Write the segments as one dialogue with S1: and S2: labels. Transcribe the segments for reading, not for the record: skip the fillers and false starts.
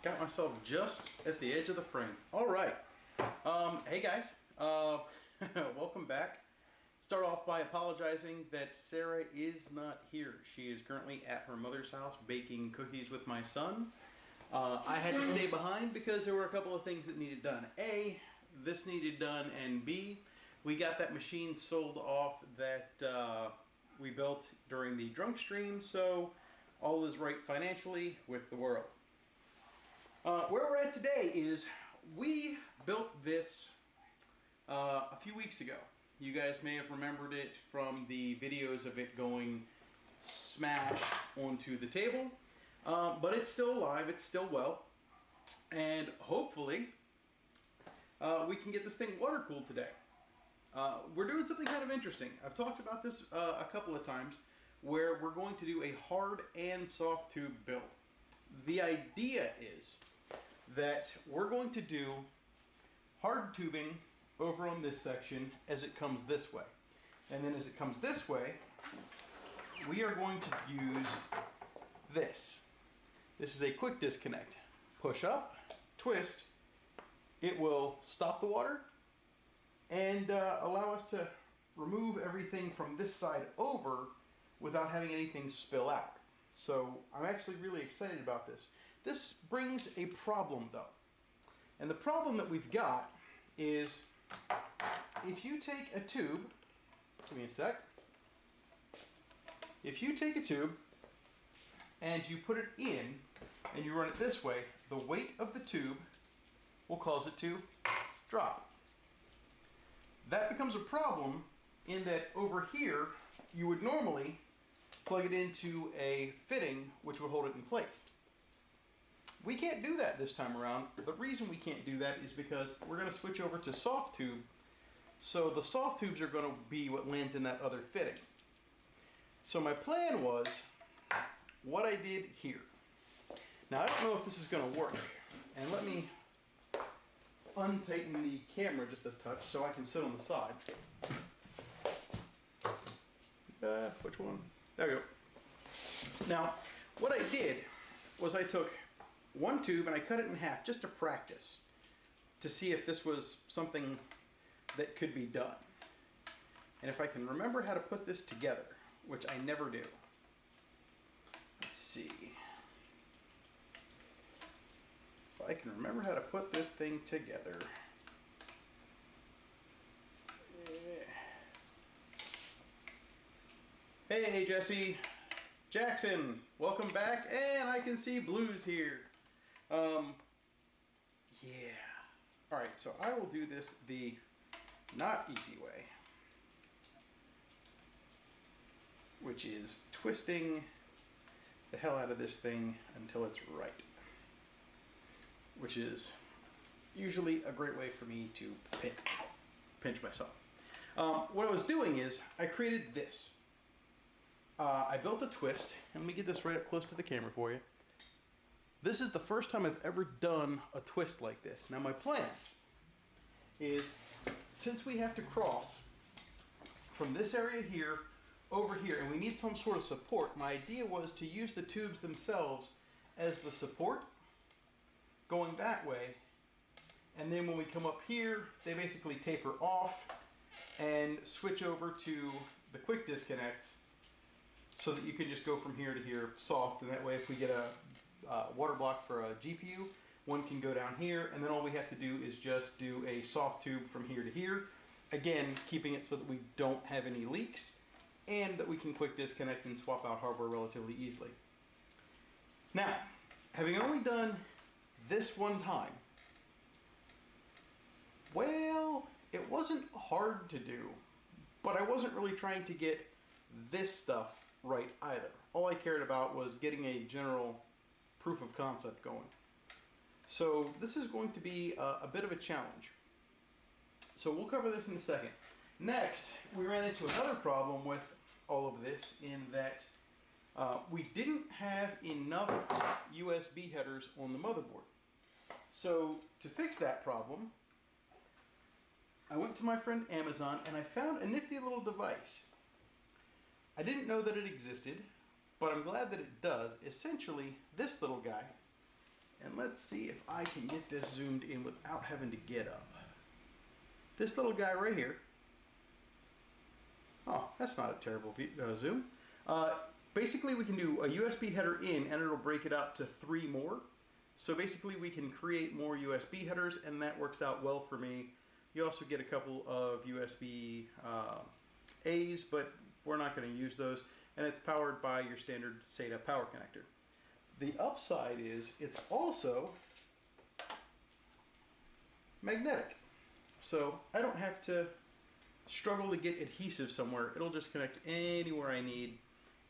S1: Got myself just at the edge of the frame. All right. Hey guys, welcome back. Start off by apologizing that Sarah is not here. She is currently at her mother's house baking cookies with my son. I had to stay behind because there were a couple of things that needed done. A, this needed done, and B, we got that machine sold off that we built during the drunk stream, so all is right financially with the world. Where we're at today is we built this a few weeks ago. You guys may have remembered it from the videos of it going smash onto the table, but it's still alive, it's still well, and hopefully we can get this thing water cooled today. We're doing something kind of interesting. I've talked about this a couple of times where we're going to do a hard and soft tube build. The idea is that we're going to do hard tubing over on this section as it comes this way. And then as it comes this way, we are going to use this. This is a quick disconnect. Push up, twist, it will stop the water and allow us to remove everything from this side over without having anything spill out. So I'm actually really excited about this. This brings a problem though. And the problem that we've got is if you take a tube, give me a sec. If you take a tube and you put it in and you run it this way, the weight of the tube will cause it to drop. That becomes a problem in that over here, you would normally plug it into a fitting which would hold it in place. We can't do that this time around. The reason we can't do that is because we're going to switch over to soft tube. So the soft tubes are going to be what lands in that other fitting. So my plan was what I did here. Now I don't know if this is going to work. And let me untighten the camera just a touch so I can sit on the side. Which one? There we go. Now, what I did was I took one tube and I cut it in half just to practice, to see if this was something that could be done. And if I can remember how to put this together, which I never do. Let's see. If I can remember how to put this thing together. Hey Jesse, Jackson, welcome back, and I can see Blue's here. Yeah. All right, so I will do this the not easy way, which is twisting the hell out of this thing until it's right, which is usually a great way for me to pinch myself. What I was doing is I created this. I built a twist, and let me get this right up close to the camera for you. This is the first time I've ever done a twist like this. Now my plan is, since we have to cross from this area here over here, and we need some sort of support, my idea was to use the tubes themselves as the support going that way, and then when we come up here, they basically taper off and switch over to the quick disconnects so that you can just go from here to here soft, and that way if we get a water block for a GPU, one can go down here, and then all we have to do is just do a soft tube from here to here, again keeping it so that we don't have any leaks and that we can quick disconnect and swap out hardware relatively easily. Now, having only done this one time, well, it wasn't hard to do, but I wasn't really trying to get this stuff right either. All I cared about was getting a general proof of concept going. So this is going to be a bit of a challenge. So we'll cover this in a second. Next, we ran into another problem with all of this in that we didn't have enough USB headers on the motherboard. So to fix that problem, I went to my friend Amazon and I found a nifty little device. I didn't know that it existed, but I'm glad that it does. Essentially, this little guy And let's see if I can get this zoomed in without having to get up. This little guy right here. Oh, that's not a terrible zoom. Basically, we can do a USB header in, and it'll break it out to 3 more. So basically, we can create more USB headers, and that works out well for me. You also get a couple of USB A's, but we're not going to use those. And it's powered by your standard SATA power connector. The upside is it's also magnetic. So I don't have to struggle to get adhesive somewhere. It'll just connect anywhere I need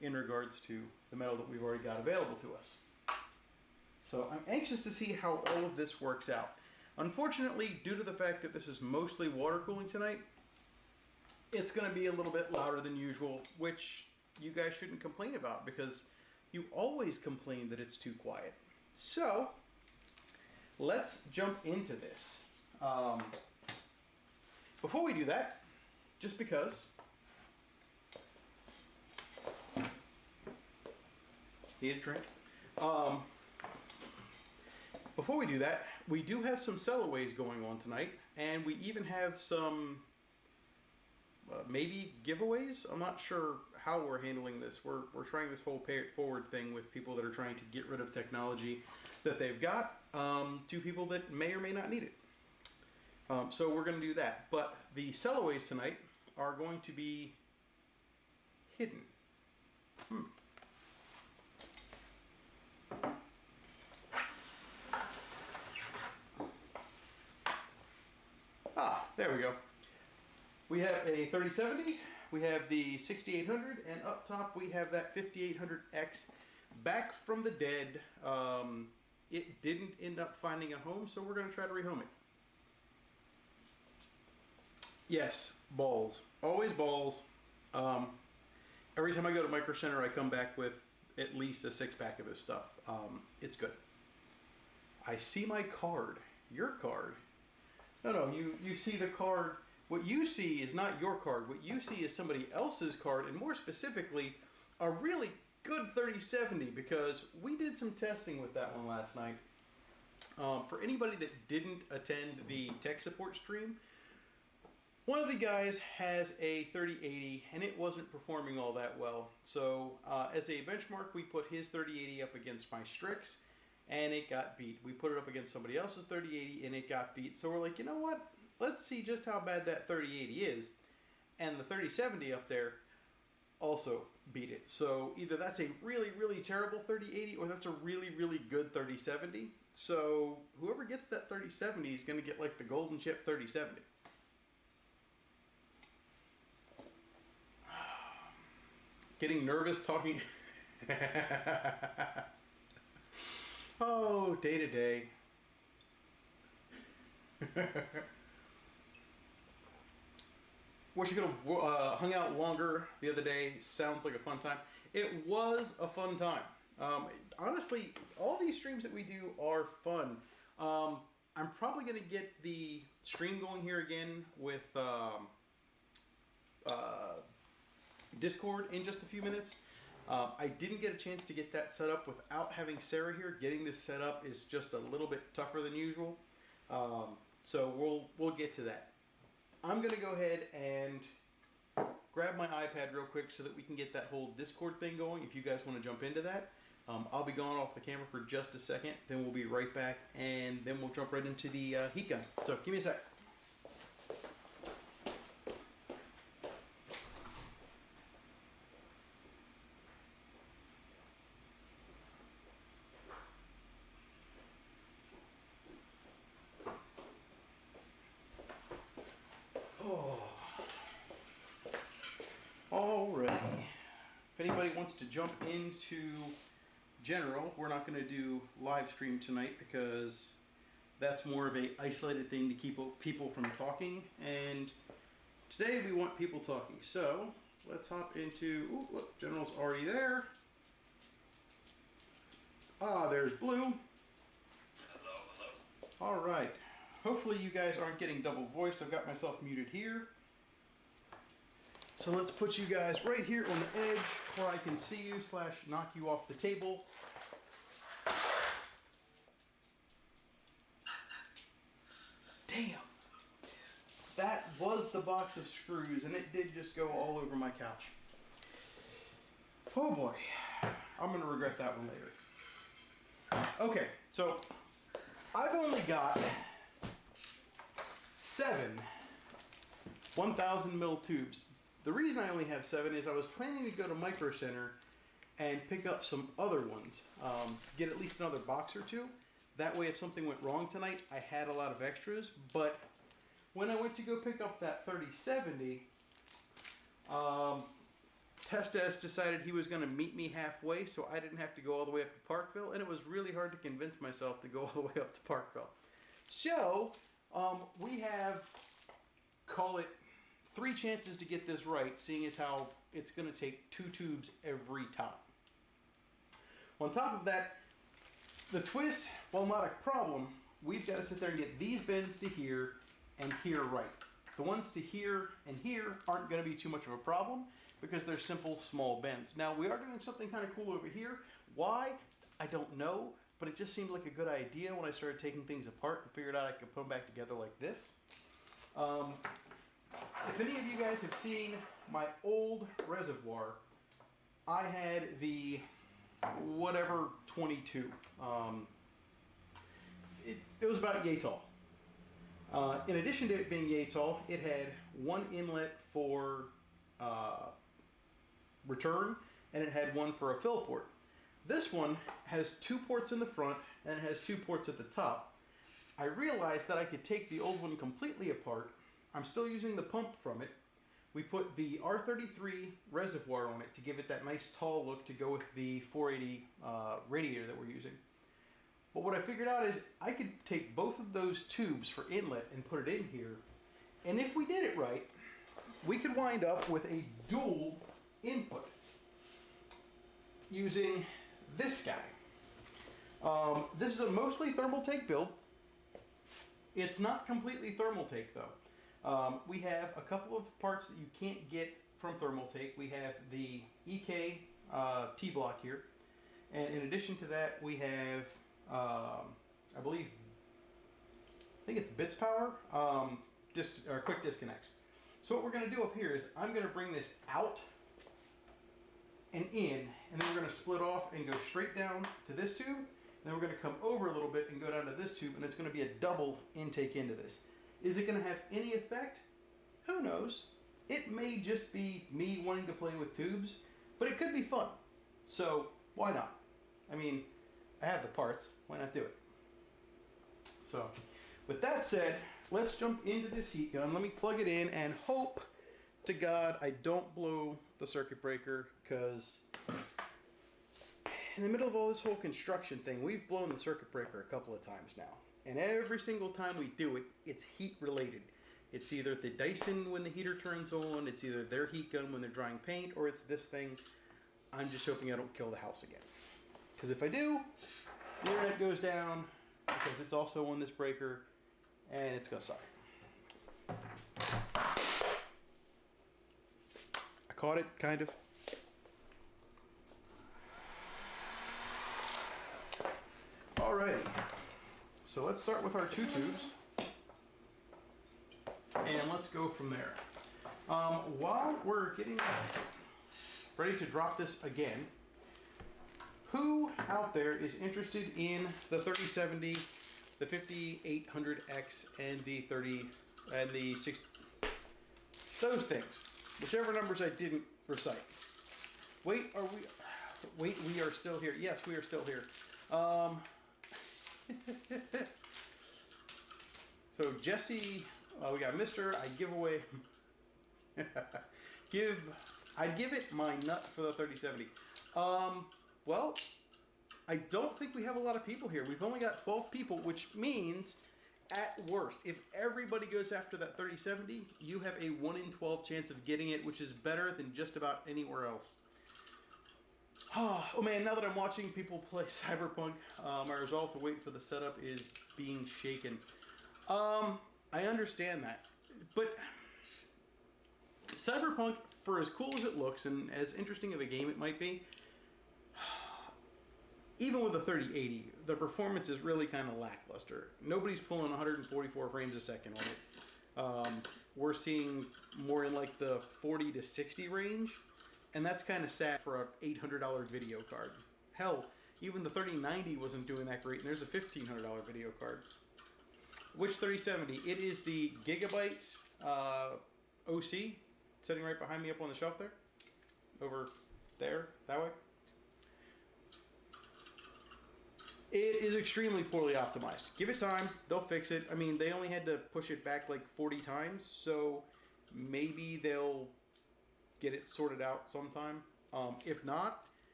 S1: in regards to the metal that we've already got available to us. So I'm anxious to see how all of this works out. Unfortunately, due to the fact that this is mostly water cooling tonight, it's going to be a little bit louder than usual, which you guys shouldn't complain about because you always complain that it's too quiet. So let's jump into this. Before we do that, just because, need a drink. Before we do that, we do have some Sellaways going on tonight, and we even have some maybe giveaways. I'm not sure how we're handling this. We're trying this whole pay it forward thing with people that are trying to get rid of technology that they've got to people that may or may not need it. So we're going to do that. But the Sellaways tonight are going to be hidden. There we go. We have a 3070, we have the 6800, and up top we have that 5800X back from the dead. It didn't end up finding a home, so we're going to try to rehome it. Yes, balls. Always balls. Every time I go to Micro Center, I come back with at least a 6-pack of this stuff. It's good. I see my card. Your card? No, you see the card. What you see is not your card. What you see is somebody else's card, and more specifically, a really good 3070, because we did some testing with that one last night. For anybody that didn't attend the tech support stream, one of the guys has a 3080, and it wasn't performing all that well. So as a benchmark, we put his 3080 up against my Strix, and it got beat. We put it up against somebody else's 3080, and it got beat. So we're like, you know what? Let's see just how bad that 3080 is. And the 3070 up there also beat it. So either that's a really, really terrible 3080, or that's a really, really good 3070. So whoever gets that 3070 is going to get like the golden chip 3070. Getting nervous talking. Oh, day to day. Wish you could have hung out longer the other day. Sounds like a fun time. It was a fun time. Honestly, all these streams that we do are fun. I'm probably going to get the stream going here again with Discord in just a few minutes. I didn't get a chance to get that set up without having Sarah here. Getting this set up is just a little bit tougher than usual. So we'll get to that. I'm going to go ahead and grab my iPad real quick so that we can get that whole Discord thing going. If you guys want to jump into that, I'll be going off the camera for just a second. Then we'll be right back, and then we'll jump right into the heat gun. So give me a sec. Alrighty. If anybody wants to jump into general, we're not going to do live stream tonight because that's more of a isolated thing to keep people from talking, and today we want people talking. So let's hop into, ooh, look, general's already there. Ah, there's blue.
S2: Hello, hello.
S1: All right. Hopefully you guys aren't getting double voiced. I've got myself muted here. So let's put you guys right here on the edge where I can see you / knock you off the table. the box of screws, and it did just go all over my couch. Oh boy, I'm gonna regret that one later. Okay, so I've only got 7 1,000 mil tubes. The reason I only have 7 is I was planning to go to Micro Center and pick up some other ones, get at least another box or 2. That way if something went wrong tonight, I had a lot of extras. But when I went to go pick up that 3070, Testes decided he was going to meet me halfway, so I didn't have to go all the way up to Parkville, and it was really hard to convince myself to go all the way up to Parkville. So we have, call it, 3 chances to get this right, seeing as how it's going to take 2 tubes every time. On top of that, the twist, while not a problem, we've got to sit there and get these bends to here and here right. The ones to here and here aren't going to be too much of a problem because they're simple, small bends. Now, we are doing something kind of cool over here. Why? I don't know, but it just seemed like a good idea when I started taking things apart and figured out I could put them back together like this. If any of you guys have seen my old reservoir, I had the whatever 22. It was about yay tall. In addition to it being yay tall, it had 1 inlet for return, and it had 1 for a fill port. This one has 2 ports in the front, and it has 2 ports at the top. I realized that I could take the old one completely apart. I'm still using the pump from it. We put the R33 reservoir on it to give it that nice tall look to go with the 480 radiator that we're using. But what I figured out is I could take both of those tubes for inlet and put it in here. And if we did it right, we could wind up with a dual input using this guy. This is a mostly Thermaltake build. It's not completely Thermaltake though. We have a couple of parts that you can't get from Thermaltake. We have the EK T-block here. And in addition to that, we have, I think it's Bits Power, quick disconnects. So what we're going to do up here is I'm going to bring this out and in, and then we're going to split off and go straight down to this tube. And then we're going to come over a little bit and go down to this tube, and it's going to be a double intake into this. Is it going to have any effect? Who knows? It may just be me wanting to play with tubes, but it could be fun. So why not? I mean, I have the parts. Why not do it? So with that said, let's jump into this heat gun. Let me plug it in and hope to God I don't blow the circuit breaker, because in the middle of all this whole construction thing, we've blown the circuit breaker a couple of times now. And every single time we do it, it's heat related. It's either the Dyson when the heater turns on, it's either their heat gun when they're drying paint, or it's this thing. I'm just hoping I don't kill the house again. Because if I do, the internet goes down, because it's also on this breaker, and it's gonna suck. I caught it, kind of. Alrighty. So let's start with our 2 tubes, and let's go from there. While we're getting ready to drop this again, who out there is interested in the 3070, the 5800X, and the 6? Those things, whichever numbers I didn't recite. Wait, we are still here. Yes, we are still here. So Jesse, we got Mr. I'd give away, I'd give it my nut for the 3070. Well, I don't think we have a lot of people here. We've only got 12 people, which means at worst, if everybody goes after that 3070, you have a 1 in 12 chance of getting it, which is better than just about anywhere else. Oh man, now that I'm watching people play Cyberpunk, my resolve to wait for the setup is being shaken. I understand that, but Cyberpunk, for as cool as it looks and as interesting of a game it might be, even with the 3080, the performance is really kind of lackluster. Nobody's pulling 144 frames a second on it. we're seeing more in like the 40 to 60 range, and that's kind of sad for a $800 video card. Hell, even the 3090 wasn't doing that great, and there's a $1,500 video card. Which 3070? It is the Gigabyte OC, sitting right behind me up on the shelf there. Over there, that way. It is extremely poorly optimized. Give it time, they'll fix it. I mean, they only had to push it back like 40 times, so maybe they'll get it sorted out sometime. If not,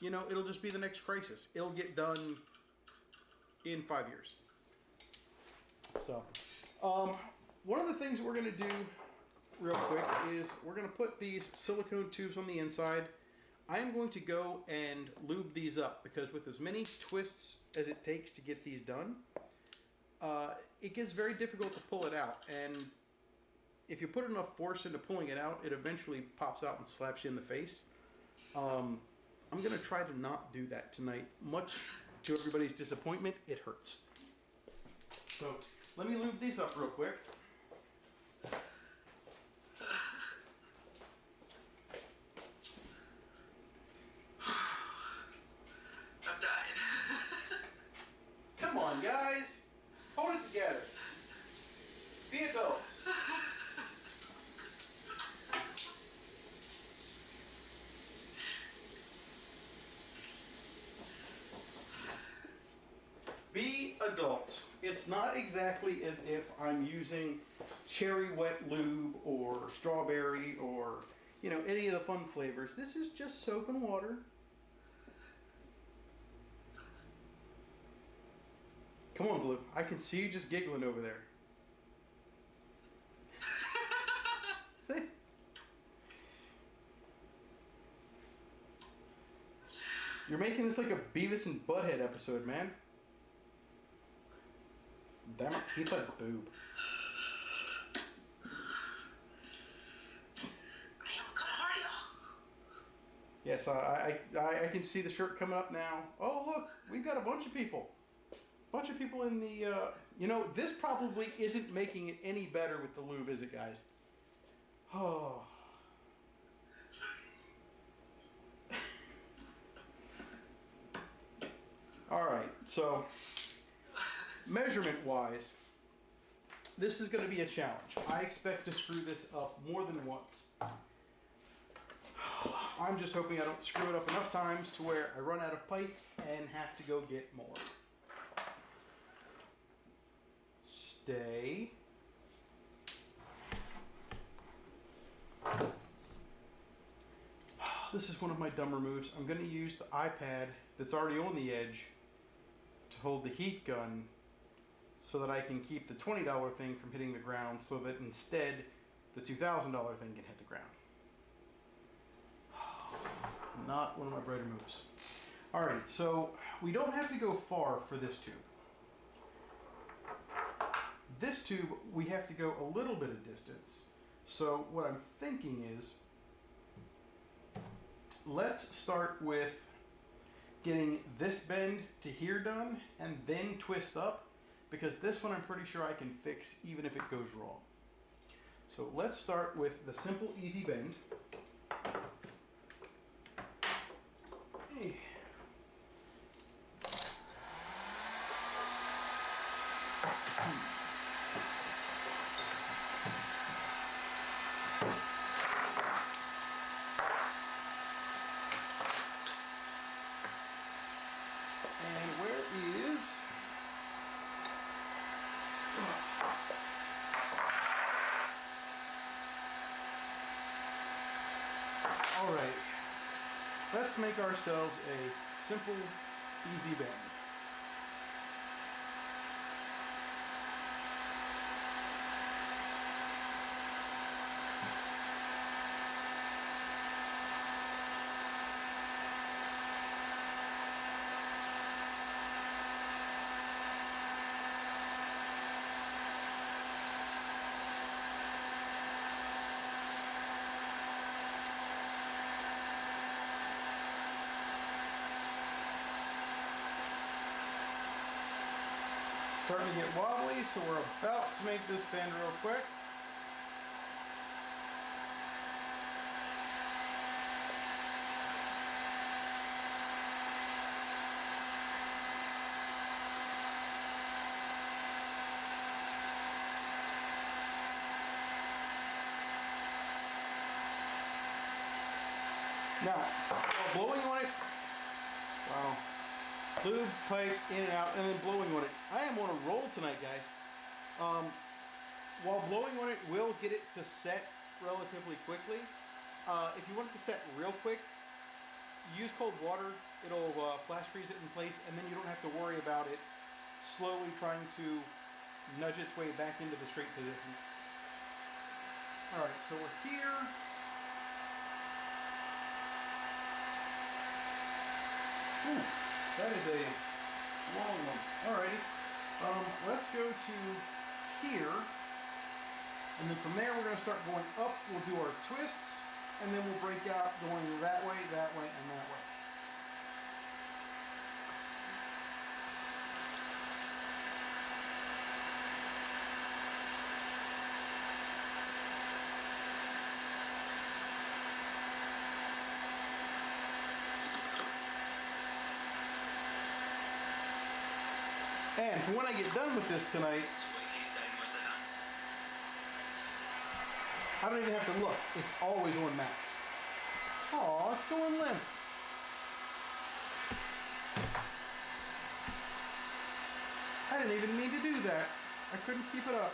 S1: you know, it'll just be the next crisis. It'll get done in 5 years. So, one of the things we're going to do real quick is we're going to put these silicone tubes on the inside. I am going to go and lube these up because with as many twists as it takes to get these done, it gets very difficult to pull it out. And if you put enough force into pulling it out, it eventually pops out and slaps you in the face. I'm going to try to not do that tonight. Much to everybody's disappointment, it hurts. So let me lube these up real quick.
S3: I'm dying.
S1: Come on, guys. Hold it together. Be adults. Be adults. It's not exactly as if I'm using cherry wet lube or strawberry or, you know, any of the fun flavors. This is just soap and water. Come on, Blue. I can see you just giggling over there. See? You're making this like a Beavis and Butthead episode, man. Damn it, he's like boob.
S3: I am cardio.
S1: Yes, I can see the shirt coming up now. Oh, look, we've got a bunch of people. Bunch of people in the, you know, this probably isn't making it any better with the lube, is it, guys? Oh. All right, so measurement-wise, this is going to be a challenge. I expect to screw this up more than once. I'm just hoping I don't screw it up enough times to where I run out of pipe and have to go get more. Stay. This is one of my dumber moves. I'm going to use the iPad that's already on the edge to hold the heat gun so that I can keep the $20 thing from hitting the ground so that instead the $2,000 thing can hit the ground. Not one of my brighter moves. Alright, so we don't have to go far for this tube. This tube, we have to go a little bit of distance. So what I'm thinking is, let's start with getting this bend to here done and then twist up, because this one I'm pretty sure I can fix even if it goes wrong. So let's start with the simple easy bend. Hey. Alright, let's make ourselves a simple, easy bend. Starting to get wobbly, so we're about to make this bend real quick. Now, while blowing on it, wow, lube, pipe, in and out, and then blowing on it. I am on a roll tonight, guys. While blowing on it will get it to set relatively quickly. If you want it to set real quick, use cold water. It'll flash freeze it in place, and then you don't have to worry about it slowly trying to nudge its way back into the straight position. Alright, so we're here. Ooh, that is a long one. Alrighty. Let's go to here. And then from there we're going to start going up. We'll do our twists. And then we'll break out going that way, and that way. And for when I get done with this tonight, I don't even have to look. It's always on max. Aw, it's going limp. I didn't even mean to do that. I couldn't keep it up.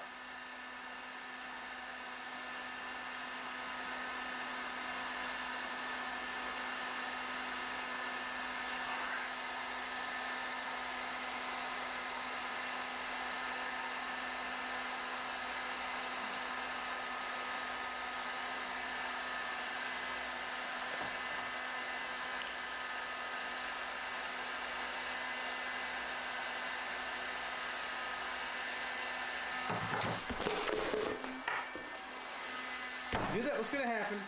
S1: Knew that was going to happen.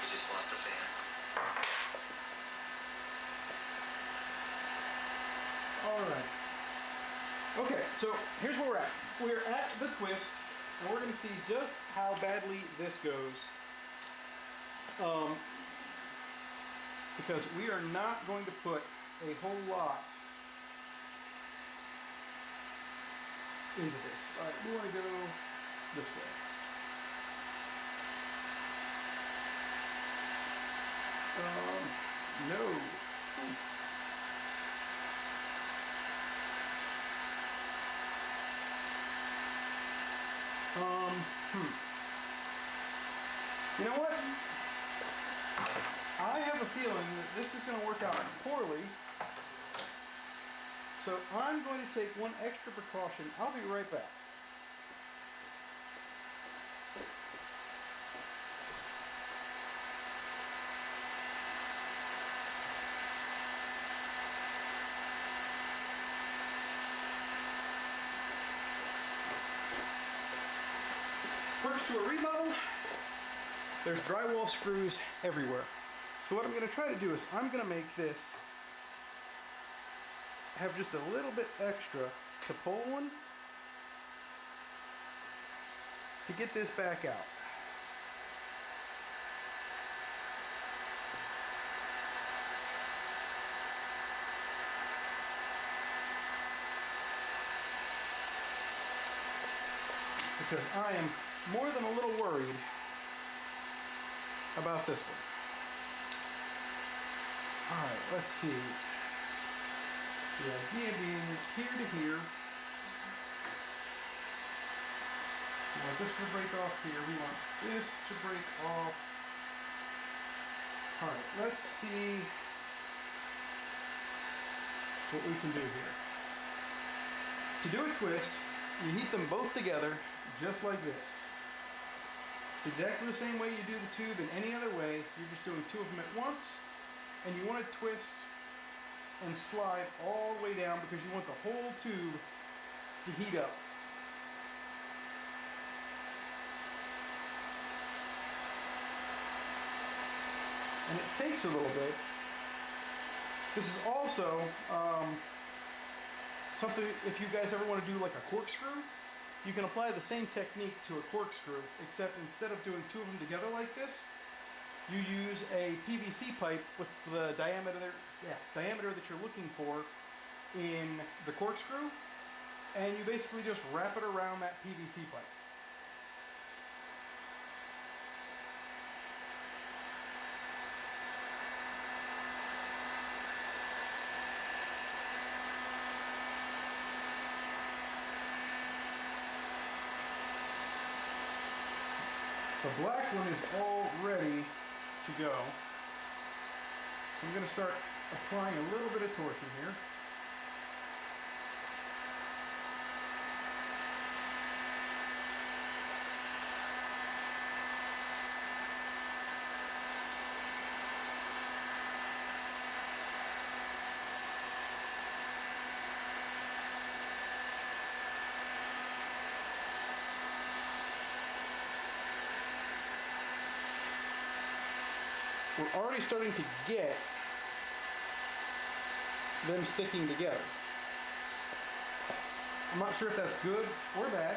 S2: We just lost a fan.
S1: Alright. Okay, so here's where we're at. We're at the twist, and we're going to see just how badly this goes. Because we are not going to put a whole lot into this. Alright, we want to go this way. No. You know what? I have a feeling that this is going to work out poorly. So I'm going to take one extra precaution. I'll be right back. First to a remodel, there's drywall screws everywhere. So what I'm going to try to do is I'm going to make this have just a little bit extra to pull on to get this back out. Because I am more than a little worried about this one. Alright, let's see. The idea being here to here. We want this to break off here. We want this to break off. Alright, let's see what we can do here. To do a twist, you heat them both together just like this. It's exactly the same way you do the tube in any other way. You're just doing two of them at once, and you want to twist and slide all the way down because you want the whole tube to heat up. And it takes a little bit. This is also something, if you guys ever want to do like a corkscrew, you can apply the same technique to a corkscrew, except instead of doing two of them together like this, you use a PVC pipe with the diameter that you're looking for in the corkscrew, and you basically just wrap it around that PVC pipe. The black one is all ready to go. So I'm going to start applying a little bit of torsion here. We're already starting to get them sticking together. I'm not sure if that's good or bad.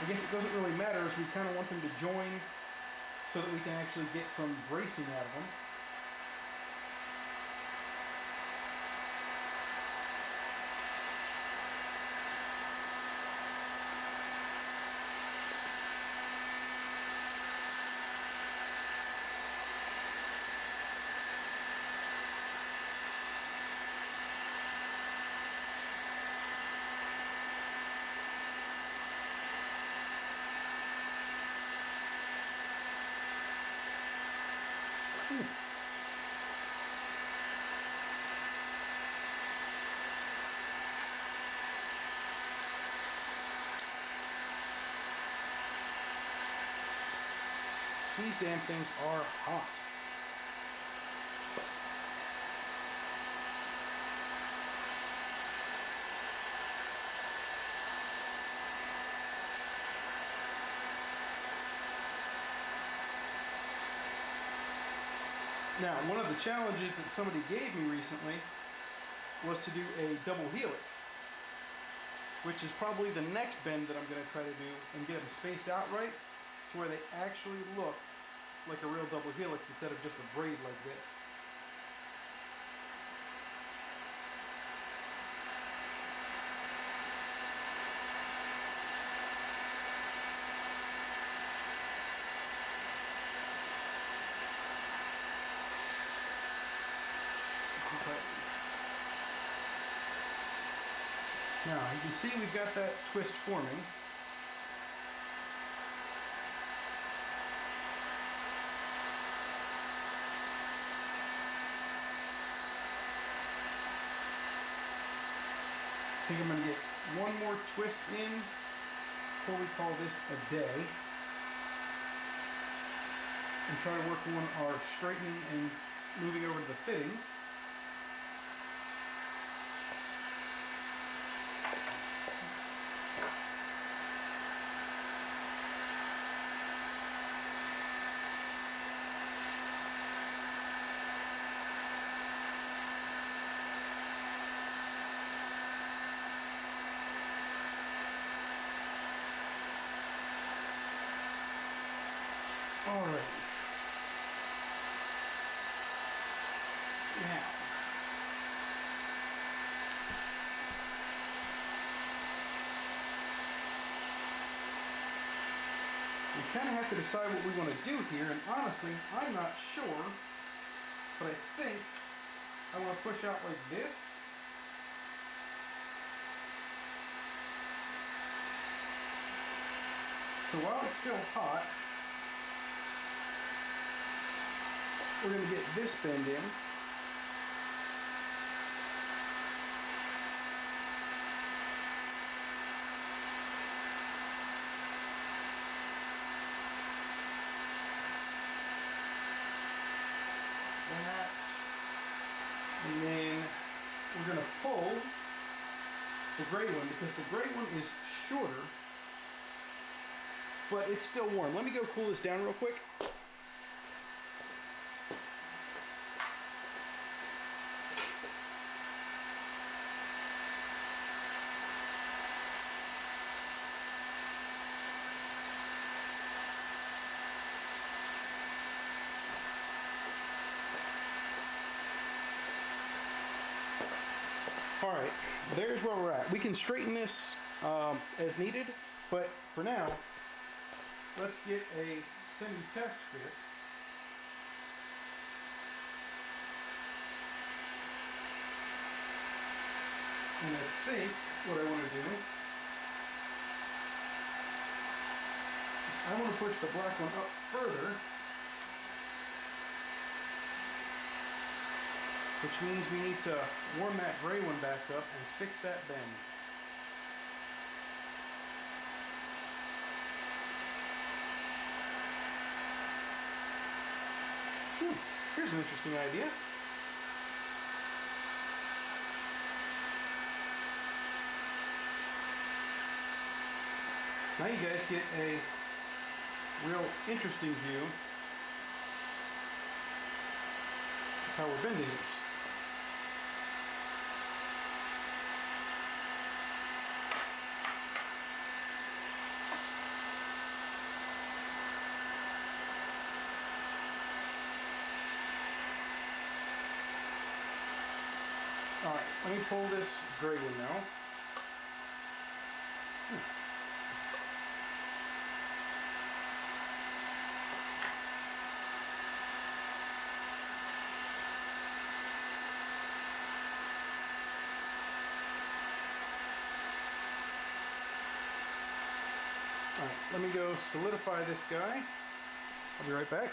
S1: I guess it doesn't really matter, as we kind of want them to join so that we can actually get some bracing out of them. These damn things are hot. Now, one of the challenges that somebody gave me recently was to do a double helix, which is probably the next bend that I'm going to try to do and get them spaced out right to where they actually look like a real double helix instead of just a braid like this. Now, you can see we've got that twist forming. I think I'm going to get one more twist in before we call this a day. And try to work on our straightening and moving over to the fittings. All right. Now, we kind of have to decide what we want to do here, and honestly, I'm not sure, but I think I want to push out like this. So while it's still hot, we're going to get this bend in. That. And then we're going to pull the gray one, because the gray one is shorter, but it's still warm. Let me go cool this down real quick. All right, there's where we're at. We can straighten this as needed, but for now, let's get a semi-test fit. And I think what I want to do push the black one up further, which means we need to warm that gray one back up and fix that bend. Here's an interesting idea. Now you guys get a real interesting view of how we're bending this. Alright, let me pull this gray one now. Alright, let me go solidify this guy. I'll be right back.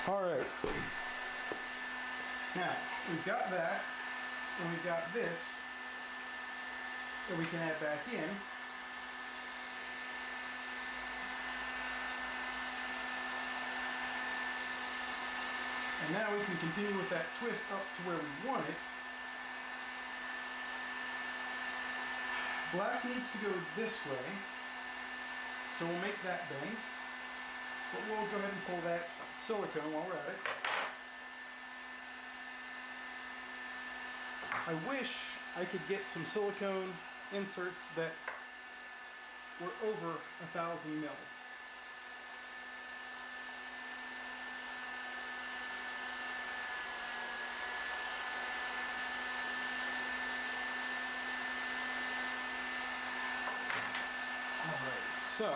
S1: Alright, now we've got that, and we've got this that we can add back in. And now we can continue with that twist up to where we want it. Black needs to go this way, so we'll make that bend. But we'll go ahead and pull that silicone while we're at it. I wish I could get some silicone inserts that were over 1,000 mil. Alright, so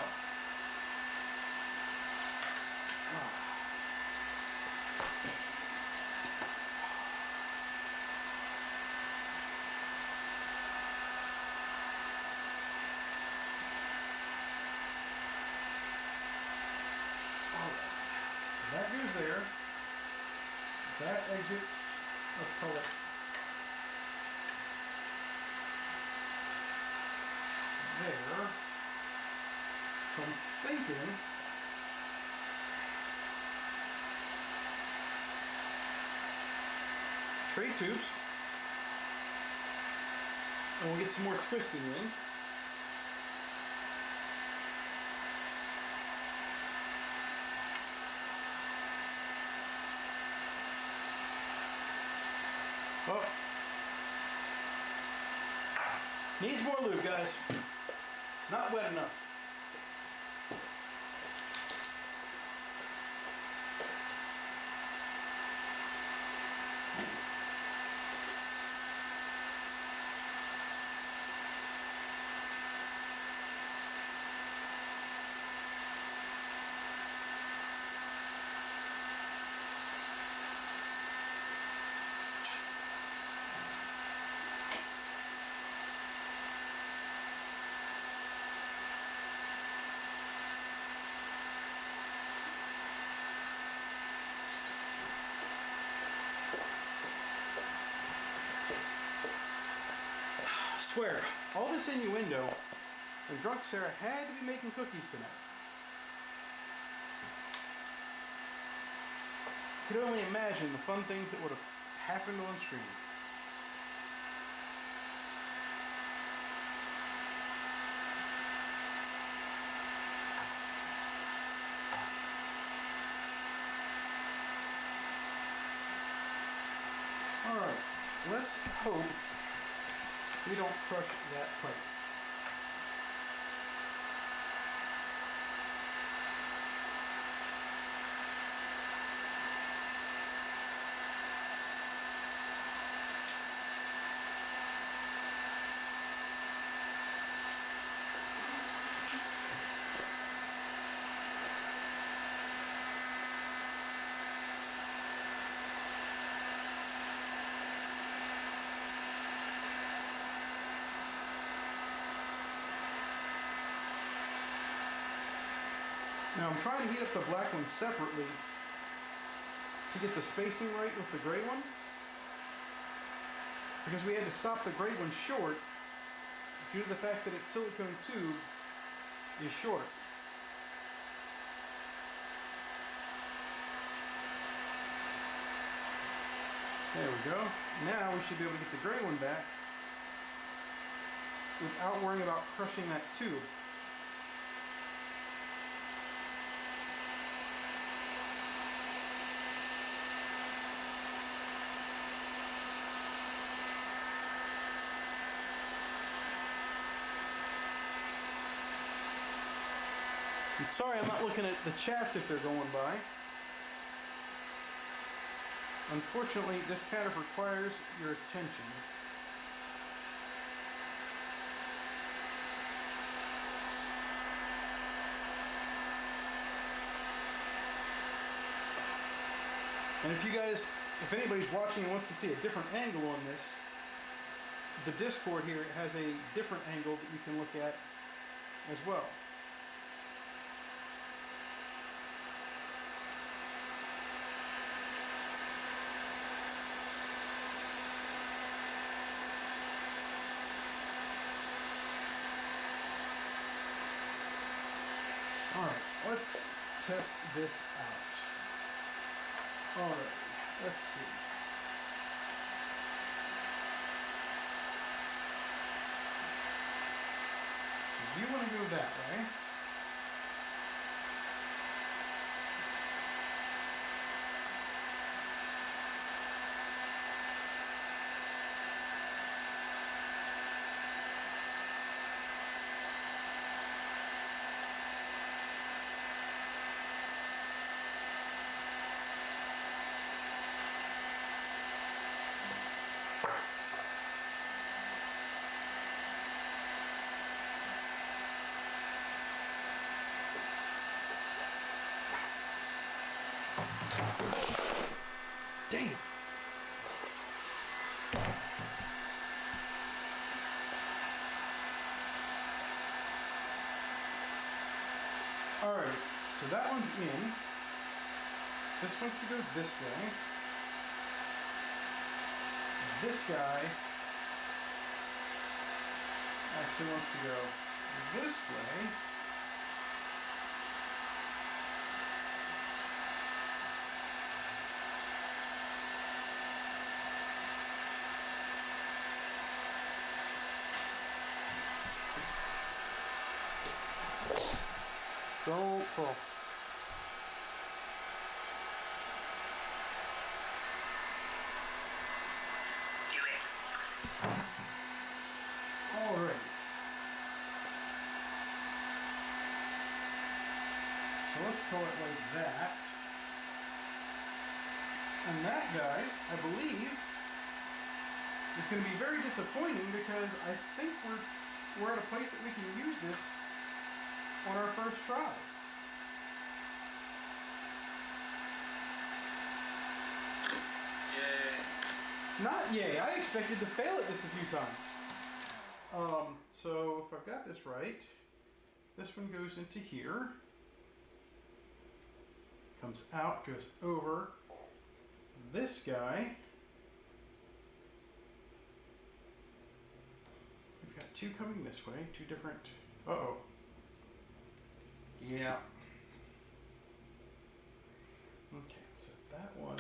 S1: that goes there. That exits, let's call it there. So I'm thinking tray tubes, and we'll get some more twisting in. Oh, needs more lube, guys. Not wet enough. I swear, all this innuendo, and drunk Sarah had to be making cookies tonight. I could only imagine the fun things that would have happened on stream. Alright, let's hope we don't crush that pipe. Now I'm trying to heat up the black one separately to get the spacing right with the gray one, because we had to stop the gray one short due to the fact that its silicone tube is short. There we go. Now we should be able to get the gray one back without worrying about crushing that tube. And sorry I'm not looking at the chats if they're going by. Unfortunately, this kind of requires your attention. And if anybody's watching and wants to see a different angle on this, the Discord here has a different angle that you can look at as well. Alright, let's test this out. Alright, let's see. So you want to go that way. Damn. Alright, so that one's in. This wants to go this way. This guy actually wants to go this way. Don't fall.
S3: Do it.
S1: All right. So let's call it like that. And that, guys, I believe, is going to be very disappointing because I think we're at a place that we can use this on our first try.
S2: Yay.
S1: Not yay. I expected to fail at this a few times. So if I've got this right, this one goes into here, comes out, goes over this guy. We've got two coming this way, two different. Uh-oh. Yeah. Okay, so that one.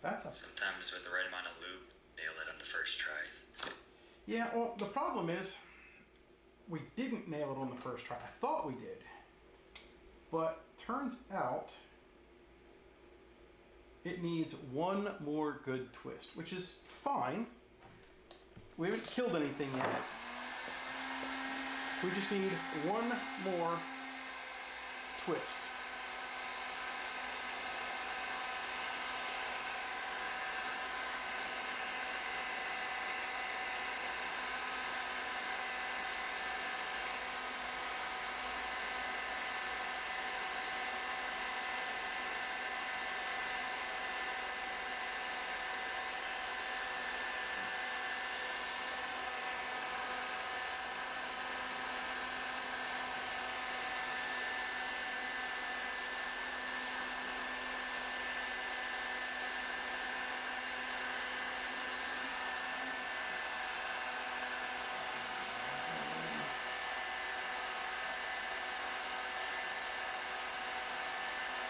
S1: That's a.
S2: Sometimes with the right amount of lube, nail it on the first try.
S1: Yeah, well, the problem is we didn't nail it on the first try. I thought we did. But turns out it needs one more good twist, which is fine. We haven't killed anything yet. We just need one more twist.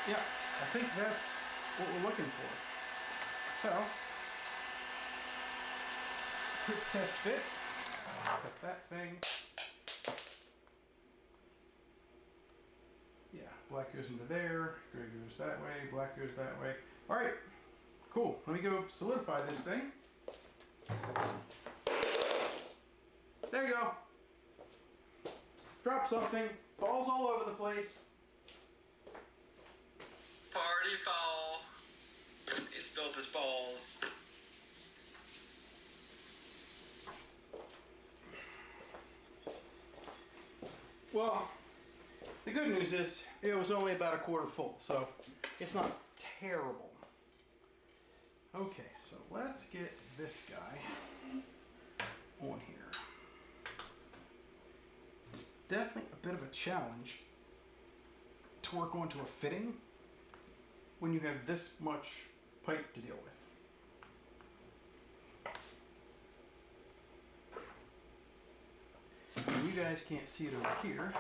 S1: Yeah, I think that's what we're looking for. So, quick test fit. Cut that thing. Yeah, black goes into there, gray goes that way, black goes that way. All right, cool. Let me go solidify this thing. There you go. Drop something, balls all over the place.
S2: Party foul. He spilled his balls.
S1: Well, the good news is it was only about a quarter full, so it's not terrible. Okay, so let's get this guy on here. It's definitely a bit of a challenge to work onto a fitting when you have this much pipe to deal with. And you guys can't see it over here.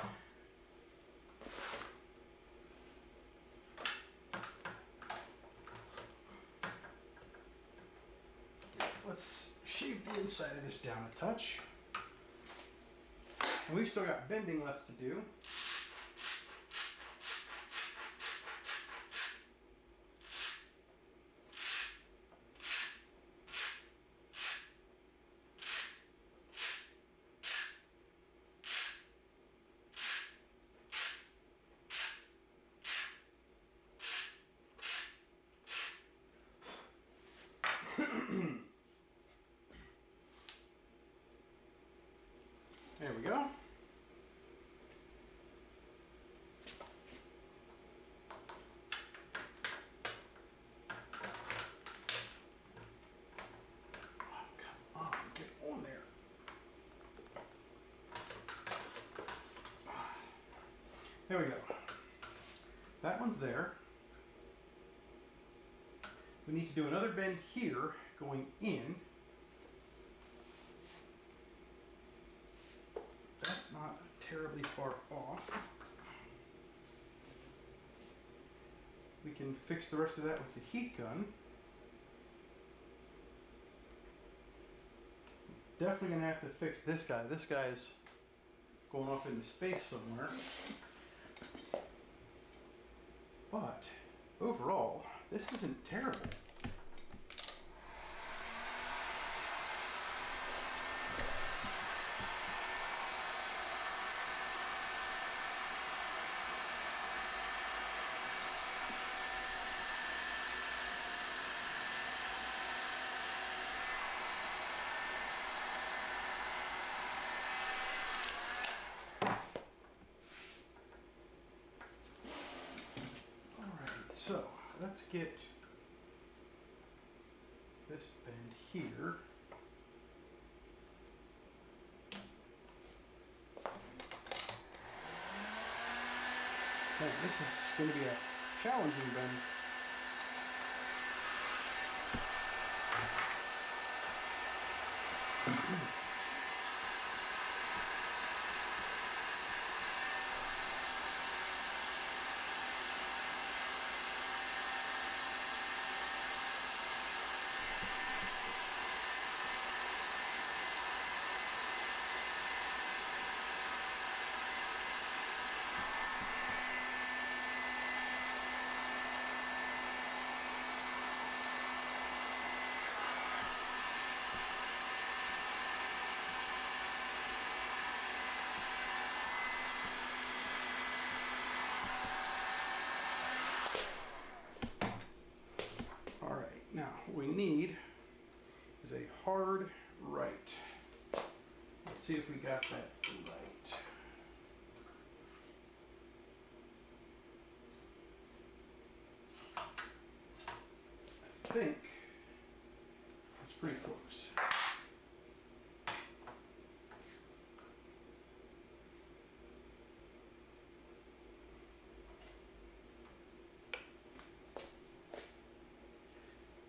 S1: Let's shave the inside of this down a touch. And we've still got bending left to do. There we go. Oh, come on, get on there. There we go. That one's there. We need to do another bend here going in. That's not terribly far off. We can fix the rest of that with the heat gun. Definitely gonna have to fix this guy. This guy's going off into space somewhere. But overall, this isn't terrible. So let's get this bend here. Man, this is going to be a challenging bend. Now, what we need is a hard right. Let's see if we got that right. I think it's pretty close.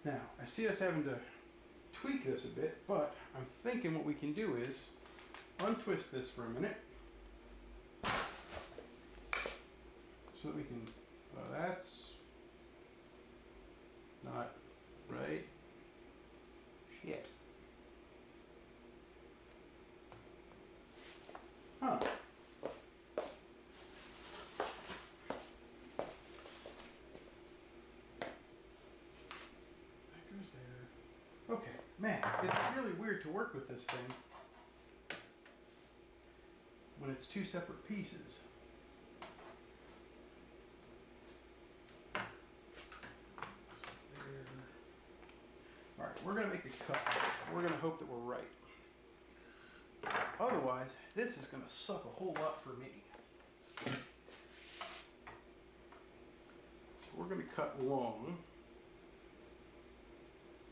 S1: Now, I see us having to tweak this a bit, but I'm thinking what we can do is untwist this for a minute so that we can Well, that's not right. Shit. Huh. That goes there. Okay, man, it's really weird to work with this thing when it's two separate pieces. Alright, we're going to make a cut. We're going to hope that we're right. Otherwise, this is going to suck a whole lot for me. So we're going to cut long.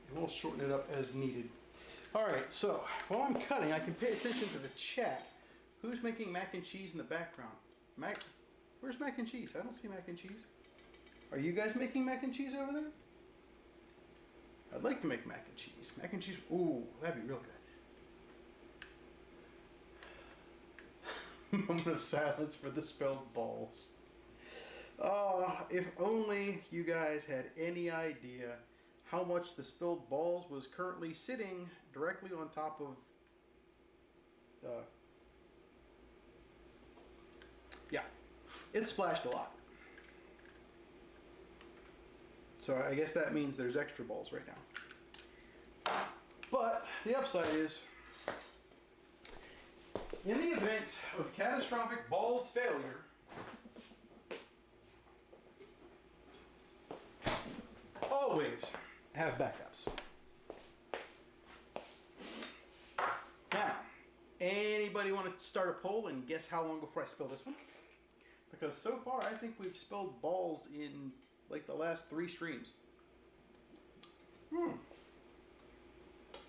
S1: And we'll shorten it up as needed. Alright, so while I'm cutting, I can pay attention to the chat. Who's making mac and cheese in the background? Where's mac and cheese? I don't see mac and cheese. Are you guys making mac and cheese over there? I'd like to make mac and cheese. Mac and cheese, ooh, that'd be real good. Moment of silence for the spelled balls. If only you guys had any idea how much the spilled balls was currently sitting directly on top of yeah, it splashed a lot. So I guess that means there's extra balls right now. But the upside is, in the event of catastrophic balls failure, always have backups. Now, anybody want to start a poll and guess how long before I spill this one? Because so far I think we've spilled balls in like the last 3 streams.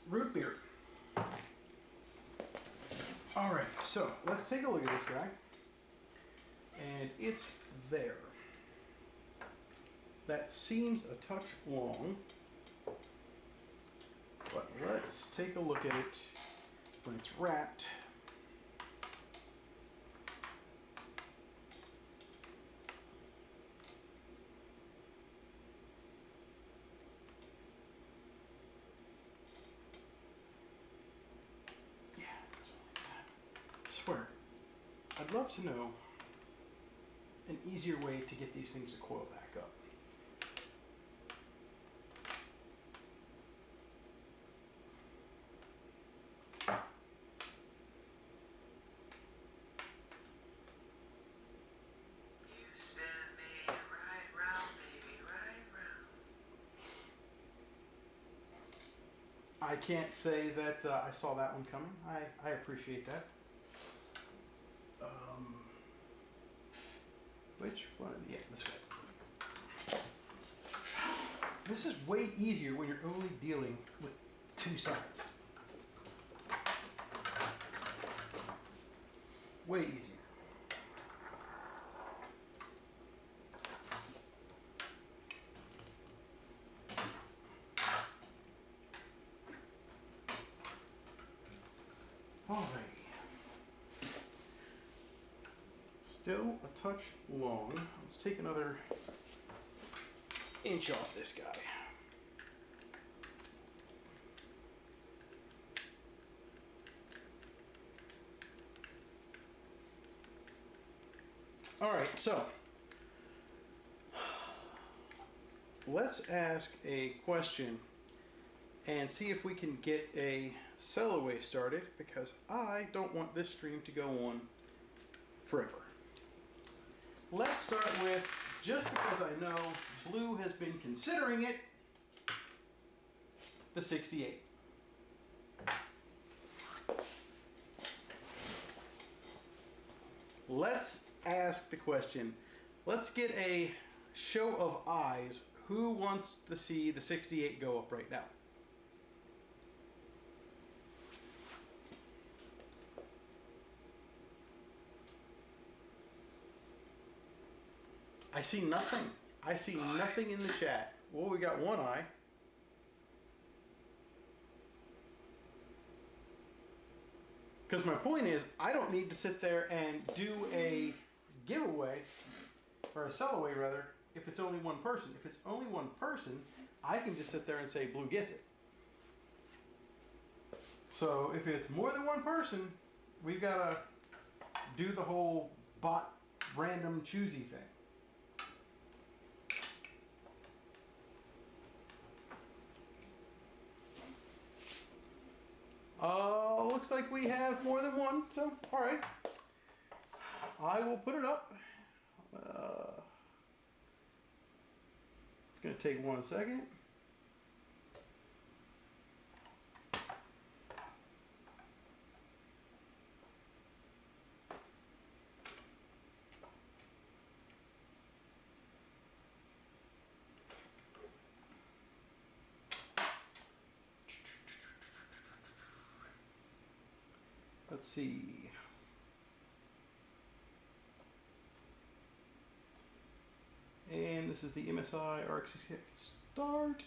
S1: Root beer. Alright, so let's take a look at this guy. And it's there. That seems a touch long. But let's take a look at it when it's wrapped. Swear, I'd love to know an easier way to get these things to coil back up.
S3: You spin me right round, baby, right round.
S1: I can't say that I saw that one coming. I appreciate that. Which one? Yeah, this way. This is way easier when you're only dealing with 2 sides. Way easier. Alrighty. Still a touch long. Let's take another inch off this guy. All right, so let's ask a question and see if we can get a Sellaway started, because I don't want this stream to go on forever. Let's start with, just because I know Blue has been considering it, the 68. Let's ask the question. Let's get a show of eyes. Who wants to see the 68 go up right now? I see nothing. I see nothing in the chat. Well, we got one eye. Because my point is, I don't need to sit there and do a giveaway, or a Sellaway rather, if it's only one person. If it's only one person, I can just sit there and say blue gets it. So if it's more than one person, we've got to do the whole bot random choosy thing. Looks like we have more than one, so all right. I will put it up. It's going to take 1 second. Let's see. And this is the MSI RX6800 start.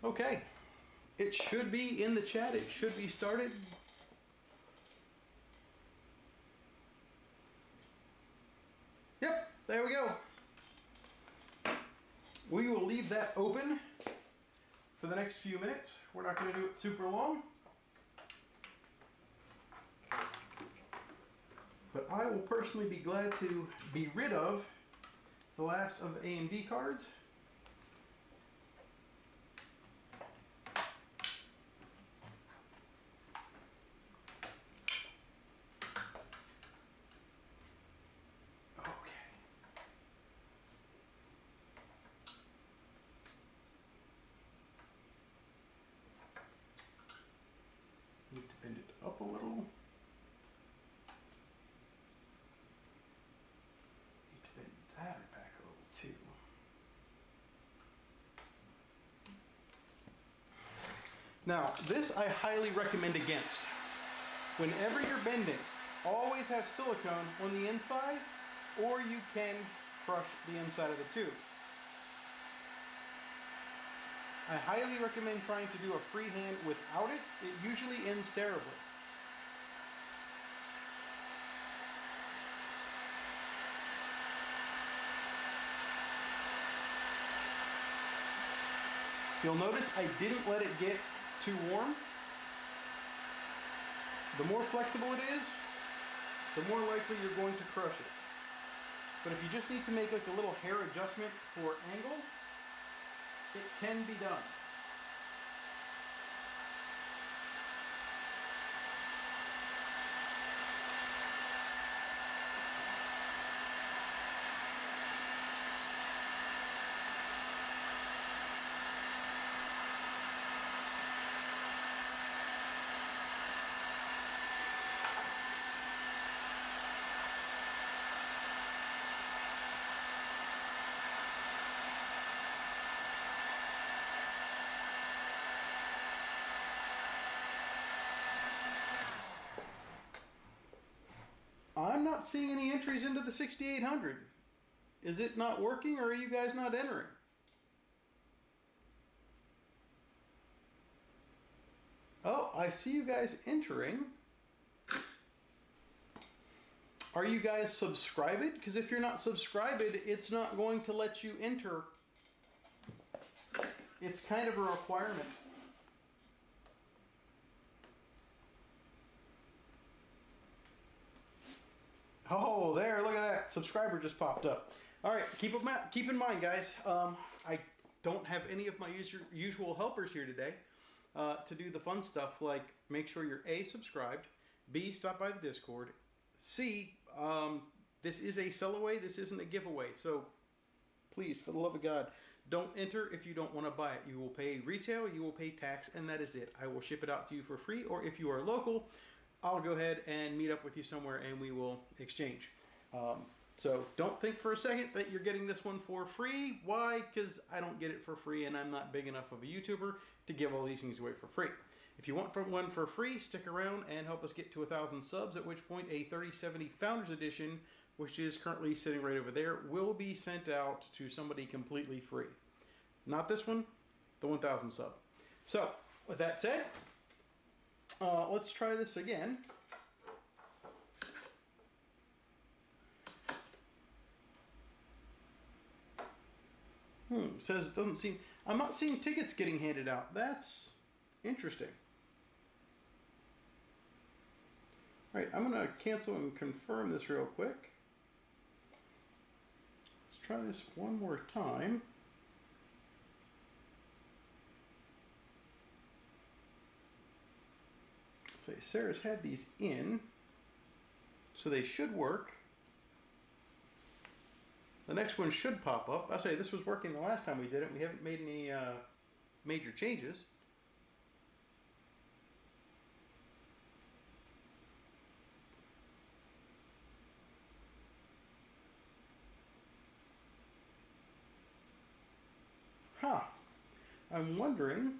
S1: Okay. It should be in the chat. It should be started. Yep, there we go. We will leave that open for the next few minutes. We're not going to do it super long. But I will personally be glad to be rid of the last of the AMD cards. Okay. Need to bend it up a little. Now, this I highly recommend against. Whenever you're bending, always have silicone on the inside, or you can crush the inside of the tube. I highly recommend trying to do a freehand without it. It usually ends terribly. You'll notice I didn't let it get too warm. The more flexible it is, the more likely you're going to crush it. But if you just need to make like a little hair adjustment for angle, it can be done. I'm not seeing any entries into the 6800. Is it not working, or are you guys not entering? Oh, I see you guys entering. Are you guys subscribed? Because if you're not subscribed, it's not going to let you enter. It's kind of a requirement. Oh, there, look at that. Subscriber just popped up. All right, keep in mind, guys, I don't have any of my usual helpers here today to do the fun stuff like make sure you're A, subscribed, B, stop by the Discord, C, this is a Sellaway, this isn't a giveaway, so please, for the love of God, don't enter if you don't want to buy it. You will pay retail, you will pay tax, and that is it. I will ship it out to you for free, or if you are local, I'll go ahead and meet up with you somewhere and we will exchange. So don't think for a second that you're getting this one for free. Why? Because I don't get it for free and I'm not big enough of a YouTuber to give all these things away for free. If you want one for free, stick around and help us get to 1,000 subs, at which point a 3070 Founders Edition, which is currently sitting right over there, will be sent out to somebody completely free. Not this one, the 1,000 sub. So with that said, let's try this again. Says it doesn't seem. I'm not seeing tickets getting handed out. That's interesting. All right, I'm gonna cancel and confirm this real quick. Let's try this one more time. Say Sarah's had these in, so they should work. The next one should pop up. I say this was working the last time we did it. We haven't made any major changes. Huh. I'm wondering,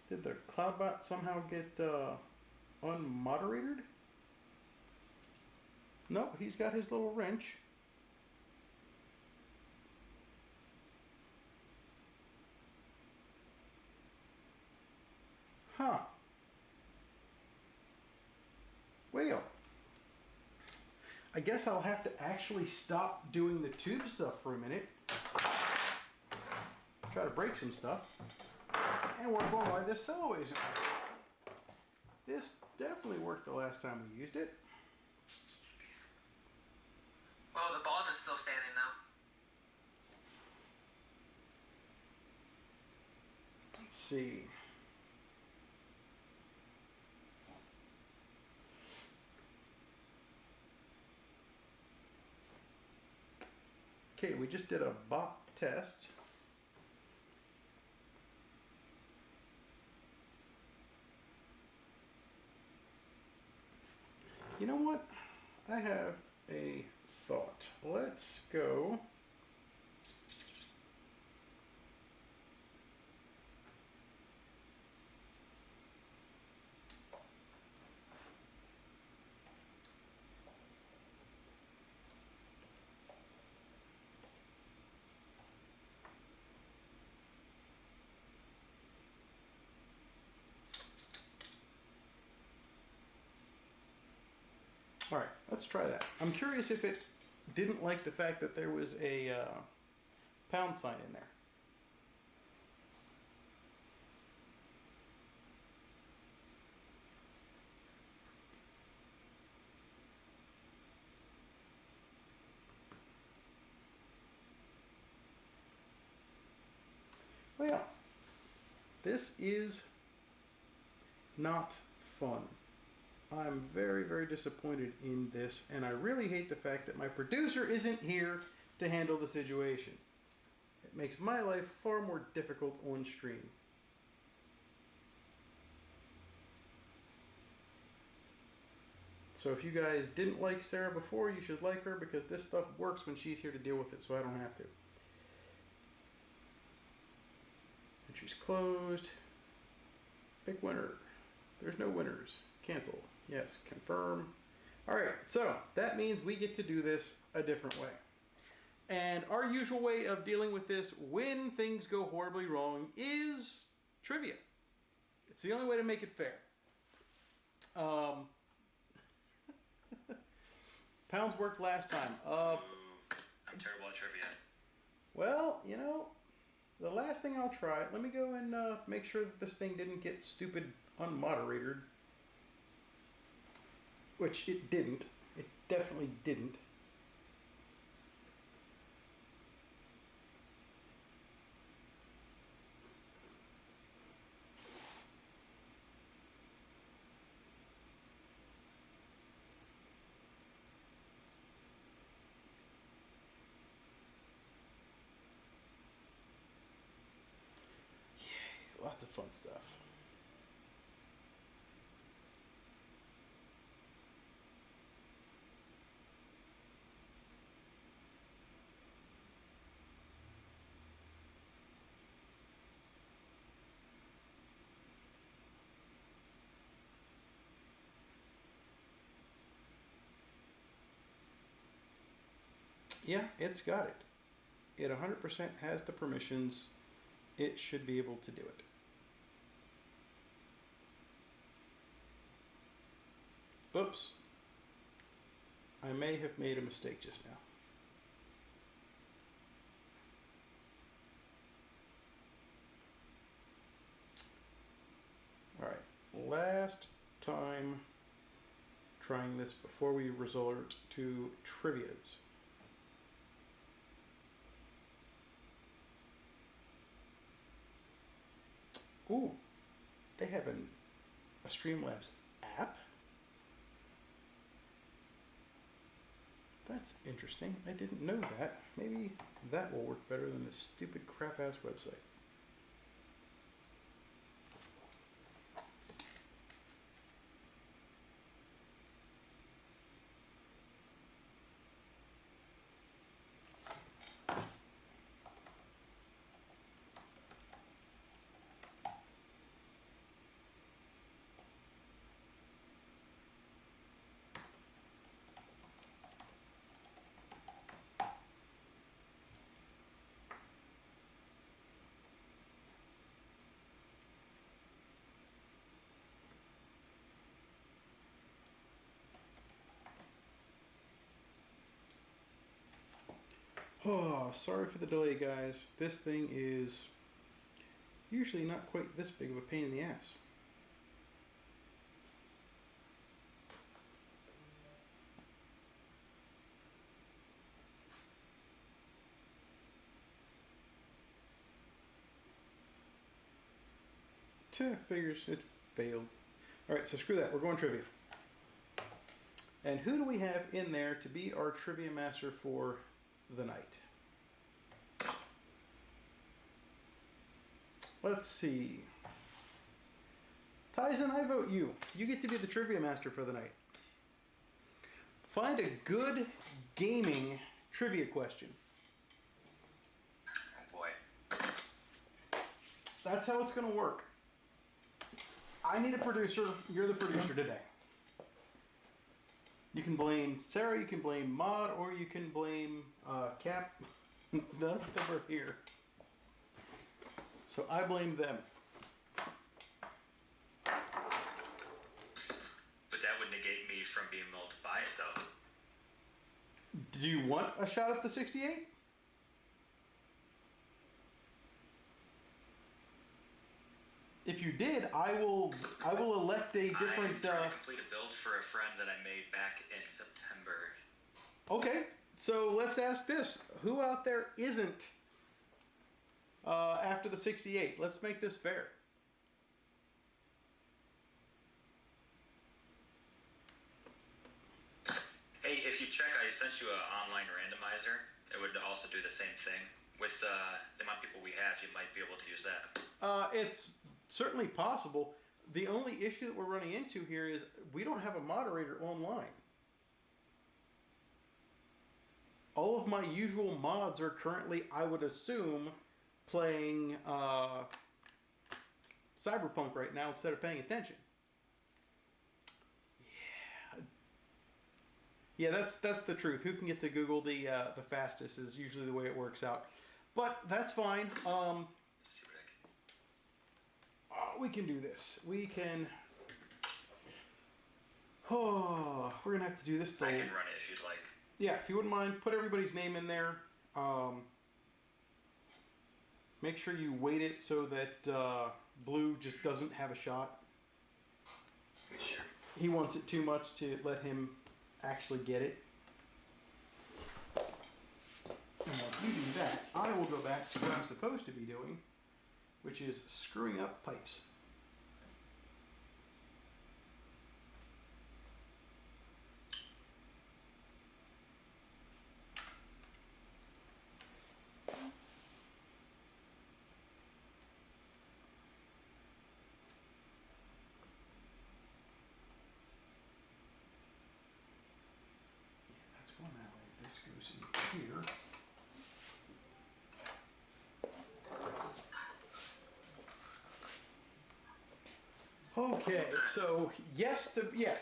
S1: did the CloudBot somehow get unmoderated? Nope, he's got his little wrench. Huh. Well, I guess I'll have to actually stop doing the tube stuff for a minute. Try to break some stuff. And work on why this Sellaway isn't working. This definitely worked the last time we used it.
S3: Well, the balls are still standing though.
S1: Let's see. Okay, we just did a bot test. You know what? I have a thought. Let's go. All right, let's try that. I'm curious if it didn't like the fact that there was a pound sign in there. Well, this is not fun. I'm very, very disappointed in this, and I really hate the fact that my producer isn't here to handle the situation. It makes my life far more difficult on stream. So if you guys didn't like Sarah before, you should like her, because this stuff works when she's here to deal with it, so I don't have to. Entry's closed. Pick winner. There's no winners. Cancel. Yes, confirm. All right, so that means we get to do this a different way. And our usual way of dealing with this when things go horribly wrong is trivia. It's the only way to make it fair. Pounds worked last time.
S2: I'm terrible at trivia.
S1: Well, you know, the last thing I'll try, let me go and make sure that this thing didn't get stupid unmoderated. Which it didn't. It definitely didn't. Yay, lots of fun stuff. Yeah, it's got it. It 100% has the permissions. It should be able to do it. Oops. I may have made a mistake just now. last time trying this before we resort to trivias. Ooh, they have a Streamlabs app. That's interesting. I didn't know that. Maybe that will work better than this stupid crap ass website. Oh, sorry for the delay, guys. This thing is usually not quite this big of a pain in the ass. Figures it failed. Alright, so screw that. We're going trivia. And who do we have in there to be our trivia master for the night? Let's see. Tyson, I vote you. You get to be the trivia master for the night. Find a good gaming trivia question.
S2: Oh boy.
S1: That's how it's going to work. I need a producer. You're the producer today. You can blame Sarah, you can blame Maud, or you can blame Cap. None of them are here. So I blame them.
S2: But that would negate me from being able to buy it, though.
S1: Do you want a shot at the 68? If you did, I will elect a different.
S2: I'm trying to complete a build for a friend that I made back in September.
S1: Okay, so let's ask this: who out there isn't after the 68? Let's make this fair.
S2: Hey, if you check, I sent you an online randomizer. It would also do the same thing. With the amount of people we have, you might be able to use that.
S1: It's certainly possible. The only issue that we're running into here is we don't have a moderator online. All of my usual mods are currently, I would assume, playing Cyberpunk right now instead of paying attention. Yeah, that's the truth. Who can get to Google the fastest is usually the way it works out. But that's fine. We can do this. We can. Oh, we're gonna have to do this.
S2: I can run it if you'd like.
S1: Yeah, if you wouldn't mind, put everybody's name in there. Make sure you weight it so that Blue just doesn't have a shot.
S2: Sure.
S1: He wants it too much to let him actually get it. And while you do that, I will go back to what I'm supposed to be doing, which is screwing up pipes. That's going that way. If this goes in here. Okay, so yes to, yeah.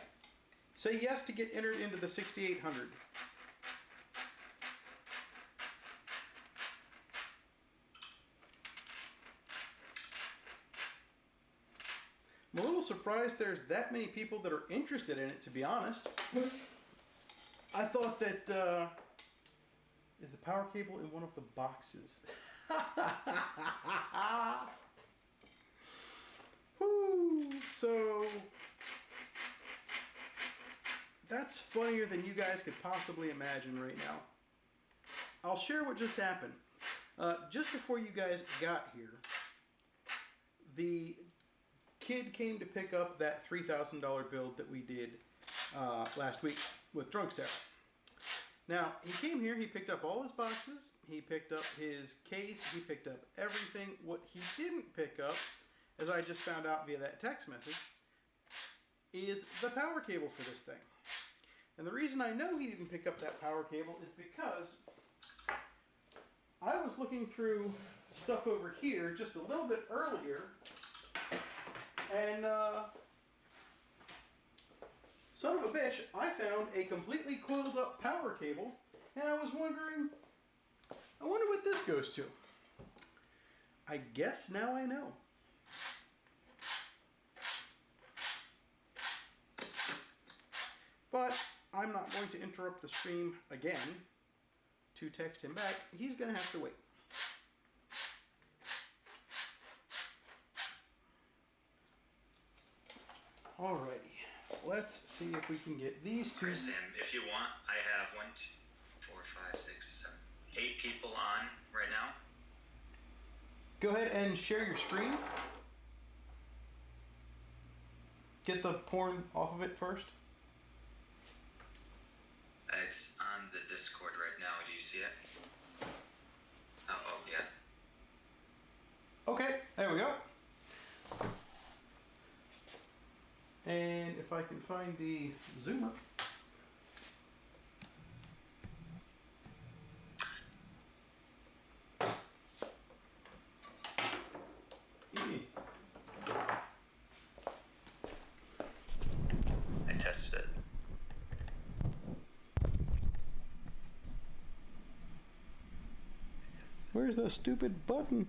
S1: Say yes to get entered into the 6800. I'm a little surprised there's that many people that are interested in it, to be honest. I thought that, is the power cable in one of the boxes? Woo! So That's funnier than you guys could possibly imagine right now. I'll share what just happened. Just before you guys got here, the kid came to pick up that $3,000 build that we did last week with Drunk Sarah. Now, he came here, he picked up all his boxes, he picked up his case, he picked up everything. What he didn't pick up, as I just found out via that text message, is the power cable for this thing. And the reason I know he didn't pick up that power cable is because I was looking through stuff over here just a little bit earlier, and son of a bitch, I found a completely coiled up power cable, and I was wondering, I wonder what this goes to. I guess now I know. But I'm not going to interrupt the stream again to text him back. He's going to have to wait. Alrighty, let's see if we can get these two.
S2: Chris, and if you want, I have 1, 2, 4, 5, 6, 7, 8 people on right now.
S1: Go ahead and share your screen. Get the porn off of it first.
S2: It's on the Discord right now. Do you see it? Oh, yeah.
S1: Okay, there we go. And if I can find the zoomer.
S2: I tested it.
S1: Where's the stupid button?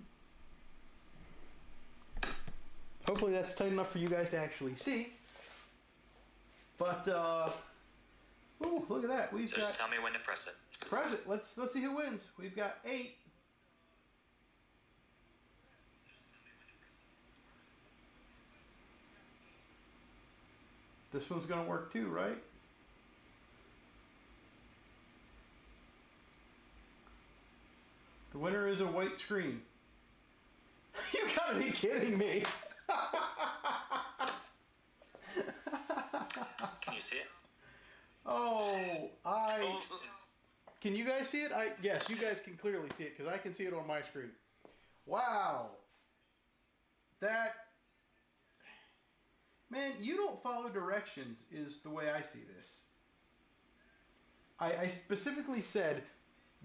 S1: Hopefully that's tight enough for you guys to actually see. But, ooh, look at that. We've
S2: So
S1: got.
S2: just tell me when to press it.
S1: Press it. Let's see who wins. We've got 8. This one's gonna work too, right? The winner is a white screen. You gotta be kidding me.
S2: Can you see it?
S1: Oh, can you guys see it? Yes, you guys can clearly see it because I can see it on my screen. Wow. Man, you don't follow directions is the way I see this. I specifically said,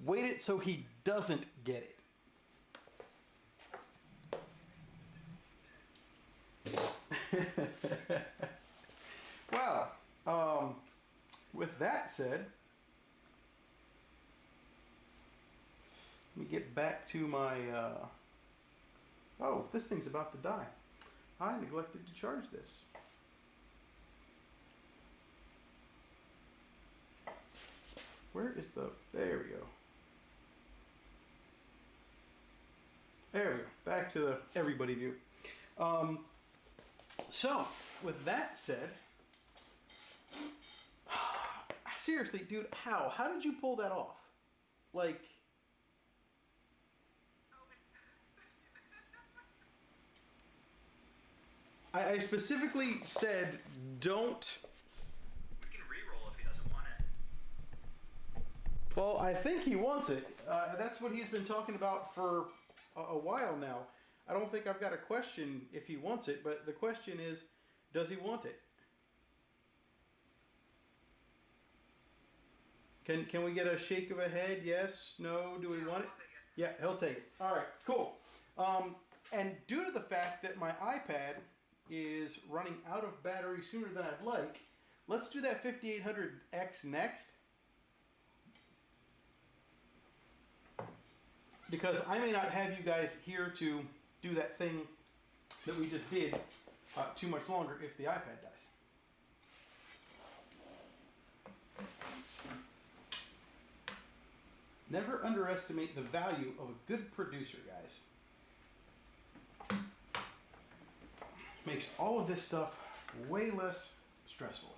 S1: wait it so he doesn't get it. Well, with that said, let me get back to my, oh, this thing's about to die. I neglected to charge this. Where is the, there we go. There we go, back to the everybody view. So, with that said, seriously, dude, how did you pull that off? Like, I specifically said don't.
S2: We can re-roll if he doesn't want it.
S1: Well, I think he wants it. That's what he's been talking about for a while now. I don't think I've got a question if he wants it, but the question is, does he want it? Can we get a shake of a head? Yes? No? Do we want it? Yeah, he'll take it. All right, cool. And due to the fact that my iPad is running out of battery sooner than I'd like, let's do that 5800X next. Because I may not have you guys here to do that thing that we just did too much longer if the iPad dies. Never underestimate the value of a good producer, guys. Makes all of this stuff way less stressful.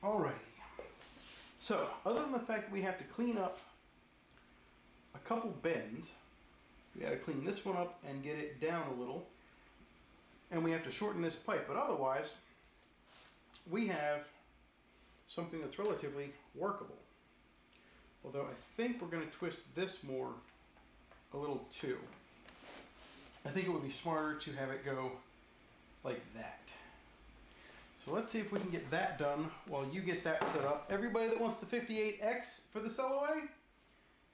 S1: Alrighty. So, other than the fact that we have to clean up a couple bends, we got to clean this one up and get it down a little, and we have to shorten this pipe, but otherwise, we have something that's relatively workable. Although I think we're going to twist this more a little too. I think it would be smarter to have it go like that. So let's see if we can get that done while you get that set up. Everybody that wants the 58X for the Sellaway,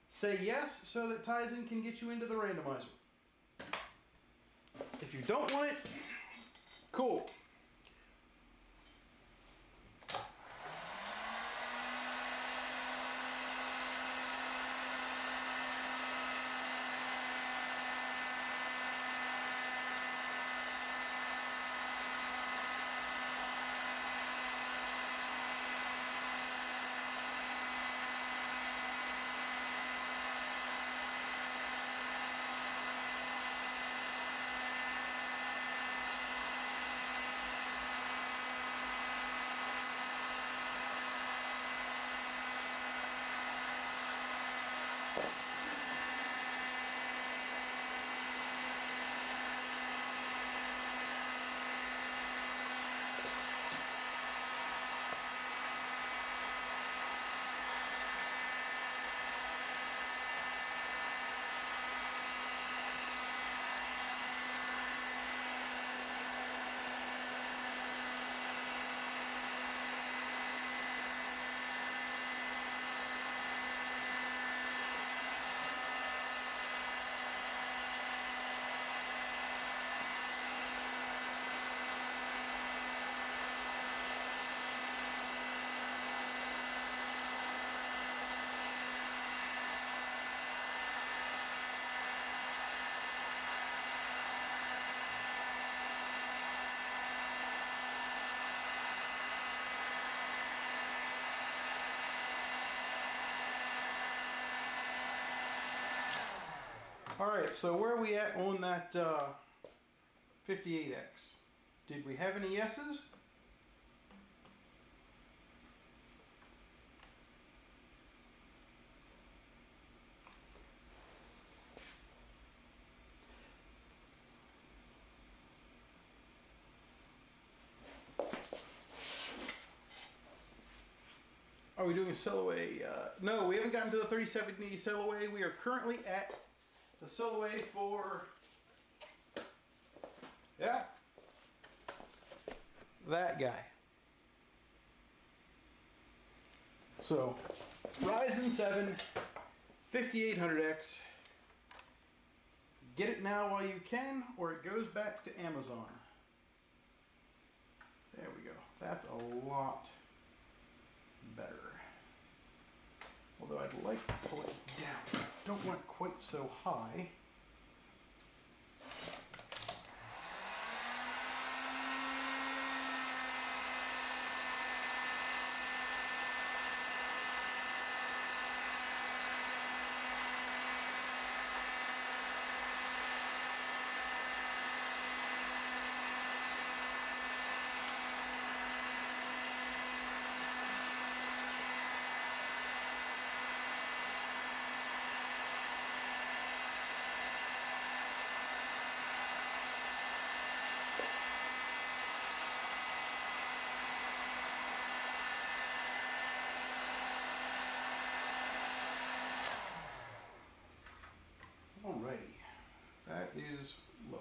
S1: say yes so that Tizen can get you into the randomizer. If you don't want it, cool. Alright, so where are we at on that 58X? Did we have any yeses? Are we doing a Sellaway? No, we haven't gotten to the 3070 Sellaway. We are currently at the Sellaway for, yeah, that guy. So, Ryzen 7 5800X. Get it now while you can, or it goes back to Amazon. There we go. That's a lot better. Although I'd like to pull it down. Don't want it quite so high. Alrighty, that is lower.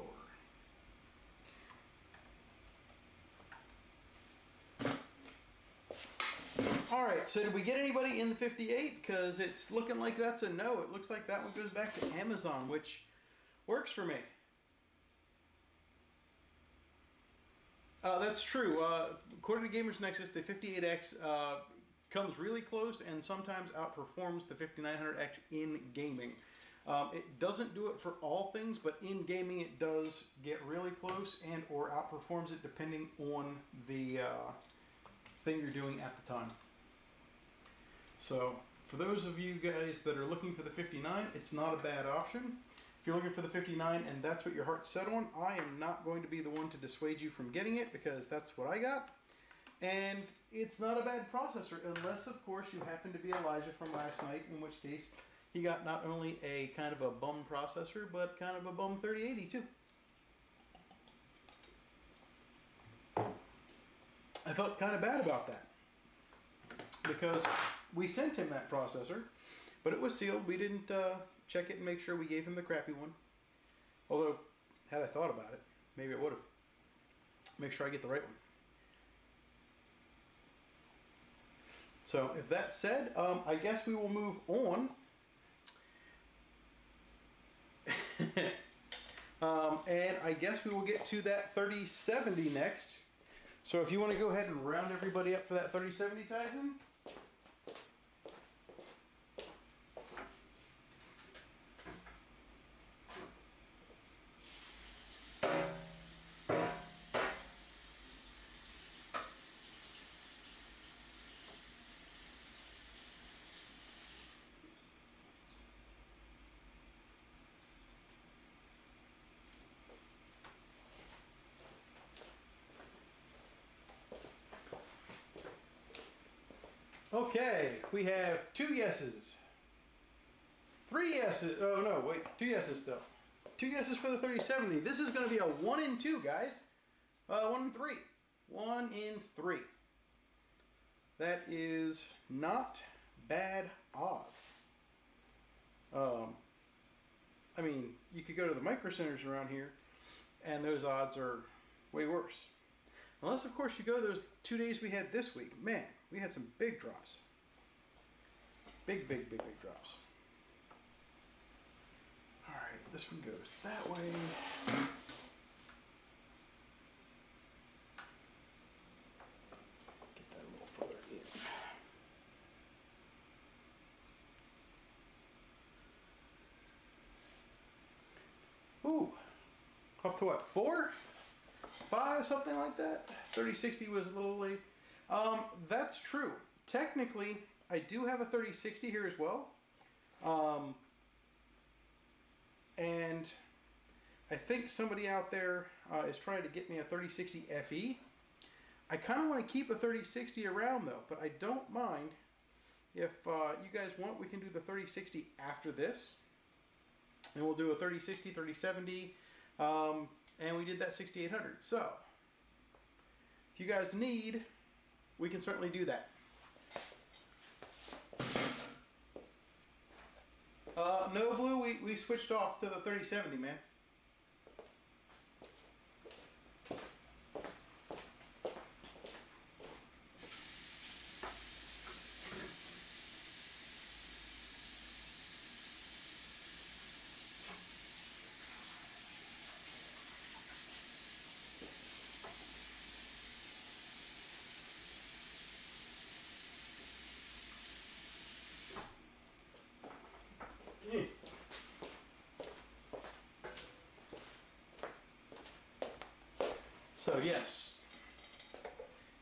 S1: Alright, so did we get anybody in the 58? Because it's looking like that's a no. It looks like that one goes back to Amazon, which works for me. That's true. According to Gamers Nexus, the 58X comes really close and sometimes outperforms the 5900X in gaming. It doesn't do it for all things, but in gaming it does get really close and or outperforms it depending on the thing you're doing at the time. So for those of you guys that are looking for the 59, it's not a bad option. If you're looking for the 59 and that's what your heart's set on, I am not going to be the one to dissuade you from getting it because that's what I got. And it's not a bad processor, unless, of course, you happen to be Elijah from last night, in which case he got not only a kind of a bum processor, but kind of a bum 3080 too. I felt kind of bad about that, because we sent him that processor, but it was sealed. We didn't check it and make sure we gave him the crappy one. Although, had I thought about it, maybe I would have. Make sure I get the right one. So, if that's said, I guess we will move on. And I guess we will get to that 3070 next. So if you want to go ahead and round everybody up for that 3070, Tyson. Okay, we have 2 yeses. 3 yeses. Oh no, wait, 2 yeses still. 2 yeses for the 3070. This is going to be a 1 in 2, guys. 1 in 3. 1 in 3. That is not bad odds. I mean, you could go to the micro centers around here, and those odds are way worse. Unless, of course, you go those 2 days we had this week. Man, we had some big drops. Big drops. Alright, this one goes that way. Get that a little further in. Ooh. Up to what? 4? 5? Something like that? 3060 was a little late. That's true. Technically, I do have a 3060 here as well. And I think somebody out there is trying to get me a 3060 FE. I kind of want to keep a 3060 around though, but I don't mind. If you guys want, we can do the 3060 after this. And we'll do a 3060, 3070, and we did that 6800. So, if you guys need, we can certainly do that. No blue, we switched off to the 3070, man. So yes,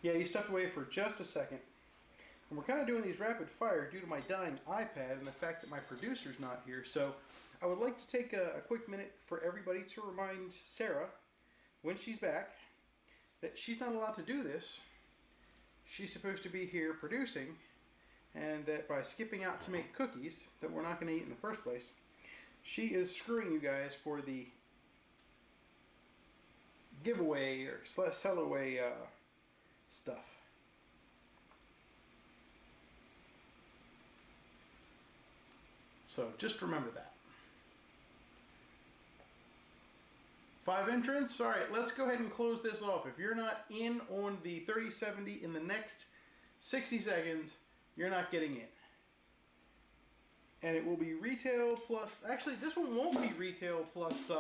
S1: yeah, you stepped away for just a second, and we're kind of doing these rapid fire due to my dying iPad and the fact that my producer's not here. So I would like to take a quick minute for everybody to remind Sarah, when she's back, that she's not allowed to do this. She's supposed to be here producing, and that by skipping out to make cookies that we're not going to eat in the first place, she is screwing you guys for the giveaway or Sellaway stuff. So just remember that. 5 entrants. All right, let's go ahead and close this off. If you're not in on the 3070 in the next 60 seconds, you're not getting in. And it will be retail plus, actually this one won't be retail plus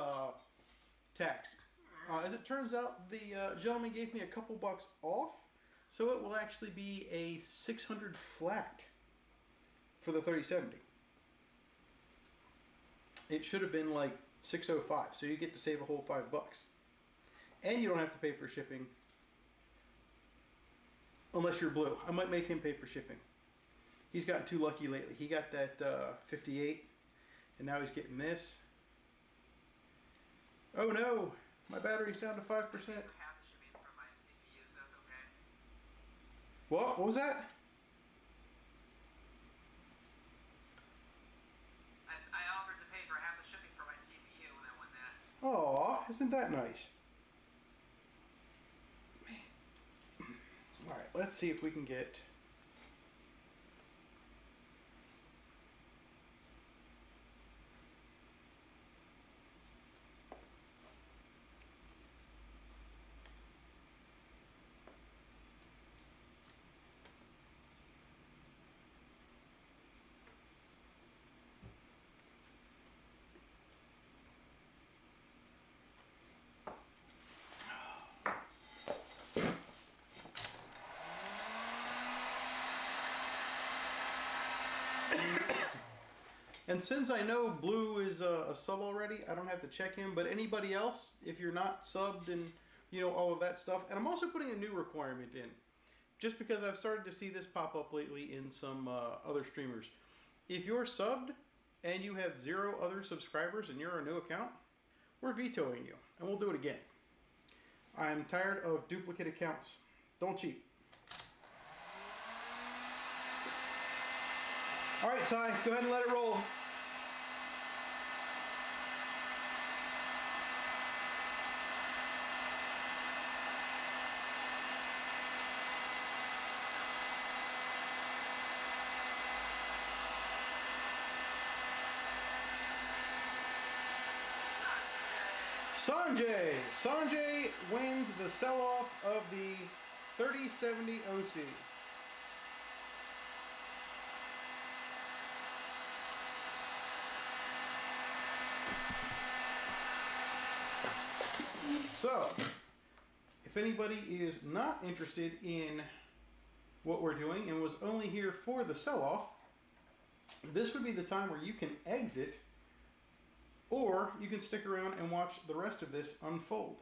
S1: tax. As it turns out, the gentleman gave me a couple bucks off, so it will actually be a 600 flat for the 3070. It should have been like 605, so you get to save a whole $5. And you don't have to pay for shipping, unless you're blue. I might make him pay for shipping. He's gotten too lucky lately. He got that 58, and now he's getting this. Oh no! My battery's down to 5%.
S3: Half shipping from my CPU, so that's okay.
S1: What was that?
S3: I offered to pay for half the shipping for my CPU when I won that.
S1: Aw, isn't that nice? Alright, let's see if we can get... And since I know Blue is a sub already, I don't have to check him. But anybody else, if you're not subbed and you know all of that stuff, and I'm also putting a new requirement in, just because I've started to see this pop up lately in some other streamers. If you're subbed and you have 0 other subscribers and you're a new account, we're vetoing you, and we'll do it again. I'm tired of duplicate accounts. Don't cheat. All right, Ty, go ahead and let it roll. Sanjay wins the sell-off of the 3070 OC. So, if anybody is not interested in what we're doing and was only here for the sell-off, this would be the time where you can exit, or you can stick around and watch the rest of this unfold.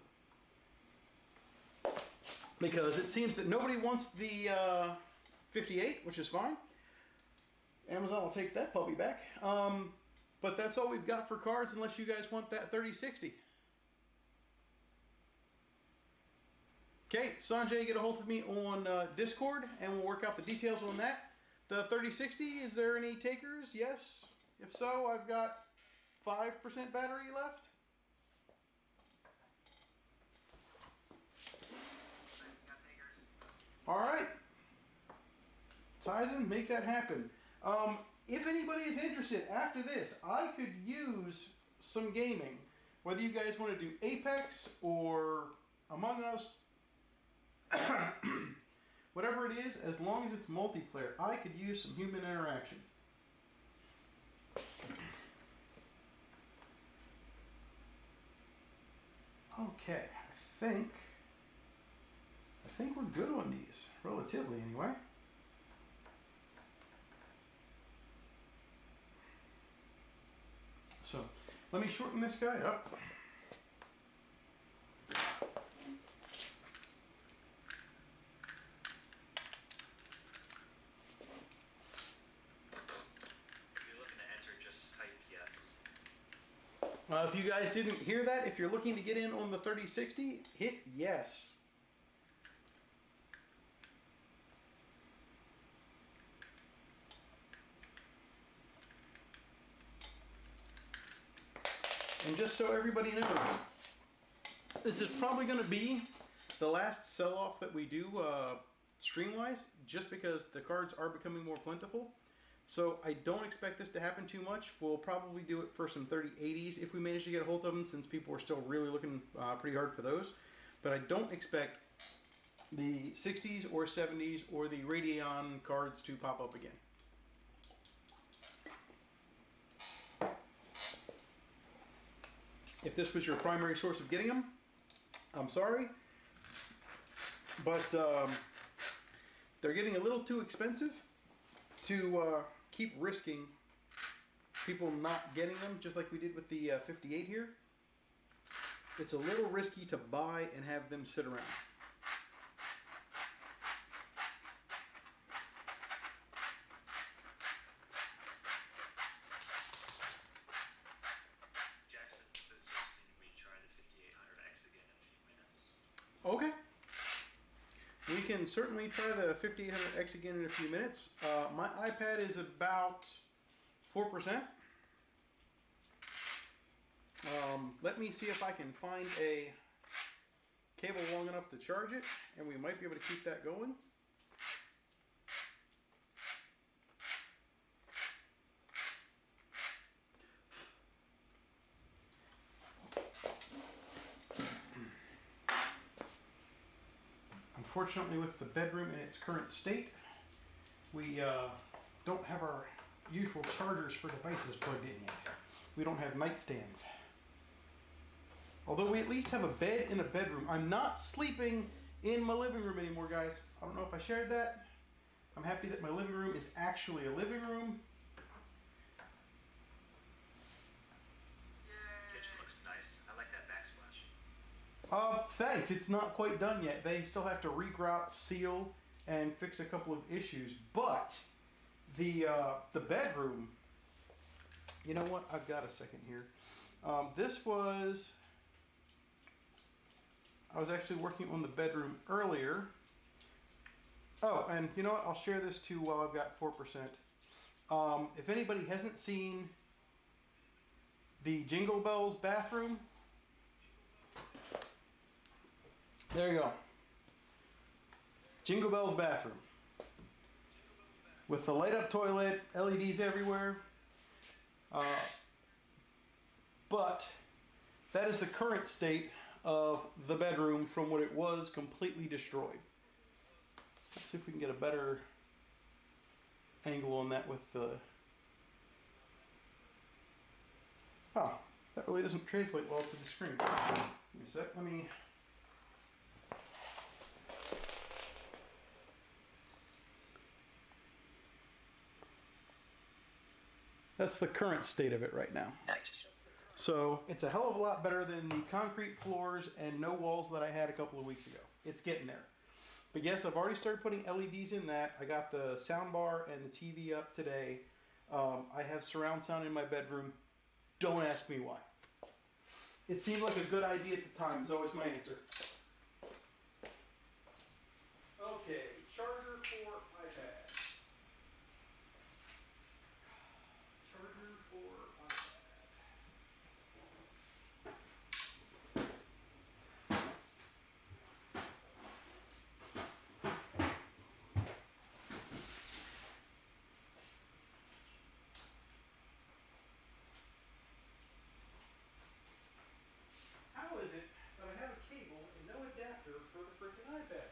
S1: Because it seems that nobody wants the 58, which is fine. Amazon will take that puppy back. But that's all we've got for cards unless you guys want that 3060. Okay, Sanjay, get a hold of me on Discord and we'll work out the details on that. The 3060, is there any takers? Yes. If so, I've got 5% battery left. All right. Tyson, make that happen. If anybody is interested after this, I could use some gaming. Whether you guys want to do Apex or Among Us, whatever it is, as long as it's multiplayer, I could use some human interaction. Okay, I think we're good on these, relatively anyway. So, let me shorten this guy up. If you guys didn't hear that, if you're looking to get in on the 3060, hit yes. And just so everybody knows, this is probably going to be the last sell-off that we do stream-wise, just because the cards are becoming more plentiful. So I don't expect this to happen too much. We'll probably do it for some 3080s if we manage to get a hold of them, since people are still really looking pretty hard for those. But I don't expect the 60s or 70s or the Radeon cards to pop up again. If this was your primary source of getting them, I'm sorry, but they're getting a little too expensive to keep risking people not getting them, just like we did with the 58 here. It's a little risky to buy and have them sit around. Okay, we can certainly try the 5800X again in a few minutes. My iPad is about 4%. Let me see if I can find a cable long enough to charge it, and we might be able to keep that going. Unfortunately, with the bedroom in its current state, we don't have our usual chargers for devices plugged in yet. We don't have nightstands. Although we at least have a bed in a bedroom. I'm not sleeping in my living room anymore, guys. I don't know if I shared that. I'm happy that my living room is actually a living room.
S2: Kitchen looks nice. I like that backsplash.
S1: Thanks. It's not quite done yet. They still have to regrout, seal, and fix a couple of issues. But the bedroom, you know what? I've got a second here. I was actually working on the bedroom earlier. Oh, and you know what? I'll share this too while I've got 4%. If anybody hasn't seen the Jingle Bells bathroom, there you go. Jingle Bells bathroom. With the light up toilet, LEDs everywhere. But that is the current state of the bedroom from what it was completely destroyed. Let's see if we can get a better angle on that with the... Oh, that really doesn't translate well to the screen. Give me a sec, let me... That's the current state of it right now.
S2: Nice.
S1: So it's a hell of a lot better than the concrete floors and no walls that I had a couple of weeks ago. It's getting there. But yes, I've already started putting LEDs in that. I got the sound bar and the TV up today. I have surround sound in my bedroom. Don't ask me why. It seemed like a good idea at the time, is always my answer. Okay, charger for iPad. Charger for iPad. How is it that I have a cable and no adapter for the freaking iPad?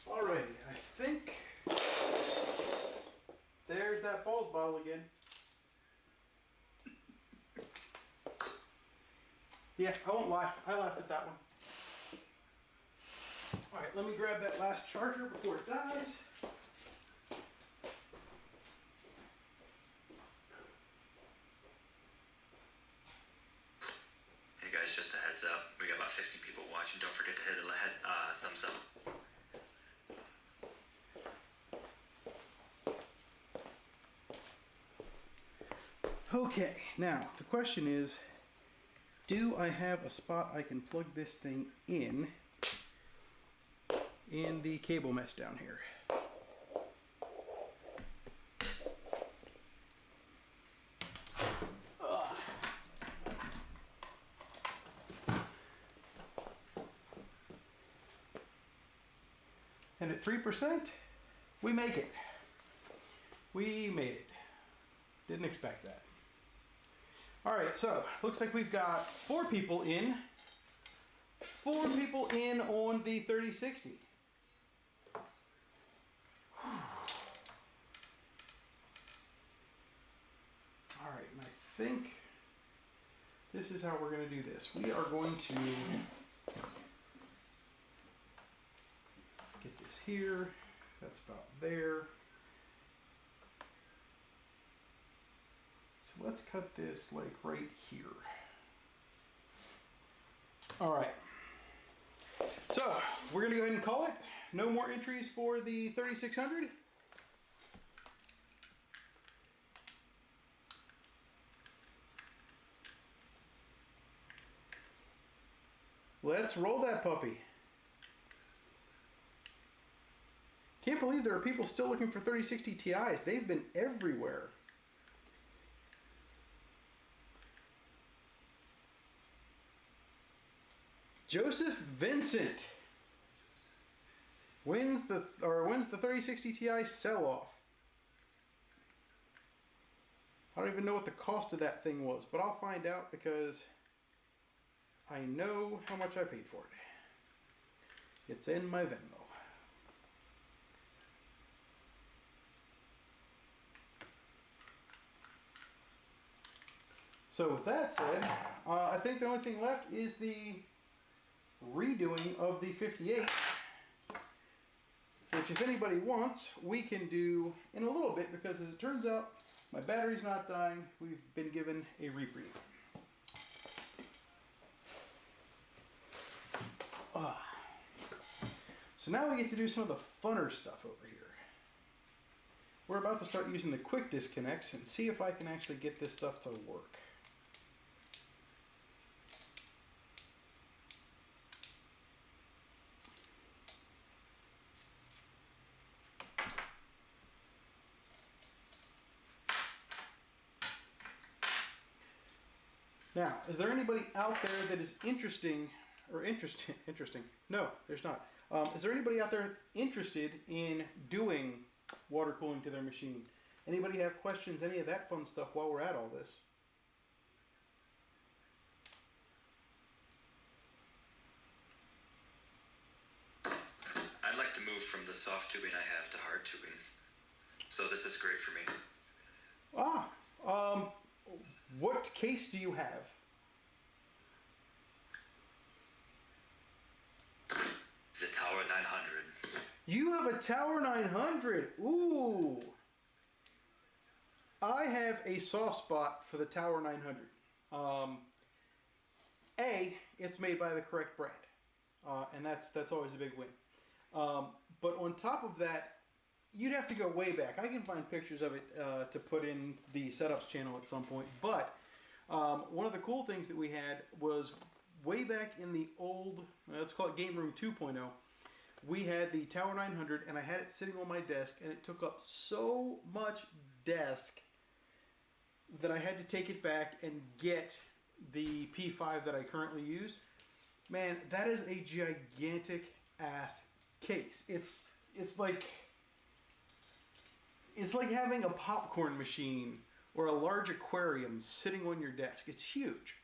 S1: Alrighty, I think there's that balls bottle again. Yeah, I won't lie, I laughed at that one. Alright, let me grab that last charger before it dies.
S2: Hey guys, just a heads up. We got about 50 people watching. Don't forget to hit the thumbs up.
S1: Okay, now the question is, do I have a spot I can plug this thing in the cable mesh down here? And at 3%, we make it. We made it. Didn't expect that. All right, so looks like we've got 4 people in. 4 people in on the 3060. All right, and I think this is how we're going to do this. We are going to get this here. That's about there. So let's cut this like right here. All right. So we're going to go ahead and call it. No more entries for the 3600. Let's roll that puppy. Can't believe there are people still looking for 3060 Ti's. They've been everywhere. Joseph Vincent wins the 3060 Ti sell-off. I don't even know what the cost of that thing was, but I'll find out because I know how much I paid for it. It's in my Venmo. So with that said, I think the only thing left is the redoing of the 58, which if anybody wants, we can do in a little bit, because as it turns out, my battery's not dying. We've been given a reprieve. So now we get to do some of the funner stuff over here. We're about to start using the quick disconnects and see if I can actually get this stuff to work. Now, is there anybody out there that is interesting? No, there's not. Is there anybody out there interested in doing water cooling to their machine? Anybody have questions, any of that fun stuff while we're at all this?
S2: I'd like to move from the soft tubing I have to hard tubing. So this is great for me.
S1: What case do you have?
S2: It's a Tower 900.
S1: You have a Tower 900. Ooh. I have a soft spot for the Tower 900. It's made by the correct brand. And that's always a big win. But on top of that, you'd have to go way back. I can find pictures of it to put in the setups channel at some point. But one of the cool things that we had was way back in the old, let's call it Game Room 2.0, we had the Tower 900 and I had it sitting on my desk and it took up so much desk that I had to take it back and get the P5 that I currently use. Man, that is a gigantic ass case. It's like having a popcorn machine or a large aquarium sitting on your desk. It's huge.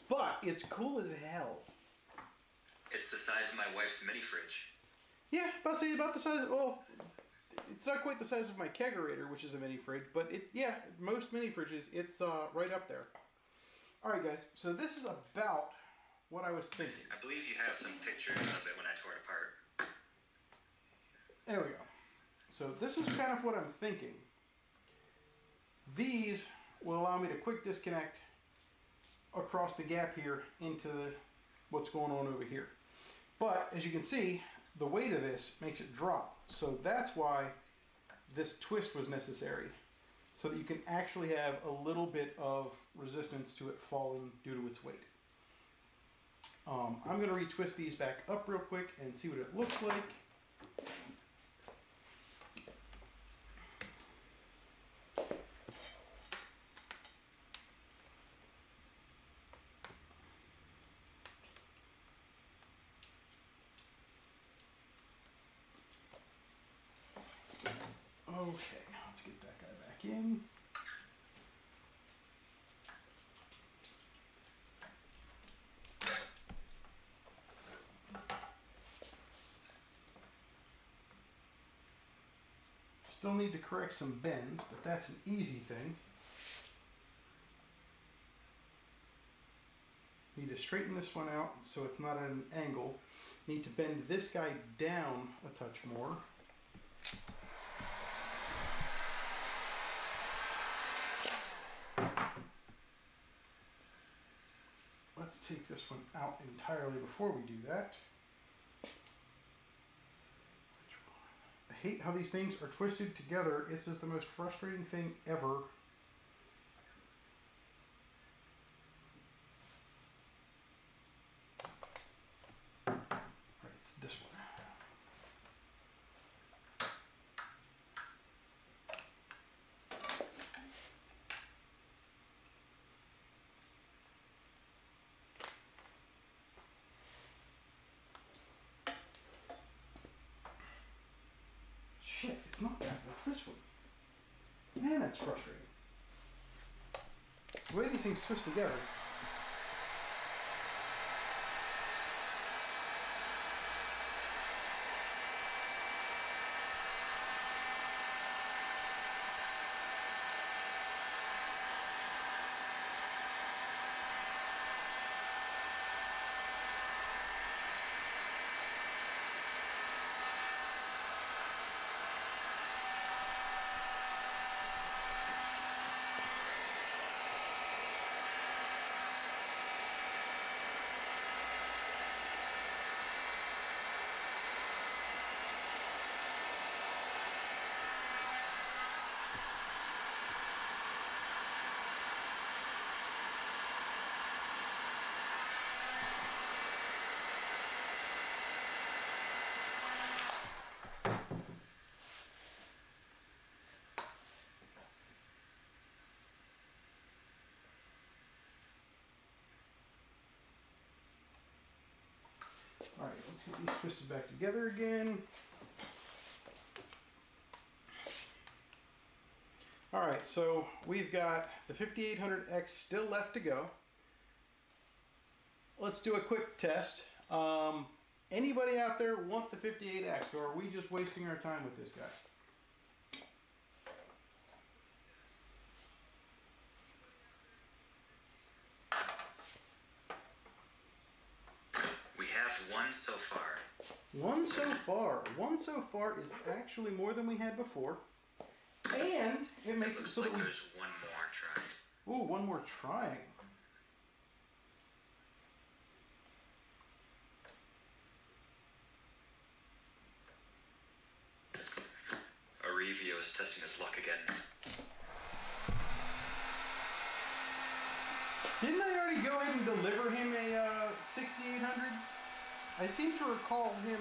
S1: But it's cool as hell.
S2: It's the size of my wife's mini fridge.
S1: Yeah, about the size of, well, it's not quite the size of my kegerator, which is a mini fridge, but most mini fridges, it's right up there. Alright guys, so this is about what I was thinking.
S2: I believe you have some pictures of it when I tore it apart.
S1: There we go. So this is kind of what I'm thinking. These will allow me to quick disconnect across the gap here into what's going on over here. But as you can see, the weight of this makes it drop. So that's why this twist was necessary, so that you can actually have a little bit of resistance to it falling due to its weight. I'm going to retwist these back up real quick and see what it looks like. Okay, let's get that guy back in. Still need to correct some bends, but that's an easy thing. Need to straighten this one out so it's not at an angle. Need to bend this guy down a touch more. Let's take this one out entirely before we do that. I hate how these things are twisted together. It's just the most frustrating thing ever. Alright, it's this one. Shit, it's not that, it's this one. Man, that's frustrating. The way these things twist together. Alright, let's get these twisted back together again. Alright, so we've got the 5800X still left to go. Let's do a quick test. Anybody out there want the 58X, or are we just wasting our time with this guy?
S2: One so far.
S1: One so far. One so far is actually more than we had before. And it makes it so
S2: like
S1: that we...
S2: there's one more try.
S1: Ooh, one more trying.
S2: Arevio is testing his luck again.
S1: Didn't I already go ahead and deliver him a 6800? I seem to recall him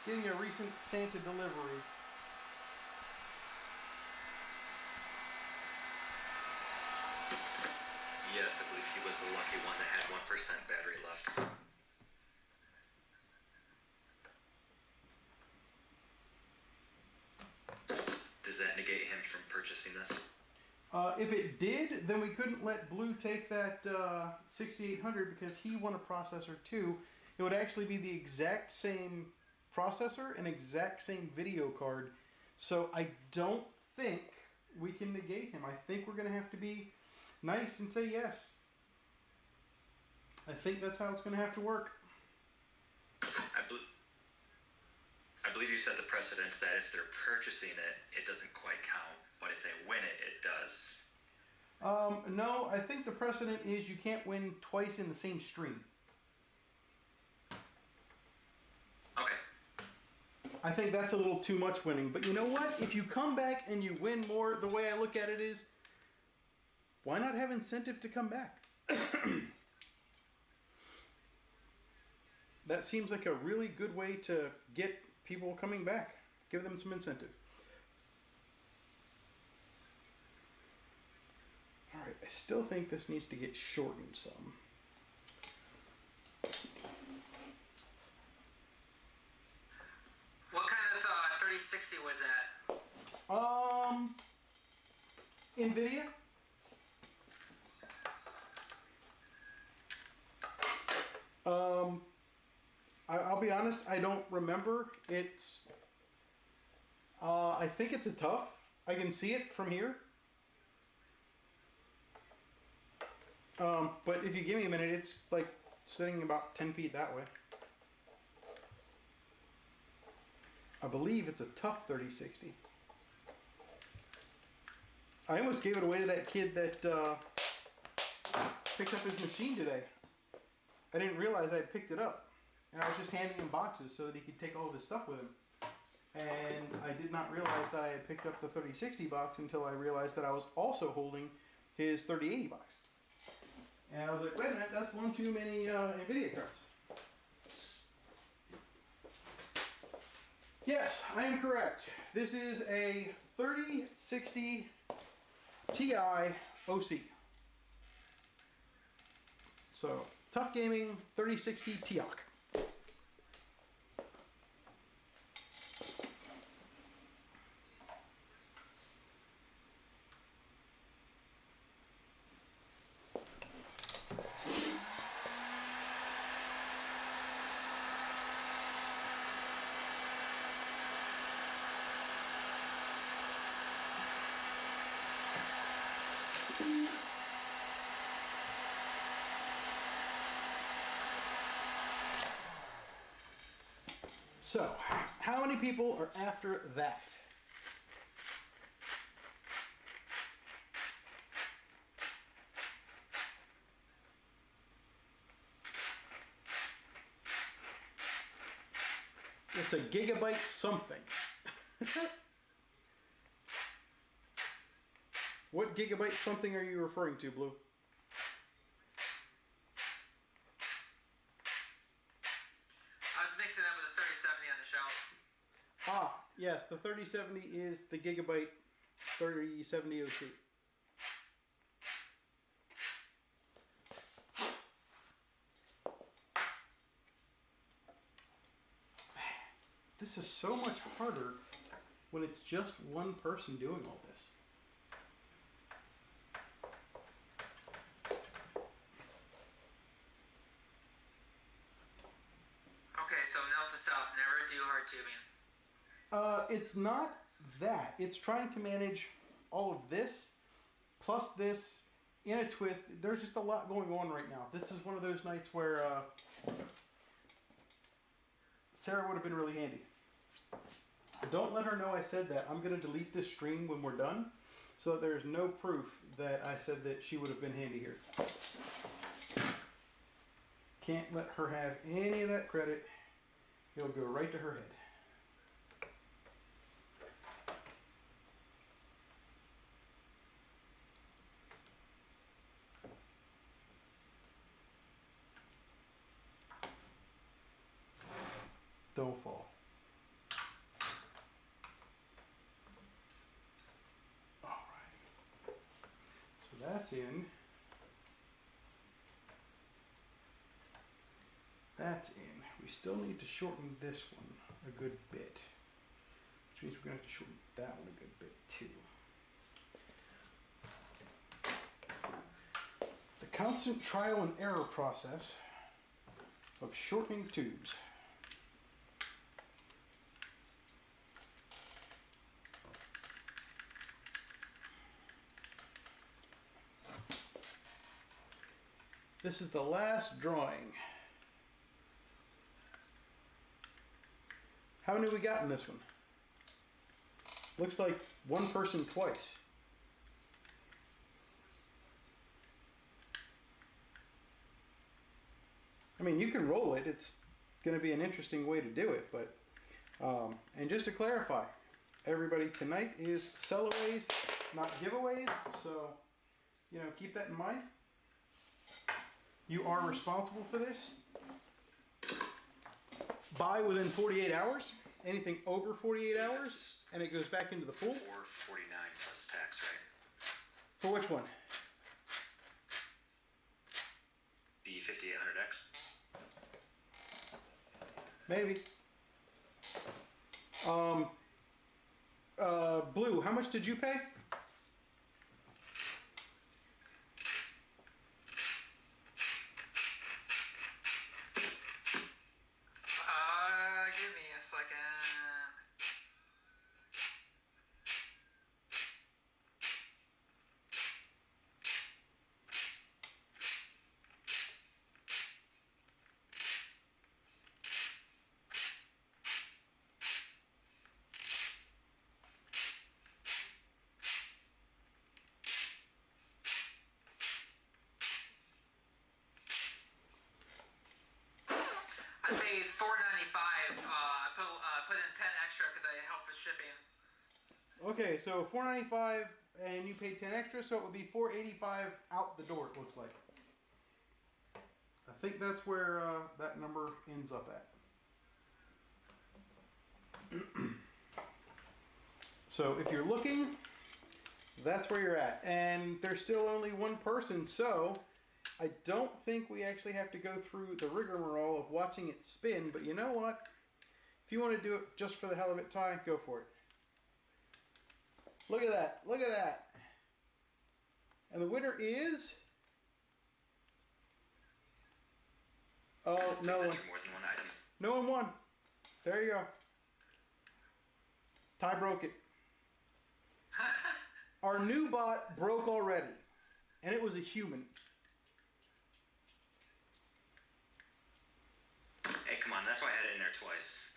S1: getting a recent Santa delivery.
S2: Yes, I believe he was the lucky one that had 1% battery left. Does that negate him from purchasing this?
S1: If it did, then we couldn't let Blue take that 6800 because he won a processor too. It would actually be the exact same processor and exact same video card. So I don't think we can negate him. I think we're going to have to be nice and say yes. I think that's how it's going to have to work.
S2: I believe you set the precedence that if they're purchasing it, it doesn't quite count. But if they win it, it does.
S1: No, I think the precedent is you can't win twice in the same stream.
S2: Okay.
S1: I think that's a little too much winning. But you know what? If you come back and you win more, the way I look at it is, why not have incentive to come back? That seems like a really good way to get people coming back. Give them some incentive. Alright, I still think this needs to get shortened some.
S3: What kind of 3060 was that?
S1: NVIDIA? I'll be honest, I don't remember. It's, I think it's a tough. I can see it from here. But if you give me a minute, it's like sitting about 10 feet that way. I believe it's a tough 3060. I almost gave it away to that kid that picked up his machine today. I didn't realize I had picked it up. And I was just handing him boxes so that he could take all of his stuff with him. And I did not realize that I had picked up the 3060 box until I realized that I was also holding his 3080 box. And I was like, wait a minute, that's one too many NVIDIA cards. Yes, I am correct. This is a 3060 Ti OC. So, Tough Gaming 3060 Ti. So, how many people are after that? It's a gigabyte something. What gigabyte something are you referring to, Blue?
S3: Mixing that with the 3070 on the shelf.
S1: Ah, yes, the 3070 is the gigabyte 3070 OC. This is so much harder when it's just one person doing all this.
S3: Okay, so note to self, never do hard tubing.
S1: It's not that. It's trying to manage all of this, plus this, in a twist. There's just a lot going on right now. This is one of those nights where Sarah would have been really handy. Don't let her know I said that. I'm going to delete this stream when we're done, so that there's no proof that I said that she would have been handy here. Can't let her have any of that credit. It'll go right to her head. Don't fall. All right. So that's in. That's in. We still need to shorten this one a good bit, which means we're going to have to shorten that one a good bit too. The constant trial and error process of shortening tubes. This is the last drawing. How many we got in this one? Looks like one person twice. I mean, you can roll it. It's going to be an interesting way to do it, but and just to clarify, everybody, tonight is Sellaways, not giveaways. So, you know, keep that in mind. You are responsible for this. Buy within 48 hours. Anything over 48 hours, and it goes back into the pool.
S2: $449 plus tax, right?
S1: For which one?
S2: The 5800X.
S1: Maybe. Blue, how much did you pay?
S3: Give me a second. I paid $4.95. I put in 10 extra because I helped with shipping.
S1: Okay, so $4.95 and you paid 10 extra, so it would be $4.85 out the door, it looks like. I think that's where that number ends up at. So if you're looking, that's where you're at. And there's still only one person, so I don't think we actually have to go through the rigmarole of watching it spin, but you know what? If you want to do it just for the hell of it, Ty, go for it. Look at that. Look at that. And the winner is... Oh, no one.
S2: More than one item.
S1: No one won. There you go. Ty broke it. Our new bot broke already. And it was a human.
S2: Hey, come on. That's why I had it in there twice.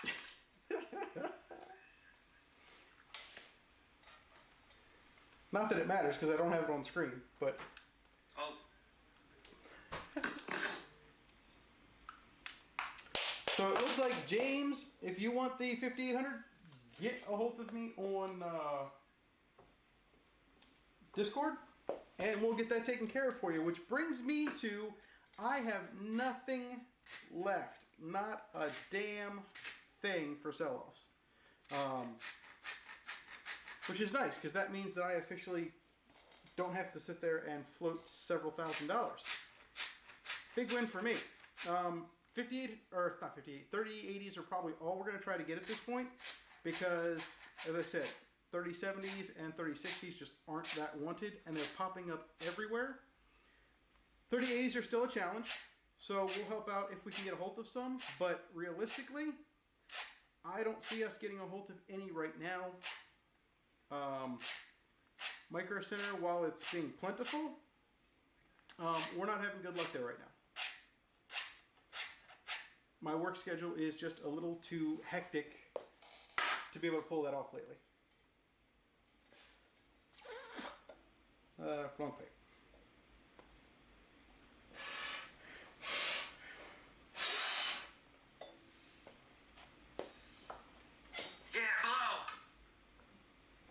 S1: Not that it matters, because I don't have it on screen, but...
S2: Oh.
S1: So it looks like, James, if you want the 5800, get a hold of me on Discord, and we'll get that taken care of for you, which brings me to, I have nothing left. Not a damn thing for sell-offs. Which is nice, because that means that I officially don't have to sit there and float several $1,000s. Big win for me. 3080s are probably all we're going to try to get at this point, because, as I said, 3070s and 3060s just aren't that wanted, and they're popping up everywhere. 3080s are still a challenge, so we'll help out if we can get a hold of some, but realistically, I don't see us getting a hold of any right now. Micro Center, while it's being plentiful, we're not having good luck there right now. My work schedule is just a little too hectic to be able to pull that off lately. Wrong pick.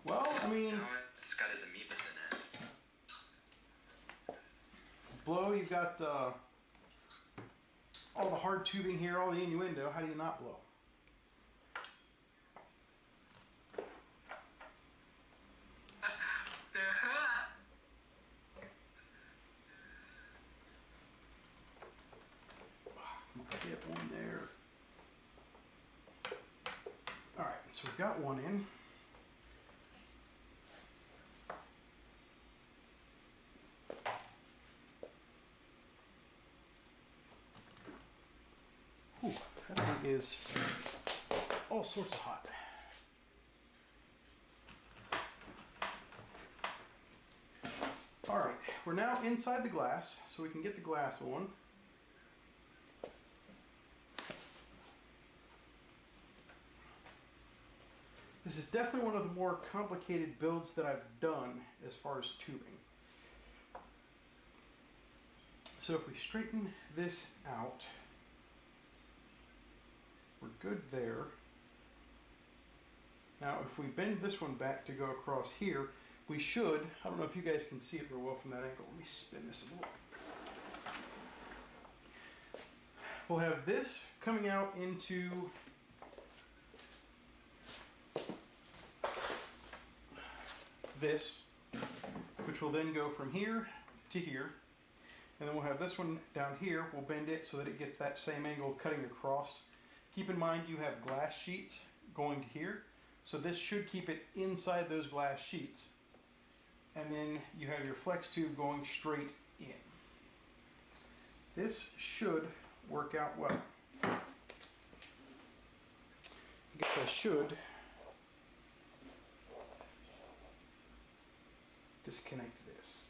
S1: Well, I mean,
S2: You know what? It's got his amoebas in it.
S1: blow, you've got all the hard tubing here, all the innuendo. How do you not blow? Get one there. All right, so we've got one in. Ooh, that one is all sorts of hot. All right, we're now inside the glass, so we can get the glass on. This is definitely one of the more complicated builds that I've done as far as tubing. So if we straighten this out, we're good there. Now if we bend this one back to go across here, we should, I don't know if you guys can see it real well from that angle. Let me spin this a little. We'll have this coming out into this, which will then go from here to here. And then we'll have this one down here. We'll bend it so that it gets that same angle cutting across. Keep in mind you have glass sheets going to here. So this should keep it inside those glass sheets. And then you have your flex tube going straight in. This should work out well. I guess I should disconnect this,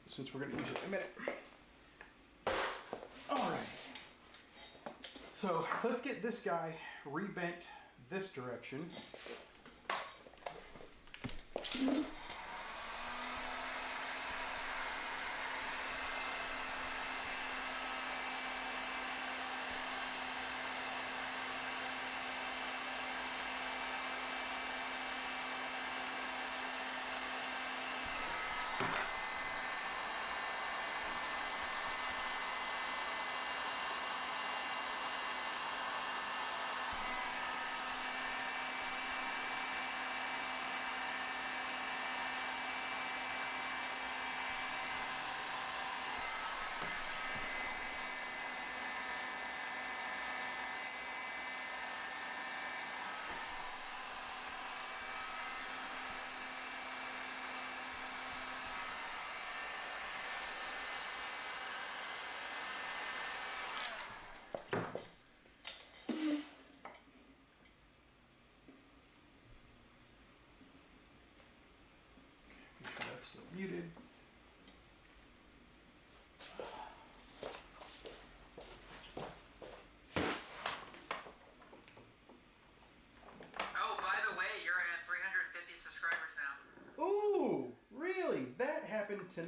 S1: since we're going to use it in a minute. Alright, so let's get this guy rebent this direction.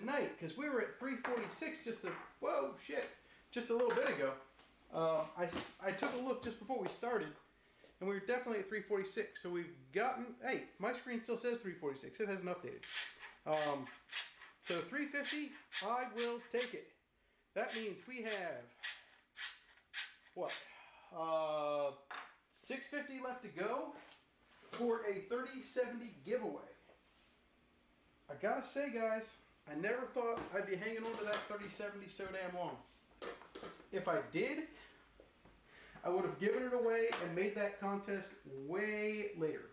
S1: night, because we were at 346 just a little bit ago. I took a look just before we started, and we were definitely at 346. So we've gotten, hey, my screen still says 346. It hasn't updated. So 350, I will take it. That means we have, what, 650 left to go for a 3070 giveaway. I gotta say, guys, I never thought I'd be hanging on to that 3070 so damn long. If I did, I would have given it away and made that contest way later.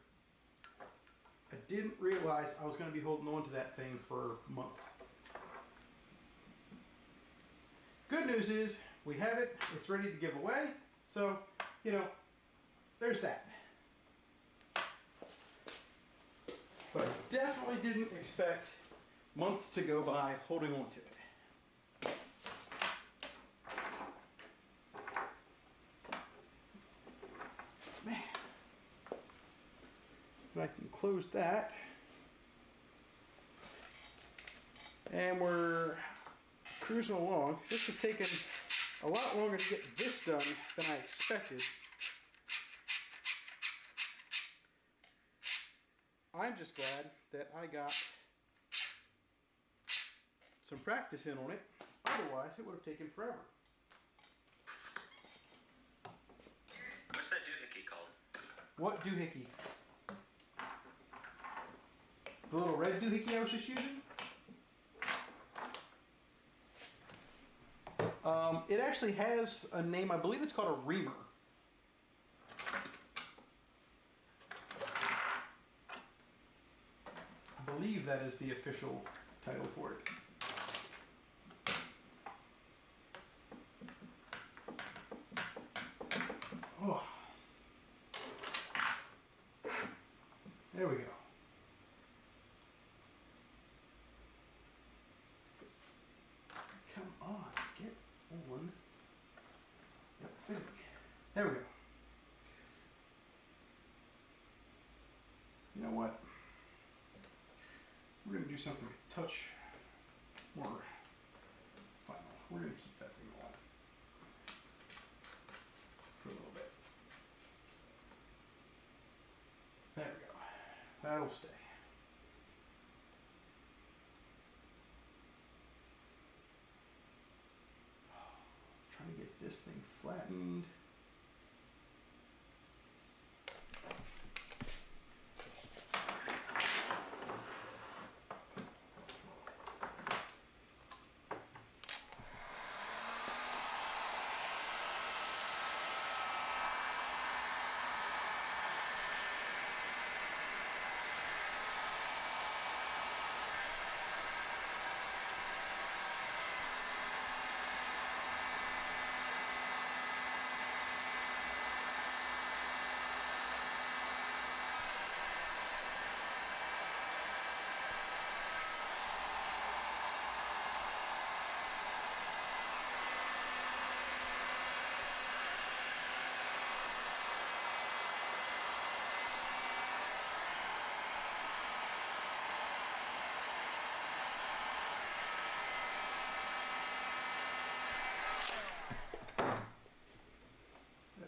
S1: I didn't realize I was going to be holding on to that thing for months. Good news is, we have it, it's ready to give away, so, you know, there's that. But I definitely didn't expect months to go by holding on to it. Man. And I can close that. And we're cruising along. This has taken a lot longer to get this done than I expected. I'm just glad that I got some practice in on it. Otherwise, it would have taken forever.
S2: What's that doohickey called?
S1: What doohickey? The little red doohickey I was just using? It actually has a name. I believe it's called a reamer. I believe that is the official title for it. Oh. There we go. Come on, get on that thing. There we go. You know what? We're going to do something a touch more final. We're going to keep that thing on for a little bit. There we go. That'll stay. Trying to get this thing flattened.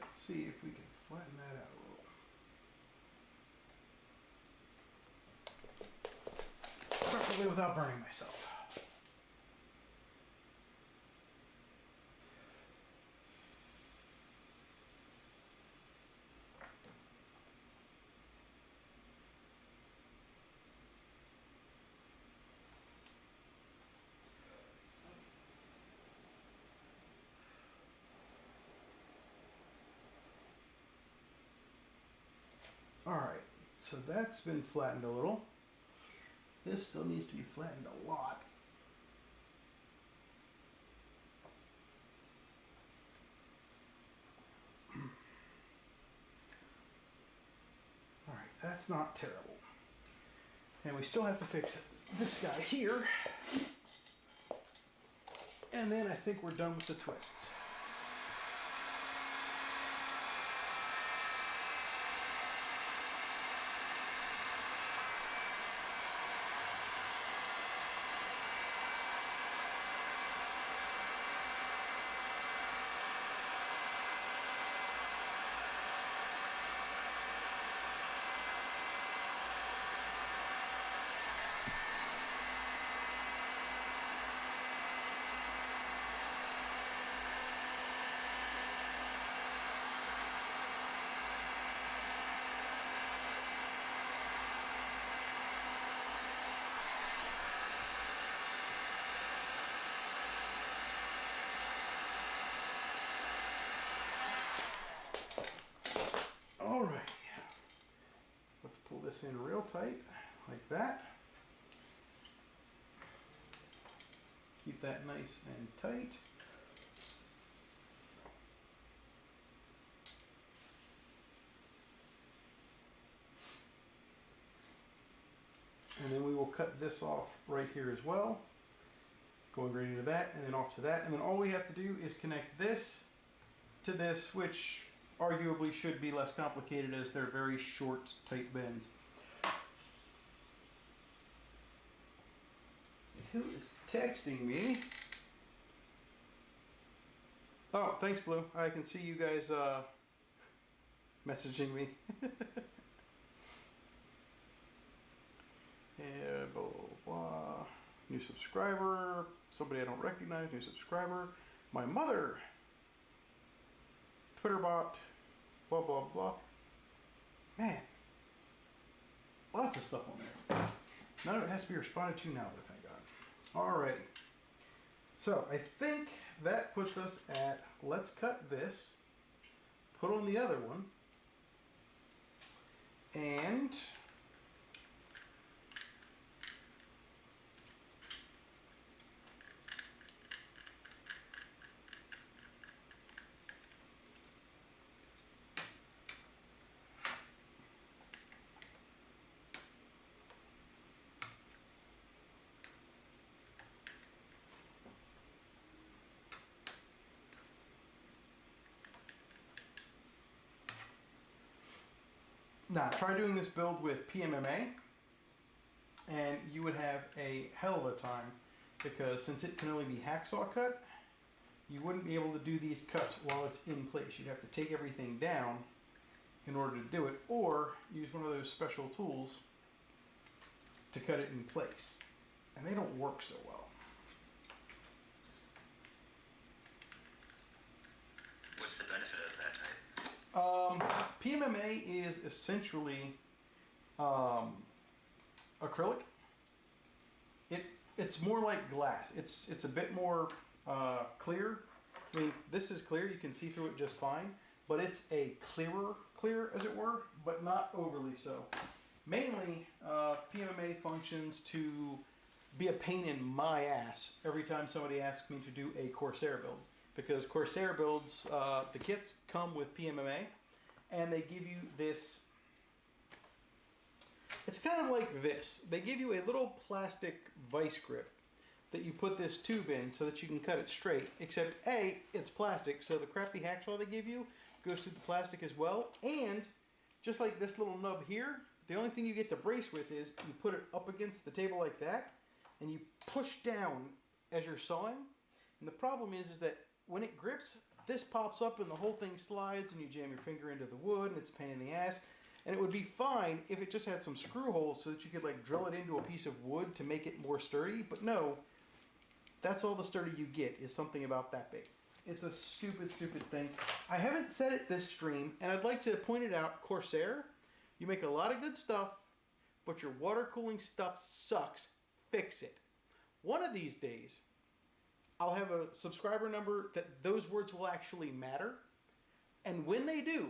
S1: Let's see if we can flatten that out a little. Preferably without burning myself. Alright, so that's been flattened a little. This still needs to be flattened a lot. Alright, that's not terrible. And we still have to fix this guy here. And then I think we're done with the twists. this in real tight, like that. Keep that nice and tight. And then we will cut this off right here as well. Going right into that, and then off to that. And then all we have to do is connect this to this, which arguably should be less complicated as they're very short, tight bends. Who is texting me? Oh, thanks, Blue. I can see you guys messaging me. Yeah, blah, blah, blah. New subscriber. Somebody I don't recognize. New subscriber. My mother. Twitter bot. Blah, blah, blah. Man. Lots of stuff on there. None of it has to be responded to now, though, thank God. Alrighty. So, I think that puts us at, let's cut this, put on the other one, and now, try doing this build with PMMA, and you would have a hell of a time, because since it can only be hacksaw cut, you wouldn't be able to do these cuts while it's in place. You'd have to take everything down in order to do it, or use one of those special tools to cut it in place. And they don't work so well.
S2: What's the benefit of that type?
S1: PMMA is essentially acrylic. It's more like glass. It's a bit more clear. I mean, this is clear. You can see through it just fine. But it's a clear, as it were, but not overly so. Mainly, PMMA functions to be a pain in my ass every time somebody asks me to do a Corsair build. Because Corsair builds, the kits come with PMMA, and they give you this, it's kind of like this. They give you a little plastic vice grip that you put this tube in so that you can cut it straight, except A, it's plastic, so the crappy hacksaw they give you goes through the plastic as well, and just like this little nub here, the only thing you get to brace with is you put it up against the table like that, and you push down as you're sawing, and the problem is that when it grips, this pops up and the whole thing slides and you jam your finger into the wood and it's a pain in the ass. And it would be fine if it just had some screw holes so that you could like drill it into a piece of wood to make it more sturdy. But no, that's all the sturdy you get is something about that big. It's a stupid, stupid thing. I haven't said it this stream, and I'd like to point it out. Corsair, you make a lot of good stuff, but your water cooling stuff sucks. Fix it. One of these days, I'll have a subscriber number that those words will actually matter. And when they do,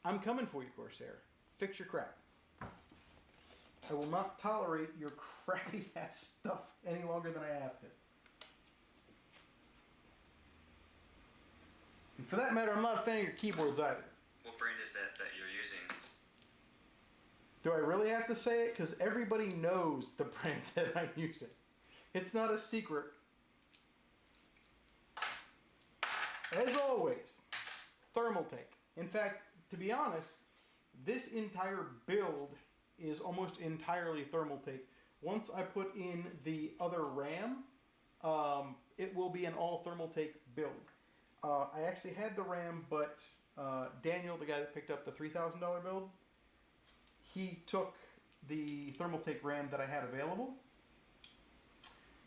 S1: I'm coming for you, Corsair. Fix your crap. I will not tolerate your crappy ass stuff any longer than I have to. And for that matter, I'm not a fan of your keyboards either.
S2: What brand is that you're using?
S1: Do I really have to say it? Because everybody knows the brand that I'm using. It's not a secret. As always, Thermaltake. In fact, to be honest, this entire build is almost entirely Thermaltake. Once I put in the other RAM, it will be an all Thermaltake build. I actually had the RAM, but Daniel, the guy that picked up the $3,000 build, he took the Thermaltake RAM that I had available.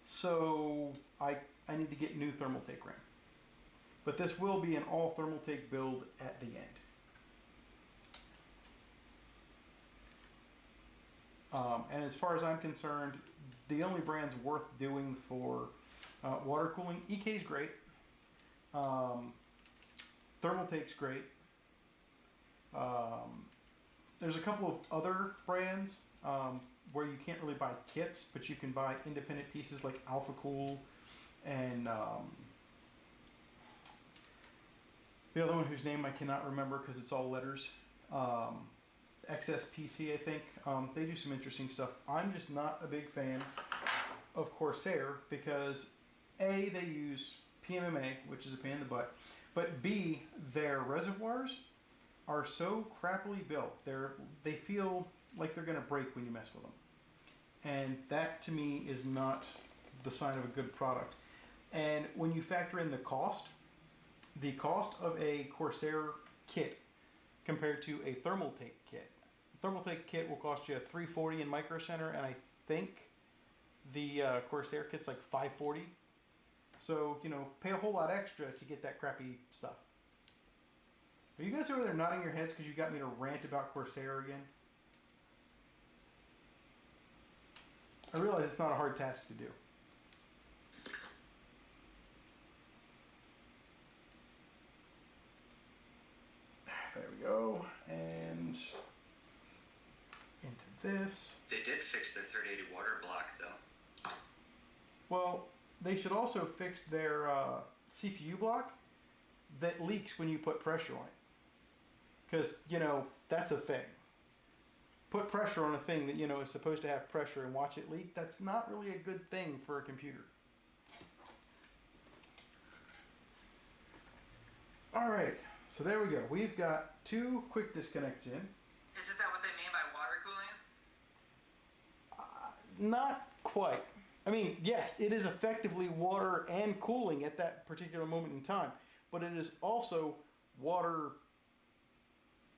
S1: So I need to get new Thermaltake RAM. But this will be an all Thermaltake build at the end. And as far as I'm concerned, the only brands worth doing for water cooling, EK's great. Thermaltake's great. There's a couple of other brands where you can't really buy kits, but you can buy independent pieces like Alphacool and the other one whose name I cannot remember because it's all letters. XSPC, I think. They do some interesting stuff. I'm just not a big fan of Corsair because A, they use PMMA, which is a pain in the butt, but B, their reservoirs are so crappily built. They feel like they're going to break when you mess with them. And that to me is not the sign of a good product. And when you factor in the cost of a Corsair kit compared to a Thermaltake kit. A Thermaltake kit will cost you $340 in Micro Center, and I think the Corsair kit's like $540. So, you know, pay a whole lot extra to get that crappy stuff. Are you guys over there nodding your heads because you got me to rant about Corsair again? I realize it's not a hard task to do. There we go. And into this.
S2: They did fix their 3080 water block, though.
S1: Well, they should also fix their CPU block that leaks when you put pressure on it. Because, you know, that's a thing. Put pressure on a thing that, you know, is supposed to have pressure and watch it leak. That's not really a good thing for a computer. All right. So there we go. We've got 2 quick disconnects in.
S3: Isn't that what they mean by water cooling?
S1: Not quite. I mean, yes, it is effectively water and cooling at that particular moment in time, but it is also water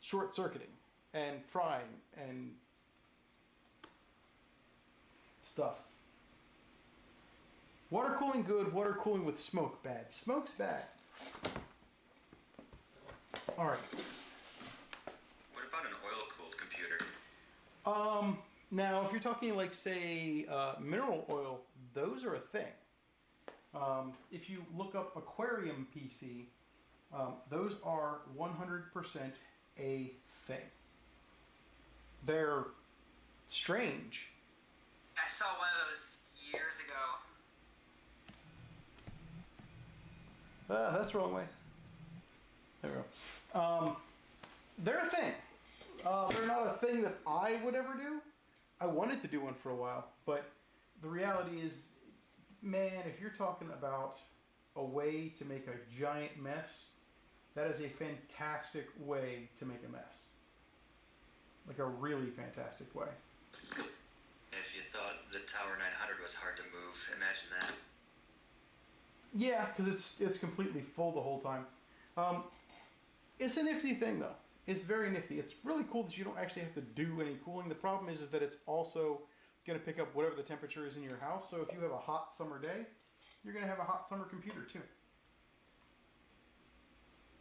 S1: short-circuiting and frying and stuff. Water cooling good, water cooling with smoke bad. Smoke's bad. All right.
S2: What about an oil-cooled computer?
S1: Now, if you're talking like, say, mineral oil, those are a thing. If you look up aquarium PC, those are 100% a thing. They're strange.
S3: I saw one of those years ago.
S1: That's the wrong way. There we go. They're a thing. They're not a thing that I would ever do. I wanted to do one for a while, but the reality is, man, if you're talking about a way to make a giant mess, that is a fantastic way to make a mess. Like a really fantastic way.
S2: If you thought the Tower 900 was hard to move, imagine that.
S1: Yeah, because it's completely full the whole time. It's a nifty thing, though. It's very nifty. It's really cool that you don't actually have to do any cooling. The problem is that it's also going to pick up whatever the temperature is in your house. So if you have a hot summer day, you're going to have a hot summer computer, too.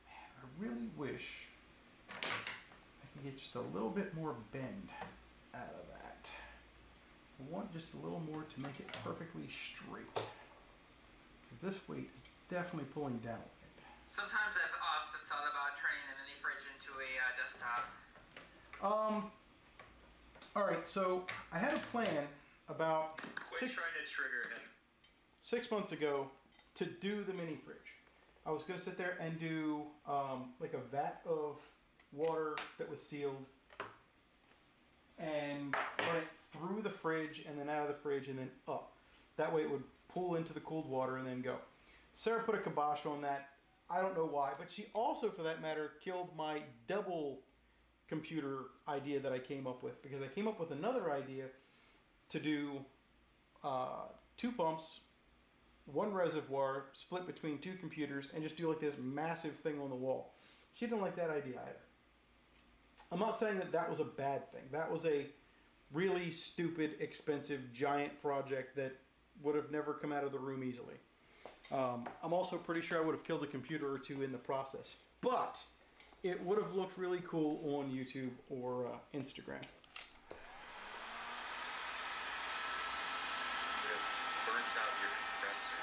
S1: Man, I really wish I could get just a little bit more bend out of that. I want just a little more to make it perfectly straight. Because this weight is definitely pulling down.
S3: Sometimes I've often thought about turning the mini fridge into a desktop.
S1: All right, so I had a plan about
S2: Quit trying to trigger him.
S1: 6 months ago to do the mini fridge. I was going to sit there and do like a vat of water that was sealed and run it through the fridge and then out of the fridge and then up. That way it would pull into the cooled water and then go. Sarah put a kibosh on that. I don't know why, but she also, for that matter, killed my double computer idea that I came up with, because I came up with another idea to do 2 pumps, 1 reservoir split between 2 computers and just do like this massive thing on the wall. She didn't like that idea either. I'm not saying that that was a bad thing. That was a really stupid, expensive, giant project that would have never come out of the room easily. I'm also pretty sure I would have killed a computer or 2 in the process. But it would have looked really cool on YouTube or Instagram.
S2: You would have burnt out your compressor.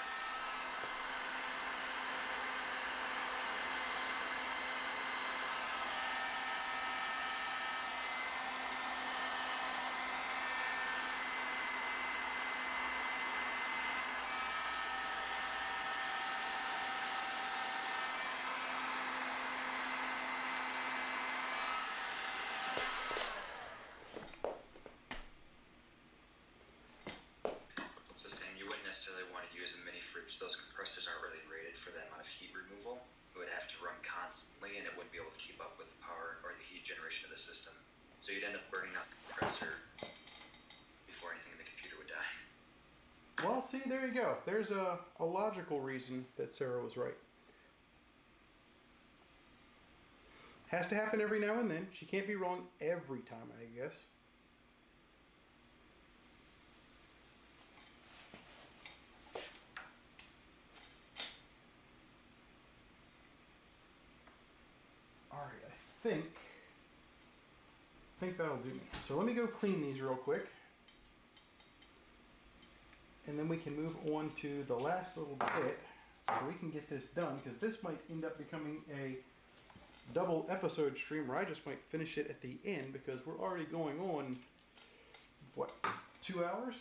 S2: properly rated for the amount of heat removal, it would have to run constantly and it wouldn't be able to keep up with the power or the heat generation of the system. So you'd end up burning out the compressor before anything in the computer would die.
S1: Well, see, there you go. There's a logical reason that Sarah was right. Has to happen every now and then. She can't be wrong every time, I guess. Alright, I think that'll do me. So let me go clean these real quick. And then we can move on to the last little bit so we can get this done, because this might end up becoming a double episode stream where I just might finish it at the end, because we're already going on, what, 2 hours?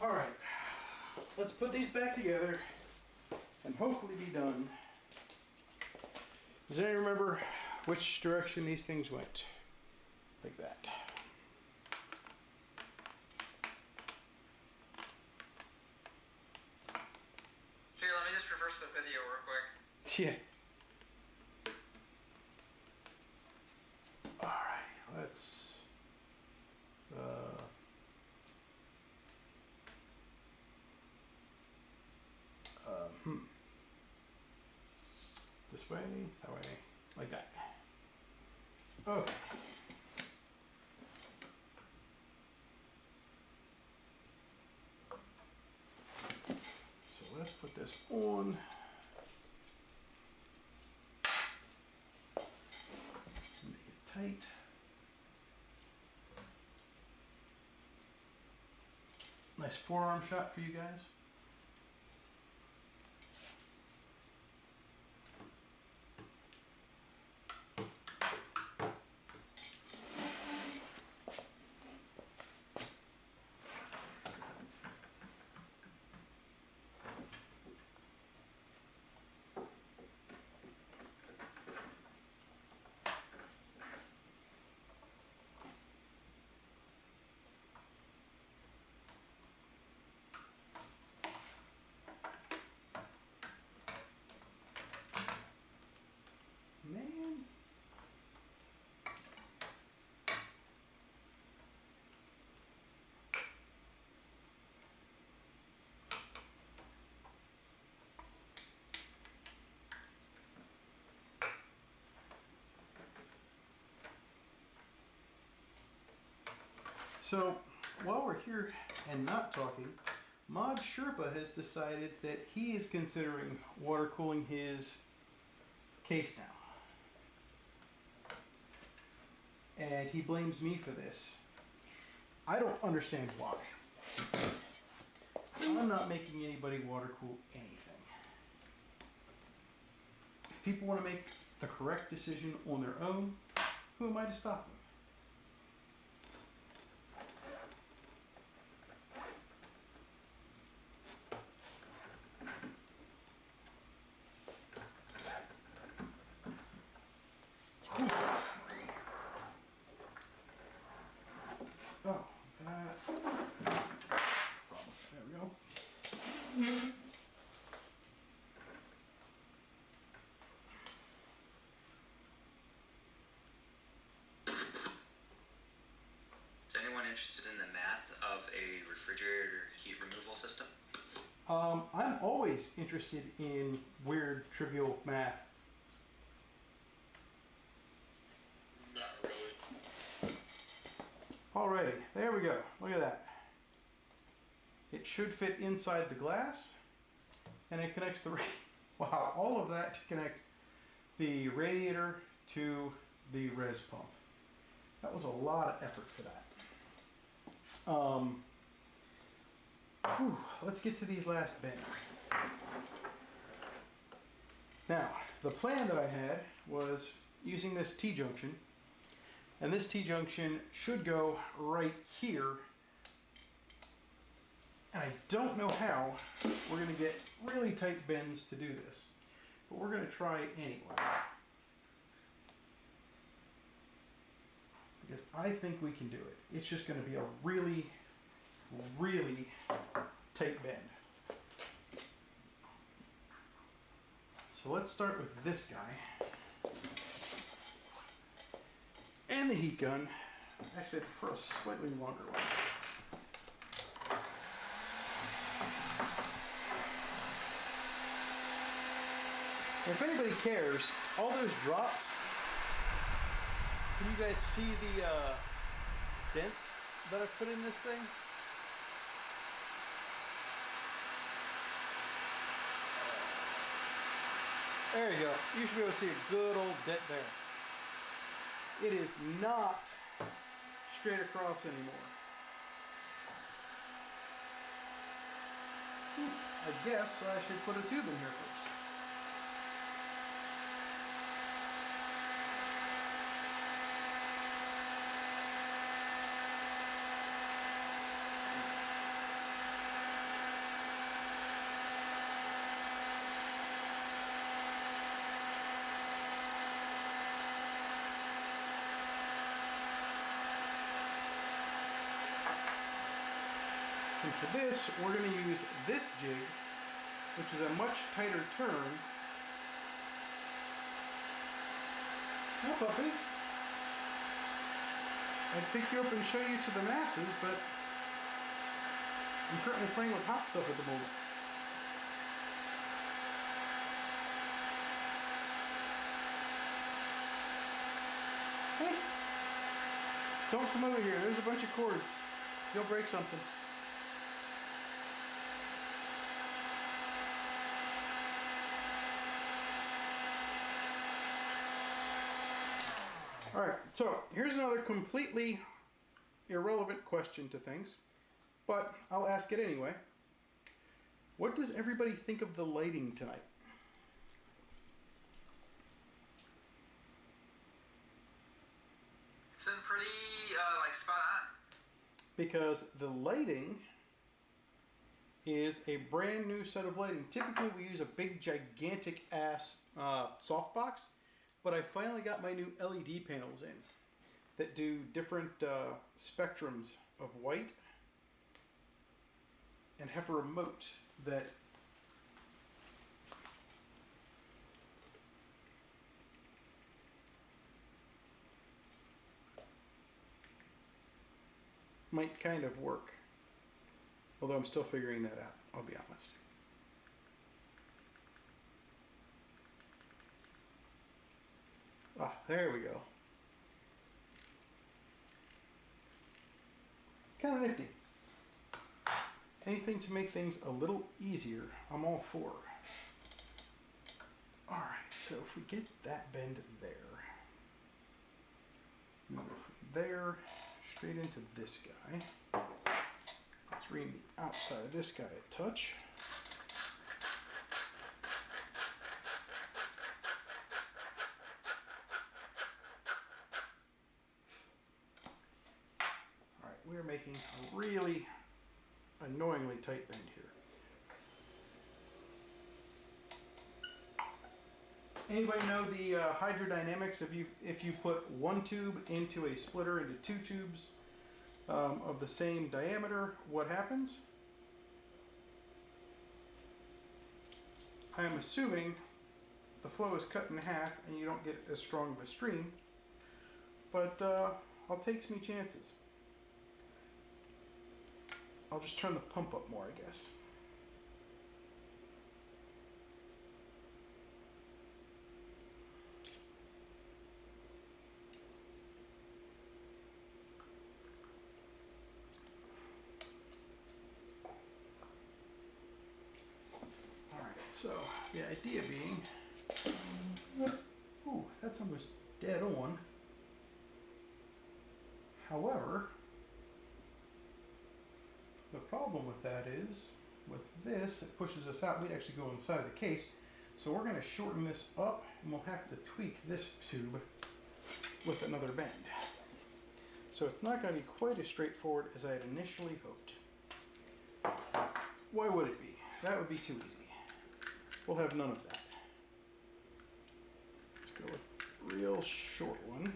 S1: Alright, let's put these back together and hopefully be done. Does anyone remember which direction these things went? Like that.
S3: Here, let me just reverse the video real quick.
S1: Yeah. Alright, let's... This way, that way, like that. Okay. So let's put this on. Make it tight. Nice forearm shot for you guys. Man. So, while we're here and not talking, Mod Sherpa has decided that he is considering water cooling his case now. And he blames me for this. I don't understand why. I'm not making anybody water cool anything. If people want to make the correct decision on their own, who am I to stop them? Oh, that's the problem. There we go.
S2: Is anyone interested in the math of a refrigerator heat removal system?
S1: I'm always interested in weird, trivial math.
S4: Not really.
S1: Alrighty, there we go. Look at that. It should fit inside the glass, and it connects the... Wow, all of that to connect the radiator to the res pump. That was a lot of effort for that. Let's get to these last bends. Now, the plan that I had was using this T-junction, and this T-junction should go right here. And I don't know how we're going to get really tight bends to do this, but we're going to try anyway. Because I think we can do it. It's just going to be a really, really tight bend. So let's start with this guy. And the heat gun. Actually, I prefer a slightly longer one. If anybody cares, all those drops, can you guys see the dents that I put in this thing? There you go. You should be able to see a good old dent there. It is not straight across anymore. I guess I should put a tube in here first. And for this, we're going to use this jig, which is a much tighter turn. Now, puppy, I'd pick you up and show you to the masses, but I'm currently playing with hot stuff at the moment. Hey, don't come over here. There's a bunch of cords. You'll break something. Alright, so here's another completely irrelevant question to things, but I'll ask it anyway. What does everybody think of the lighting tonight?
S3: It's been pretty, spot on.
S1: Because the lighting is a brand new set of lighting. Typically we use a big gigantic ass softbox, but I finally got my new LED panels in that do different spectrums of white and have a remote that might kind of work. Although I'm still figuring that out, I'll be honest. Ah, there we go. Kind of nifty. Anything to make things a little easier, I'm all for. Alright, so if we get that bend there, move from there straight into this guy. Let's ream the outside of this guy a touch. Alright, we're making a really annoyingly tight bend here. Anybody know the hydrodynamics if you put one tube into a splitter into two tubes of the same diameter, what happens? I am assuming the flow is cut in half and you don't get as strong of a stream, but I'll take some chances. I'll just turn the pump up more, I guess. So, the idea being, ooh, that's almost dead on. However, the problem with that is, with this, it pushes us out. We'd actually go inside the case. So we're going to shorten this up, and we'll have to tweak this tube with another bend. So it's not going to be quite as straightforward as I had initially hoped. Why would it be? That would be too easy. We'll have none of that. Let's go with a real short one.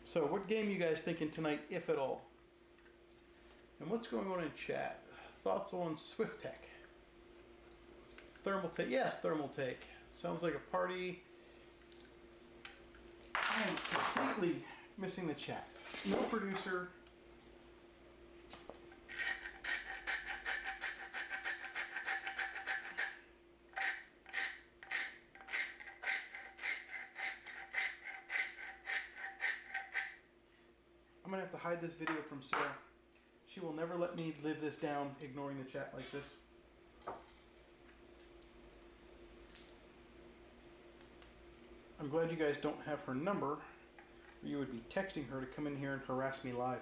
S1: So what game are you guys thinking tonight, if at all? And what's going on in chat? Thoughts on Swift Tech? Thermal take? Yes, thermal take. Sounds like a party. I am completely missing the chat. No producer. I'm gonna have to hide this video from Sarah. She will never let me live this down, ignoring the chat like this. I'm glad you guys don't have her number, or you would be texting her to come in here and harass me live.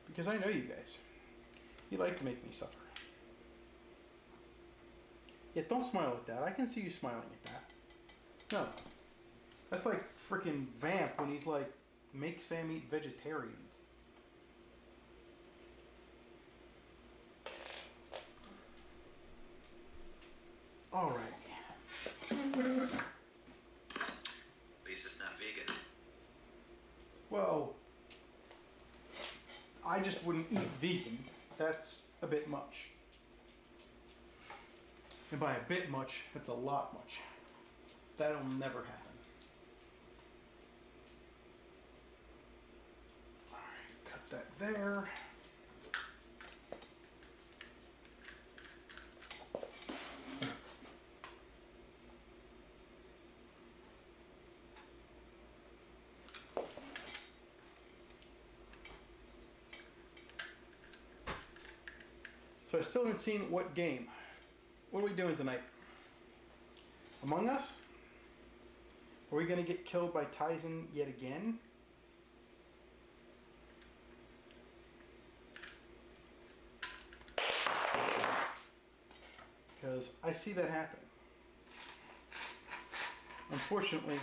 S1: Because I know you guys. You like to make me suffer. Yeah, don't smile at that. I can see you smiling at that. No. That's like freaking Vamp when he's like, make Sam eat vegetarian. Alright.
S2: At least it's not vegan.
S1: Well, I just wouldn't eat vegan. That's a bit much. And by a bit much, that's a lot much. That'll never happen. Alright, cut that there. So I still haven't seen what game. What are we doing tonight? Among Us? Are we going to get killed by Tizen yet again? Because I see that happening. Unfortunately,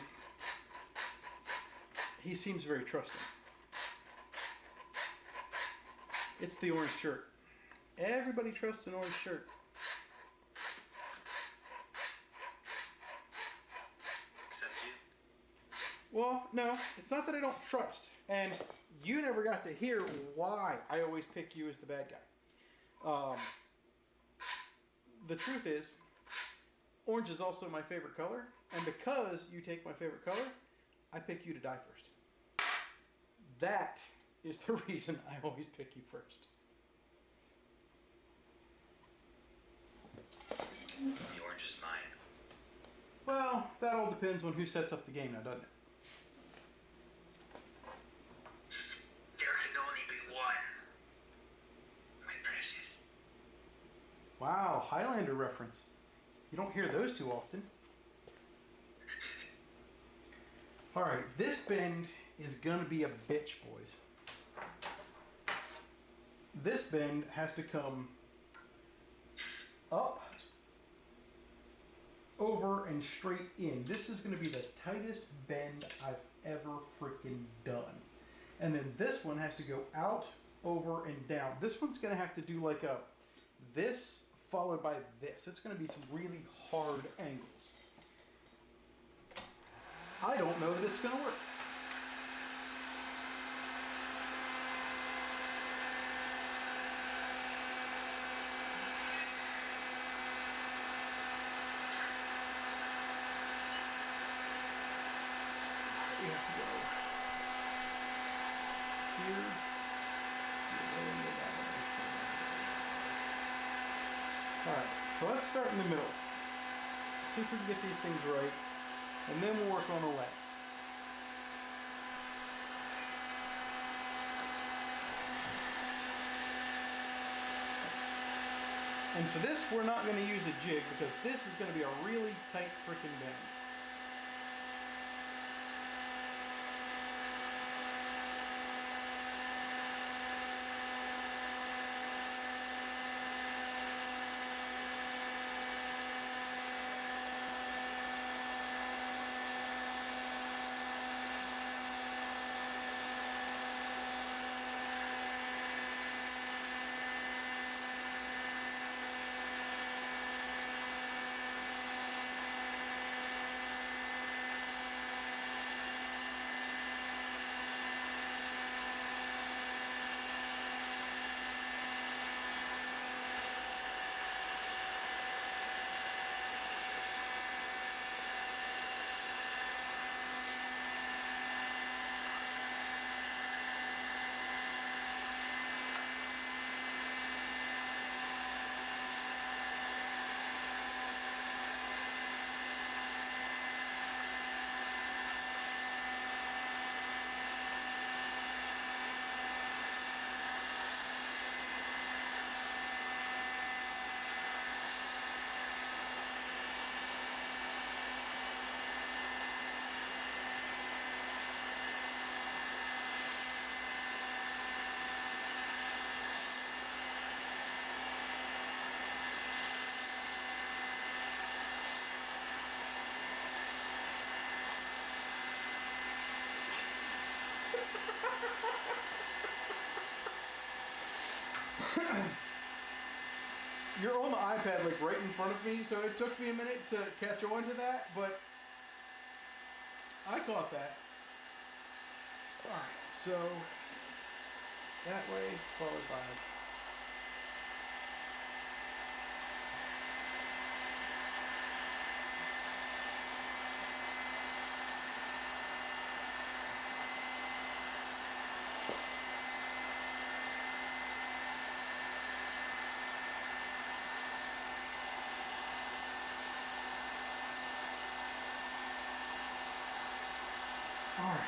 S1: he seems very trusting. It's the orange shirt. Everybody trusts an orange shirt.
S2: Except you.
S1: Well, no, it's not that I don't trust. And you never got to hear why I always pick you as the bad guy. The truth is, orange is also my favorite color. And because you take my favorite color, I pick you to die first. That is the reason I always pick you first.
S2: The orange is mine.
S1: Well, that all depends on who sets up the game now, doesn't it?
S3: There can only be one.
S2: My precious.
S1: Wow, Highlander reference. You don't hear those too often. Alright, this bend is gonna be a bitch, boys. This bend has to come up, over, and straight in. This is going to be the tightest bend I've ever freaking done. And then this one has to go out, over, and down. This one's going to have to do like a this followed by this. It's going to be some really hard angles. I don't know that it's going to work. We have to go here. Alright, so let's start in the middle. Let's see if we can get these things right, and then we'll work on the length. And for this, we're not going to use a jig because this is going to be a really tight freaking bend. You're on the iPad like right in front of me, so it took me a minute to catch on to that, but I caught that. Alright, so that way followed by alright.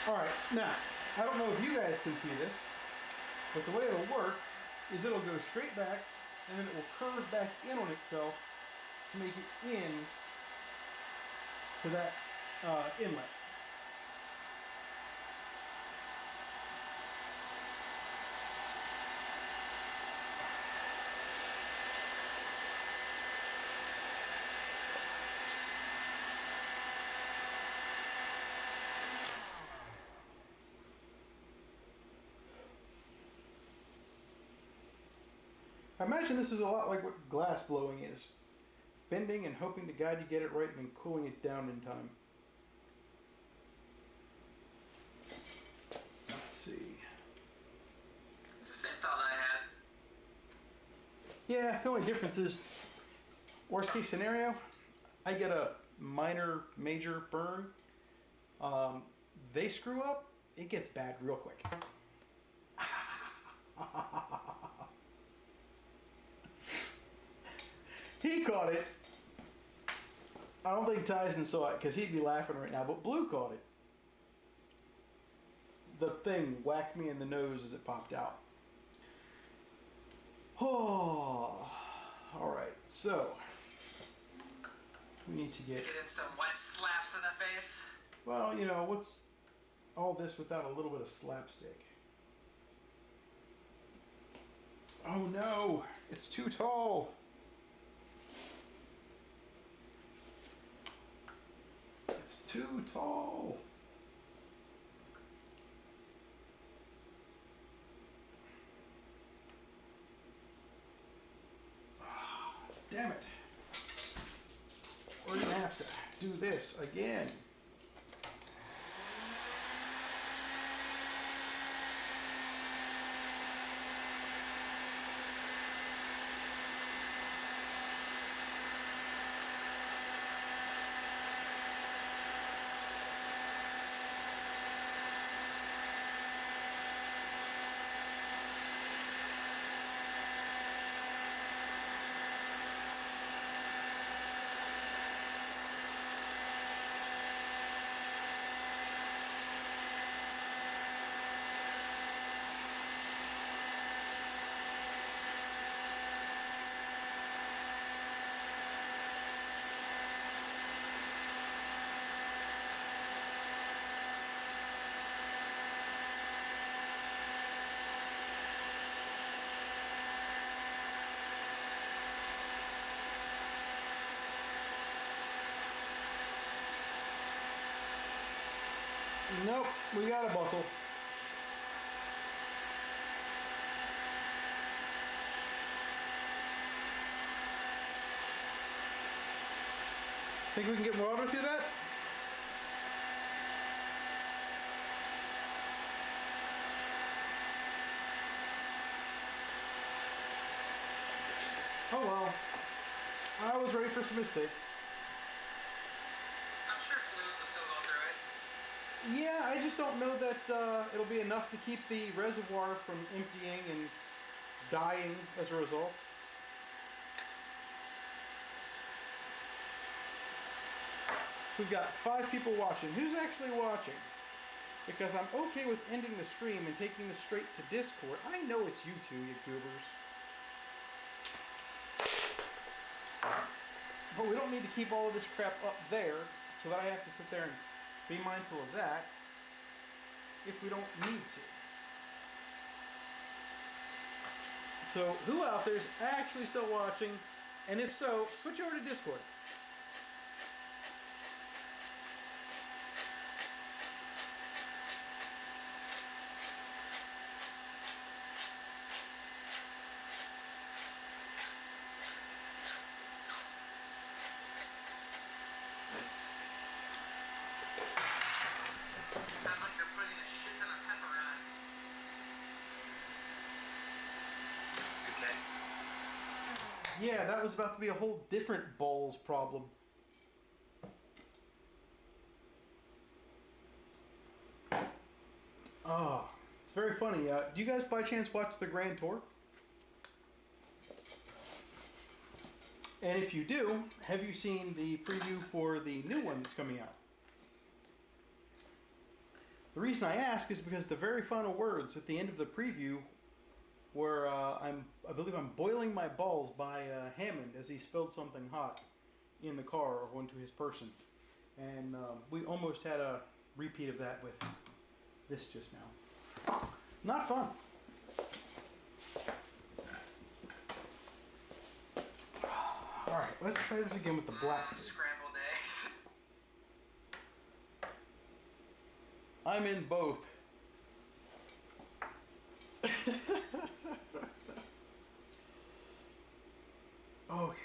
S1: Alright, now, I don't know if you guys can see this, but the way it'll work is it'll go straight back and then it will curve back in on itself to make it in to that inlet. I imagine this is a lot like what glass blowing is. Bending and hoping to God you get it right and then cooling it down in time. Let's see.
S3: It's the same thought I had.
S1: Yeah, the only difference is, worst case scenario, I get a minor, major burn. They screw up, it gets bad real quick. He caught it. I don't think Tyson saw it because he'd be laughing right now, but Blue caught it. The thing whacked me in the nose as it popped out. Oh, all right. So we need to
S3: Let's get in some wet slaps in the face.
S1: Well, you know, what's all this without a little bit of slapstick? Oh no, it's too tall. It's too tall. Damn it. We're gonna have to do this again. Nope, we got a buckle. Think we can get water through that? Oh well. I was ready for some mistakes.
S3: I'm sure Fluid will still go through it.
S1: Yeah, I just don't know that it'll be enough to keep the reservoir from emptying and dying as a result. We've got 5 people watching. Who's actually watching? Because I'm okay with ending the stream and taking this straight to Discord. I know it's you two, you goobers. But we don't need to keep all of this crap up there so that I have to sit there and be mindful of that if we don't need to. So who out there is actually still watching? And if so, switch over to Discord.
S3: Sounds like you're putting a shit ton of pepper on.
S2: Good night.
S1: Yeah, that was about to be a whole different balls problem. Ah, it's very funny. Do you guys by chance watch the Grand Tour? And if you do, have you seen the preview for the new one that's coming out? The reason I ask is because the very final words at the end of the preview were, I believe I'm boiling my balls by Hammond as he spilled something hot in the car or onto his person. And we almost had a repeat of that with this just now. Not fun. Alright, let's try this again with the black.
S3: Scrambled eggs.
S1: I'm in both. Okay.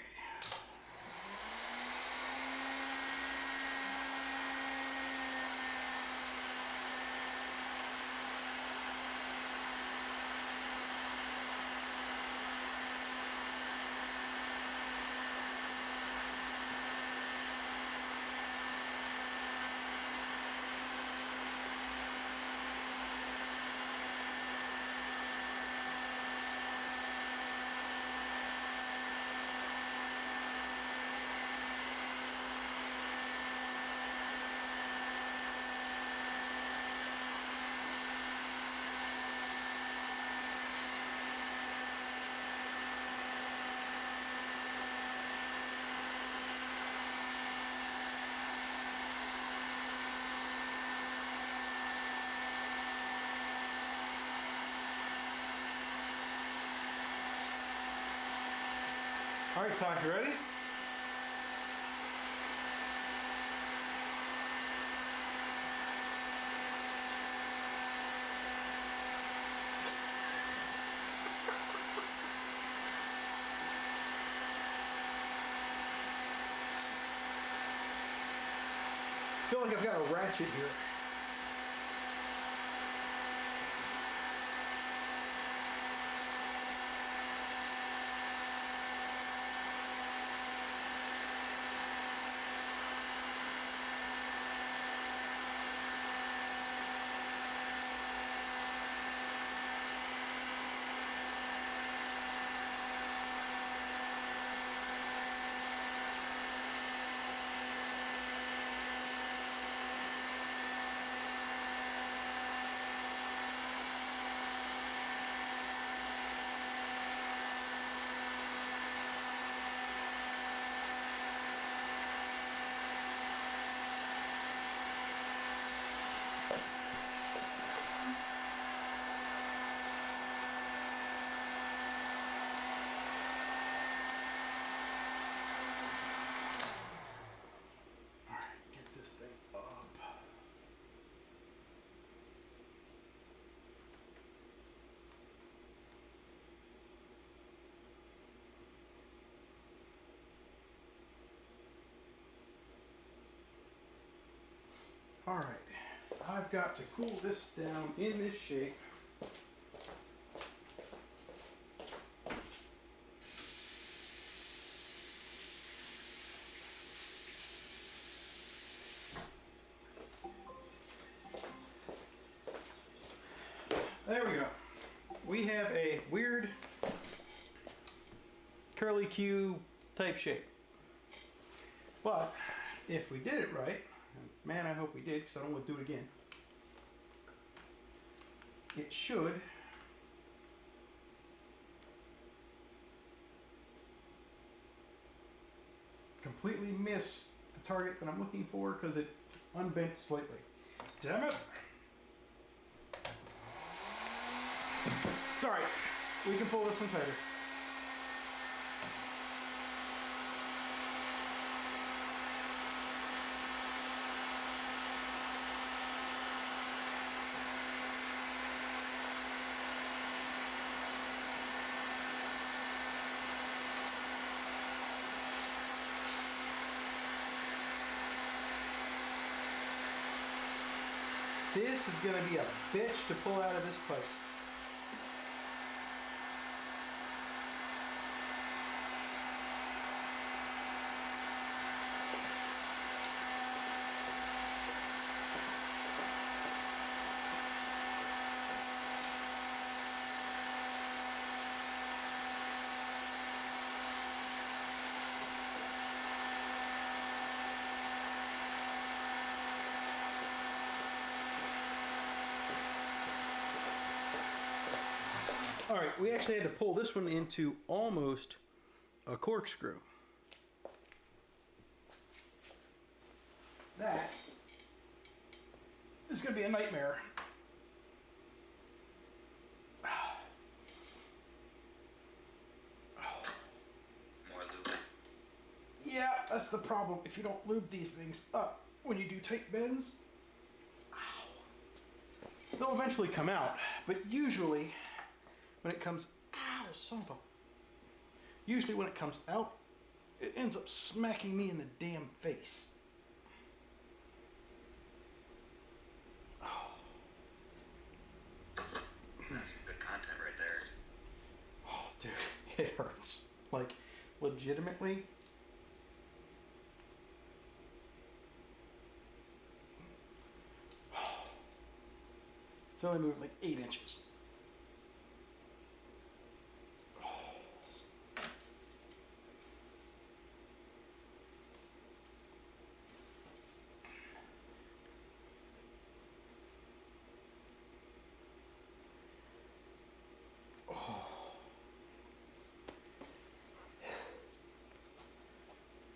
S1: All right, Todd, you ready? I feel like I've got a ratchet here. All right, I've got to cool this down in this shape. There we go. We have a weird curly Q type shape. But if we did it right, man, I hope we did, because I don't want to do it again. It should completely miss the target that I'm looking for because it unbent slightly. Damn it! It's alright. We can pull this one tighter. This is going to be a bitch to pull out of this post. All right, we actually had to pull this one into almost a corkscrew. That is going to be a nightmare.
S2: More lube.
S1: Yeah, that's the problem. If you don't lube these things up when you do tight bends, they'll eventually come out. But usually, when it comes out, son of a... Usually when it comes out, it ends up smacking me in the damn face.
S2: That's some good content right there.
S1: Oh, dude, it hurts. Like, legitimately. It's only moved like 8 inches.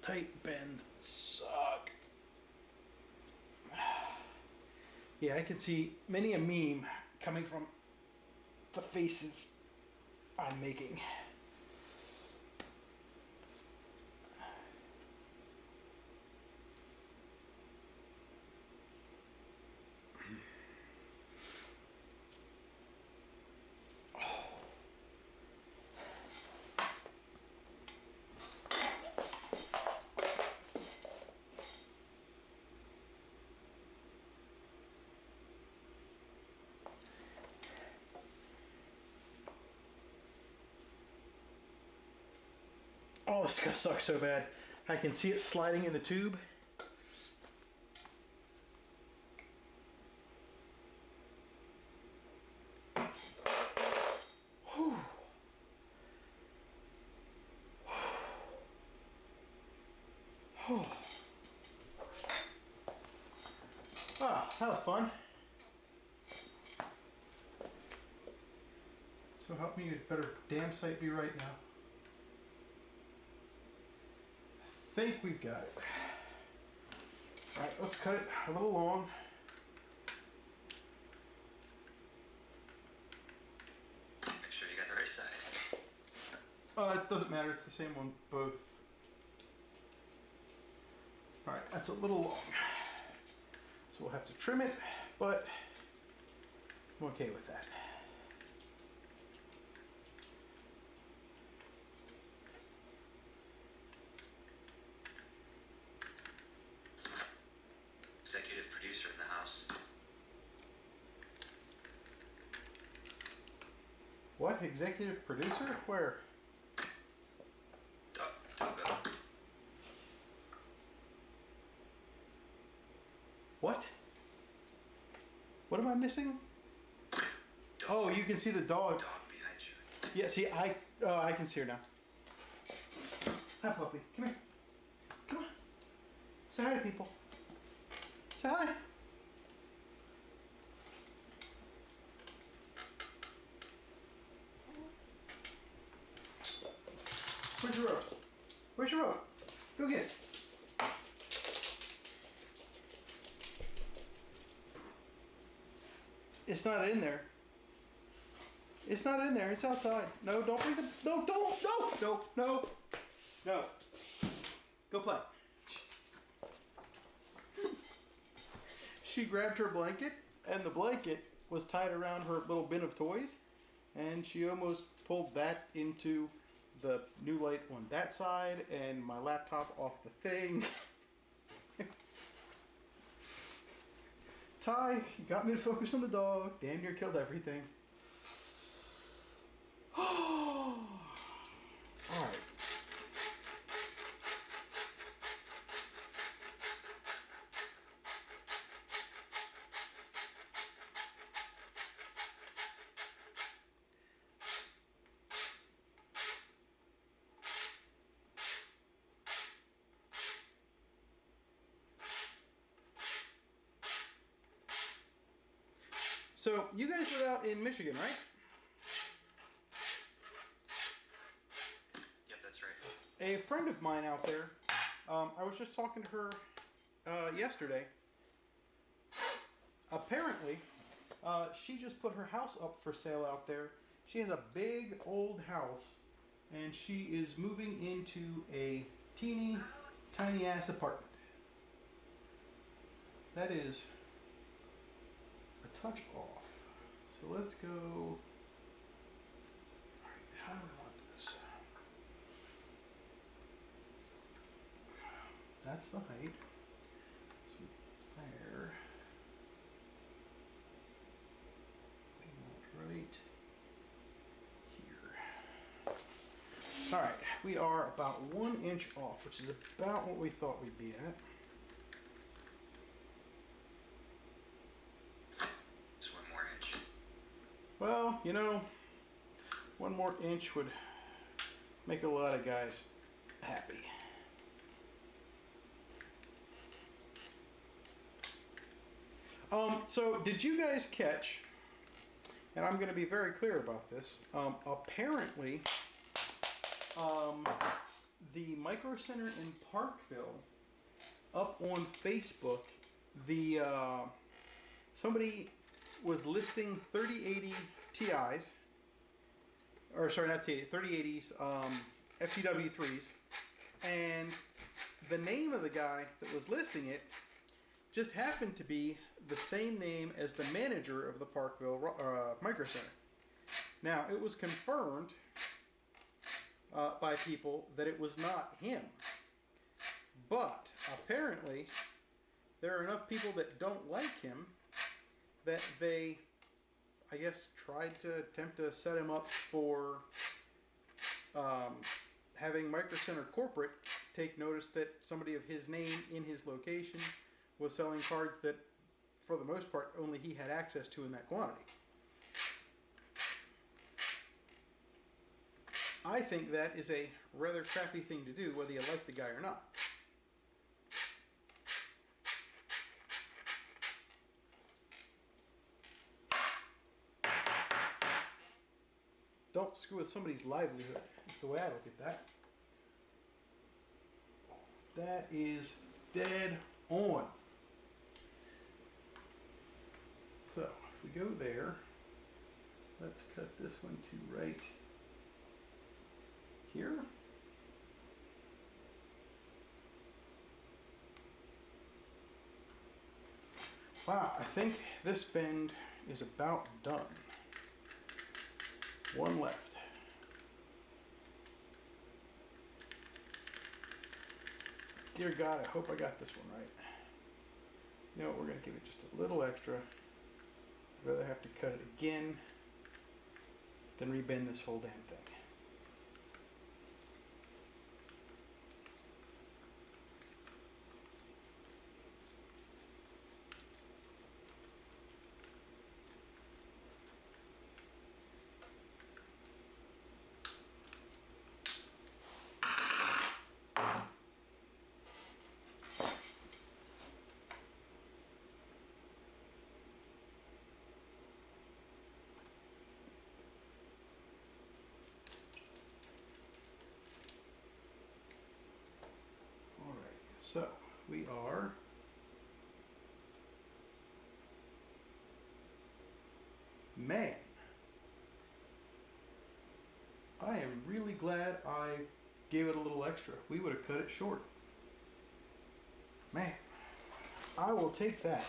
S1: Tight bends suck. Yeah, I can see many a meme coming from the faces I'm making. Oh, this guy sucks so bad. I can see it sliding in the tube. Whew. Whew. Ah, that was fun. So help me, you'd better damn sight be right now. I think we've got it. All right, let's cut it a little long.
S2: Make sure you got the right side.
S1: It doesn't matter, it's the same on both. All right, that's a little long. So we'll have to trim it, but I'm okay with that.
S2: Executive producer in the house.
S1: What? Executive producer? Where?
S2: Togo.
S1: What? What am I missing?
S2: Dog.
S1: Oh, you can see the dog.
S2: Dog behind you.
S1: Yeah, see, I can see her now. Hi, puppy. Come here. Come on. Say hi to people. Say hi. Where's your rope? Where's your rope? Go get it. It's not in there. It's not in there. It's outside. No, don't bring the... No, don't! No! No! No! No. Go play. She grabbed her blanket, and the blanket was tied around her little bin of toys, and she almost pulled that into the new light on that side, and my laptop off the thing. Ty, you got me to focus on the dog. Damn near killed everything. Alright. So, you guys were out in Michigan, right?
S2: Yep, that's right.
S1: A friend of mine out there, I was just talking to her yesterday. Apparently, she just put her house up for sale out there. She has a big old house, and she is moving into a teeny tiny ass apartment. That is a touch off. So let's go. Alright, how do we want this? That's the height. So there. We want right here. Alright, we are about 1 inch off, which is about what we thought we'd be at.
S2: Just 1 more inch.
S1: Well, you know, 1 more inch would make a lot of guys happy. So did you guys catch, and I'm going to be very clear about this, apparently the Micro Center in Parkville, up on Facebook, somebody was listing 3080 Ti's, or sorry, not Ti, 3080s, FTW3s, and the name of the guy that was listing it just happened to be the same name as the manager of the Parkville Micro Center. Now, it was confirmed by people that it was not him, but apparently there are enough people that don't like him that they, I guess, tried to attempt to set him up for having Micro Center corporate take notice that somebody of his name in his location was selling cards that, for the most part, only he had access to in that quantity. I think that is a rather crappy thing to do, whether you like the guy or not. Don't screw with somebody's livelihood. That's the way I look at that. That is dead on. So, if we go there, let's cut this one to right here. Wow, I think this bend is about done. One left. Dear God, I hope I got this one right. You know what, we're going to give it just a little extra. I'd rather have to cut it again than rebend this whole damn thing. So we are man. I am really glad I gave it a little extra. We would have cut it short. Man, I will take that.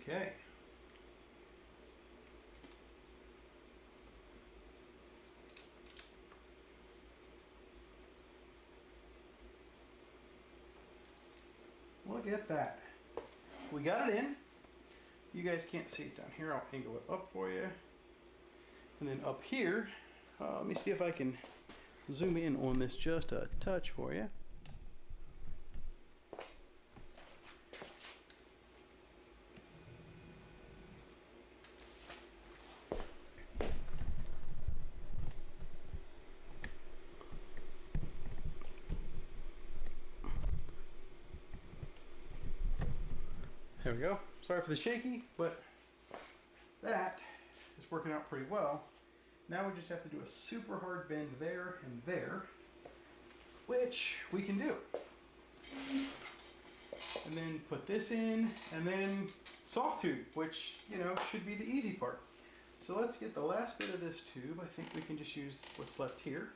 S1: Okay. Look at that. We got it in. You guys can't see it down here. I'll angle it up for you. And then up here, let me see if I can zoom in on this just a touch for you. There we go. Sorry for the shaky, but that is working out pretty well. Now we just have to do a super hard bend there and there, which we can do. And then put this in, and then soft tube, which, you know, should be the easy part. So let's get the last bit of this tube. I think we can just use what's left here.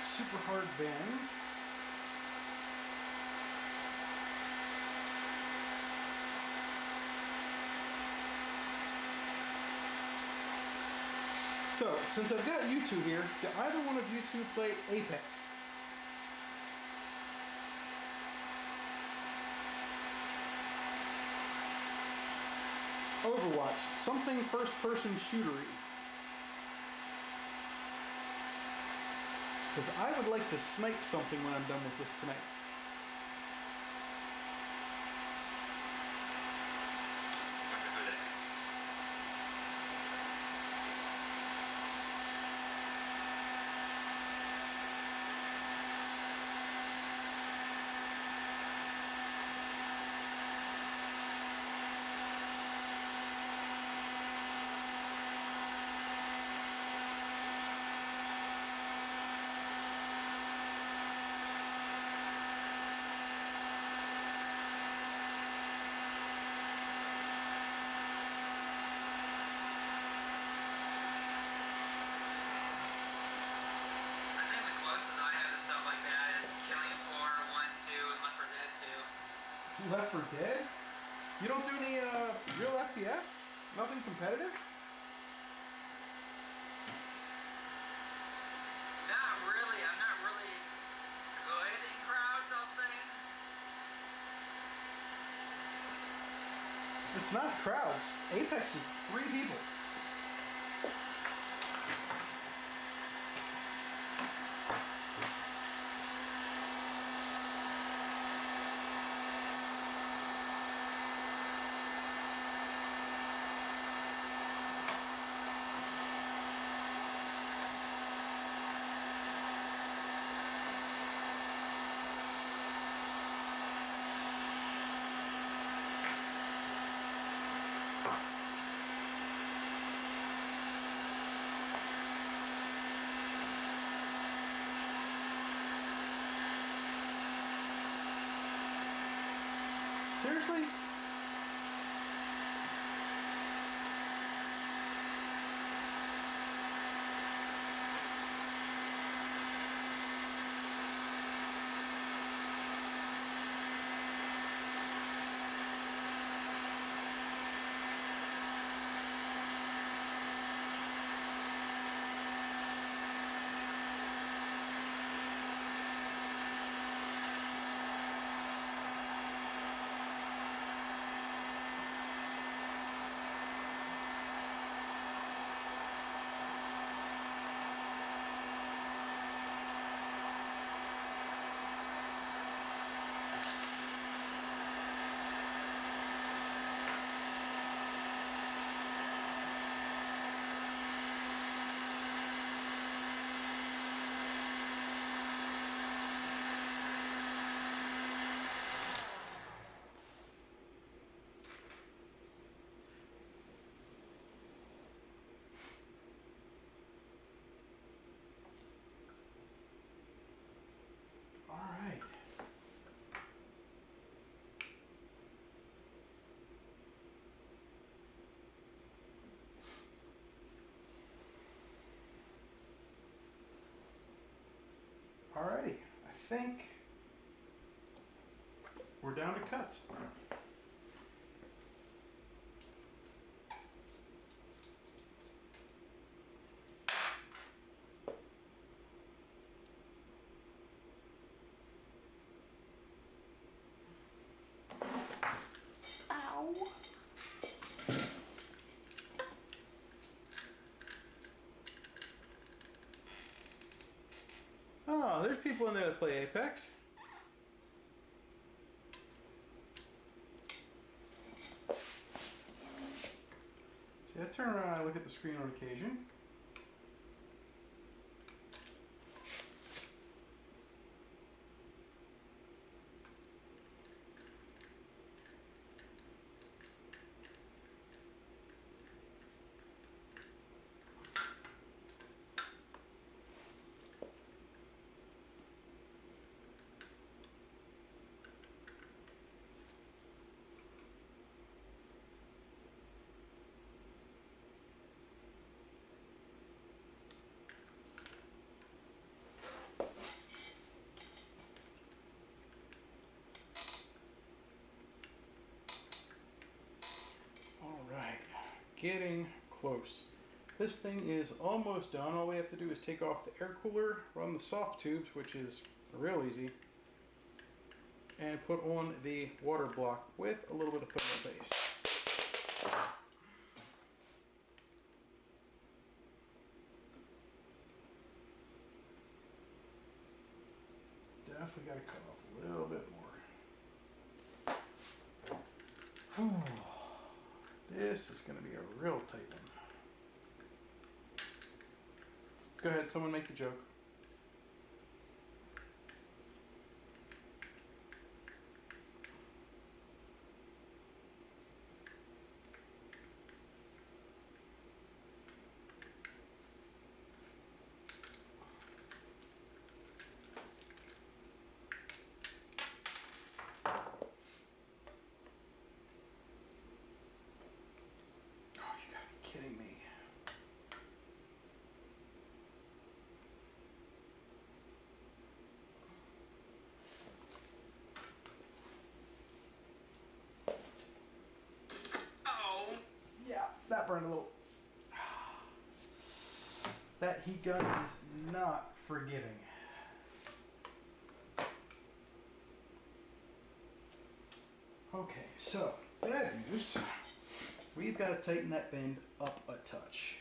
S1: Super hard bend. So, since I've got you two here, do either one of you two play Apex? Overwatch, something first-person shootery. Because I would like to snipe something when I'm done with this tonight. Left 4 Dead? You don't do any real FPS? Nothing competitive?
S3: Not really. I'm not really good in crowds, I'll say.
S1: It's not crowds. Apex is 3 people. Seriously? All right. Alrighty, I think we're down to cuts. Ow. Oh, there's people in there that play Apex. See, I turn around and I look at the screen on occasion. Alright, getting close. This thing is almost done. All we have to do is take off the air cooler, run the soft tubes, which is real easy, and put on the water block with a little bit of thermal paste. Definitely got to cut off a little bit more. Whew. This is going to be a real tight one. Go ahead, someone make the joke. Kidding me. Oh, yeah, that burned a little. That heat gun is not forgiving. Okay, so bad news. We've got to tighten that bend up a touch.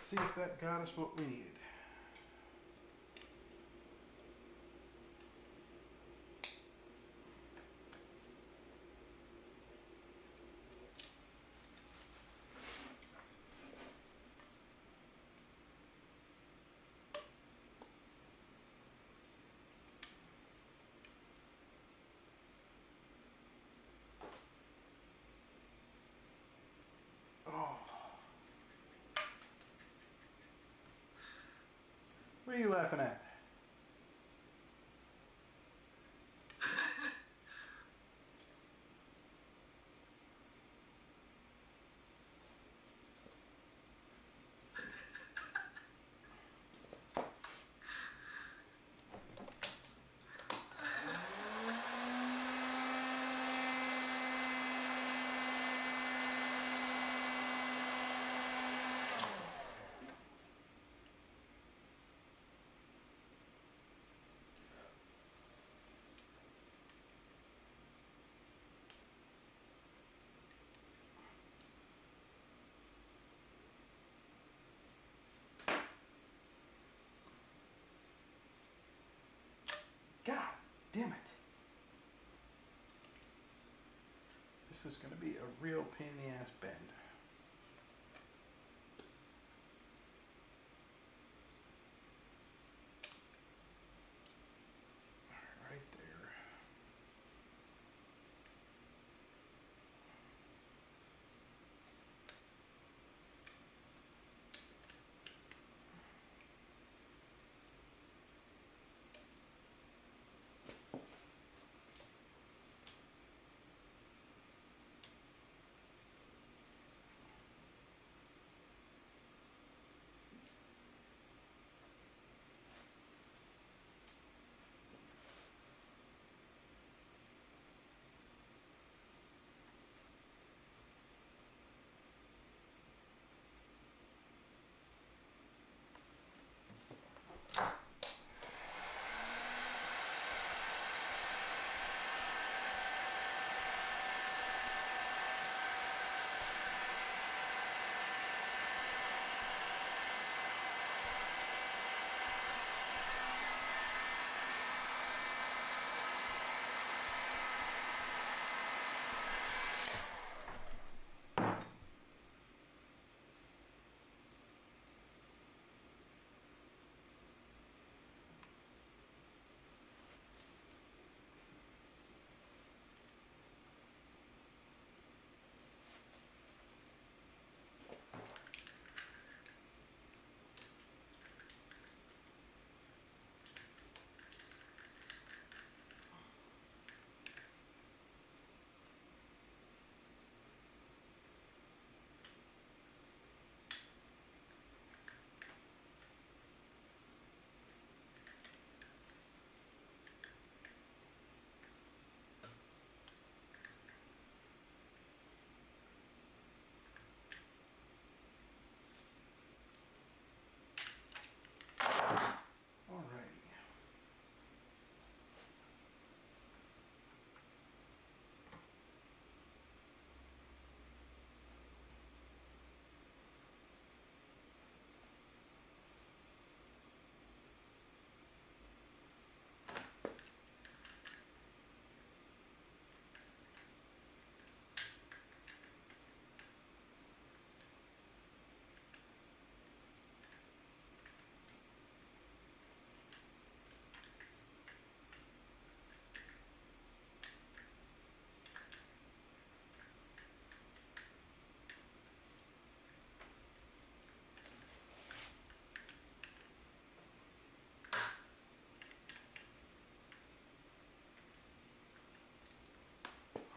S1: let's see if that got us what we needed. Oh. What are you laughing at? God damn it. This is going to be a real pain in the ass bend. Right there.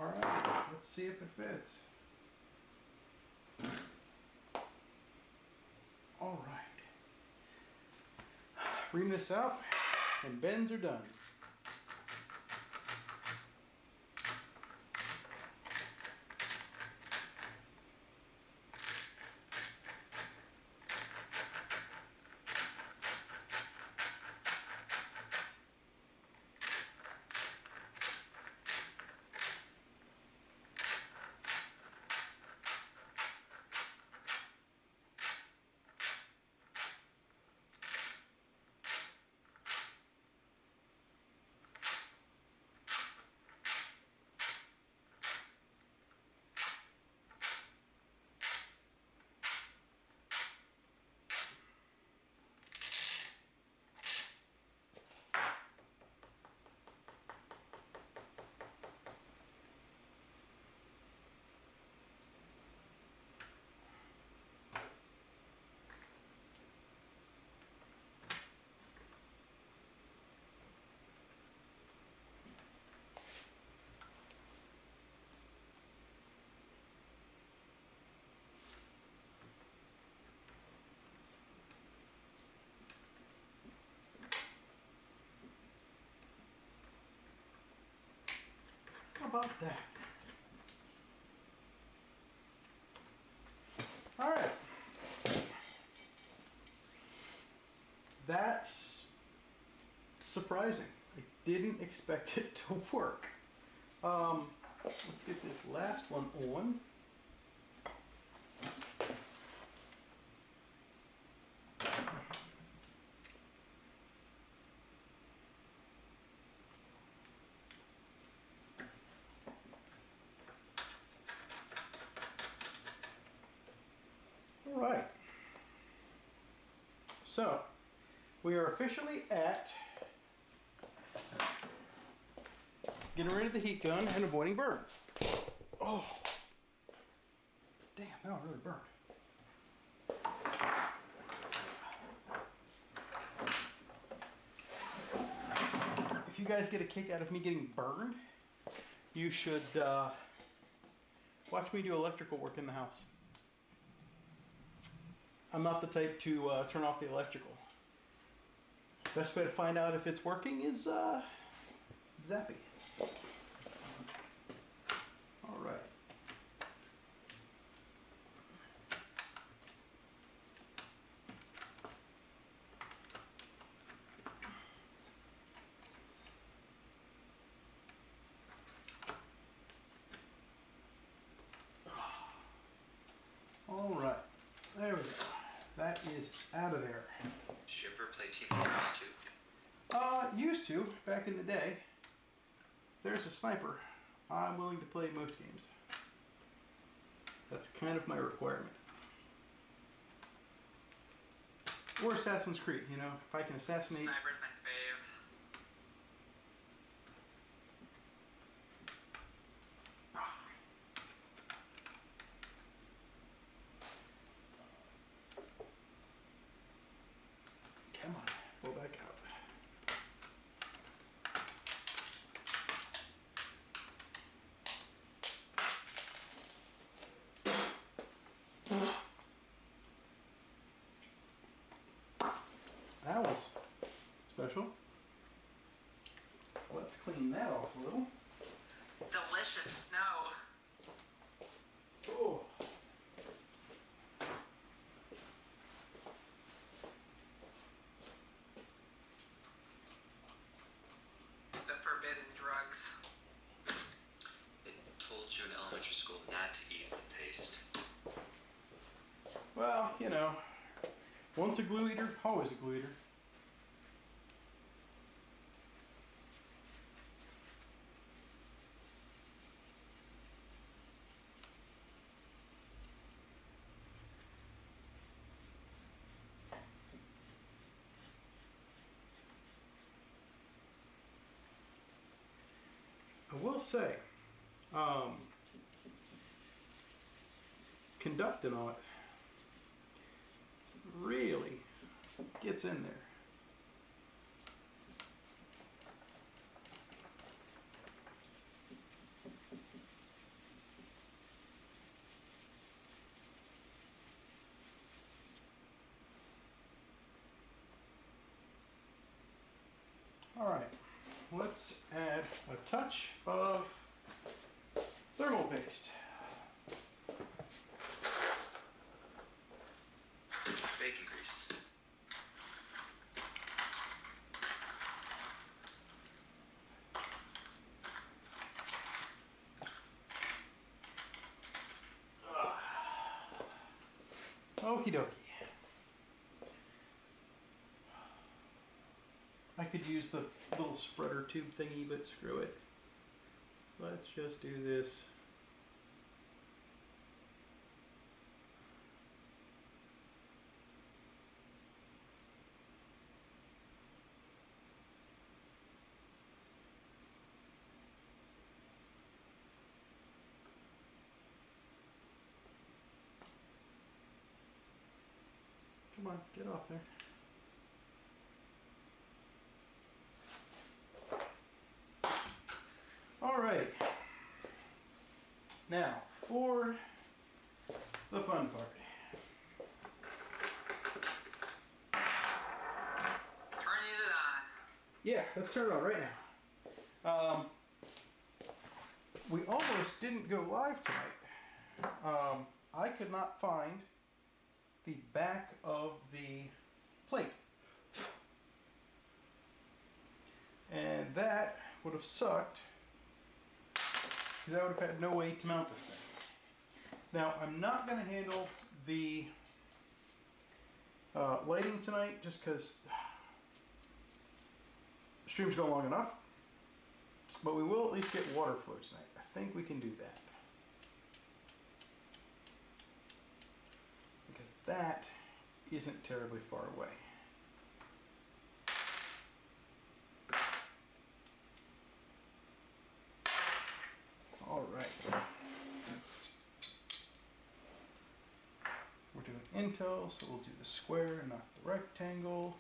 S1: All right, let's see if it fits. All right. Ream this out and bends are done. about that? All right. That's surprising. I didn't expect it to work. Let's get this last one on. All right. So, we are officially at getting rid of the heat gun and avoiding burns. Oh, damn, that one really burned. If you guys get a kick out of me getting burned, you should watch me do electrical work in the house. I'm not the type to turn off the electrical. Best way to find out if it's working is zappy. All right. All right. There we go. That is out of there.
S2: Did you ever play Team Fortress 2?
S1: Used to, back in the day. If there's a sniper, I'm willing to play most games. That's kind of my requirement. Or Assassin's Creed, you know, if I can assassinate.
S3: Sniper's my fave.
S1: Come on, pull back out. That was special. Let's clean that off a little.
S3: Delicious snow.
S1: Oh.
S3: The forbidden drugs.
S2: They told you in elementary school not to eat the paste.
S1: Well, you know, once a glue eater, always a glue eater. I will say, conducting on it really gets in there. All right, let's add a touch of thermal paste.
S2: Bacon grease.
S1: Okie dokie. I could use the little spreader tube thingy, but screw it. Let's just do this. Come on, get off there. All right. Now, for the fun part.
S3: Turning it on.
S1: Yeah, let's turn it on right now. we almost didn't go live tonight. I could not find the back of the plate. And that would have sucked, because I would have had no way to mount this thing. Now, I'm not going to handle the lighting tonight just because the stream's going long enough. But we will at least get water flow tonight. I think we can do that. Because that isn't terribly far away. All right. We're doing Intel, so we'll do the square and not the rectangle.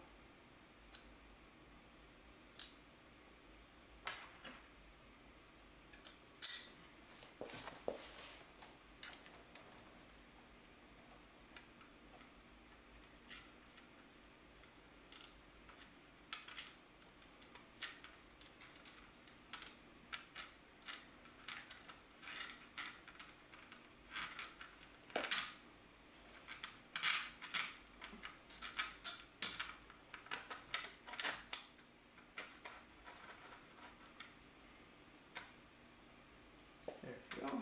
S1: There we go.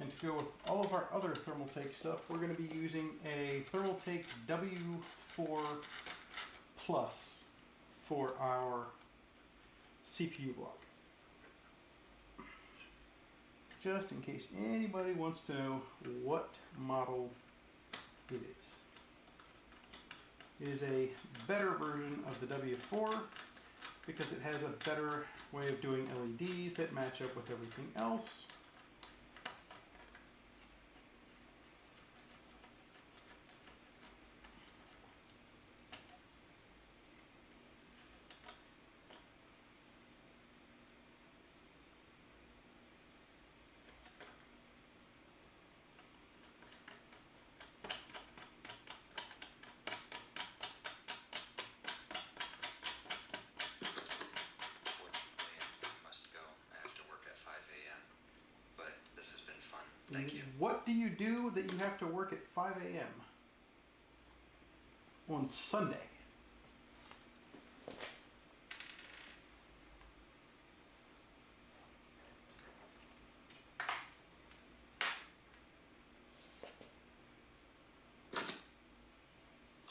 S1: And to go with all of our other Thermaltake stuff, we're going to be using a Thermaltake W4 Plus for our CPU block. Just in case anybody wants to know what model it is. It is a better version of the W4 because it has a better way of doing LEDs that match up with everything else.
S2: Thank you.
S1: What do you do that you have to work at 5 a.m. on Sunday?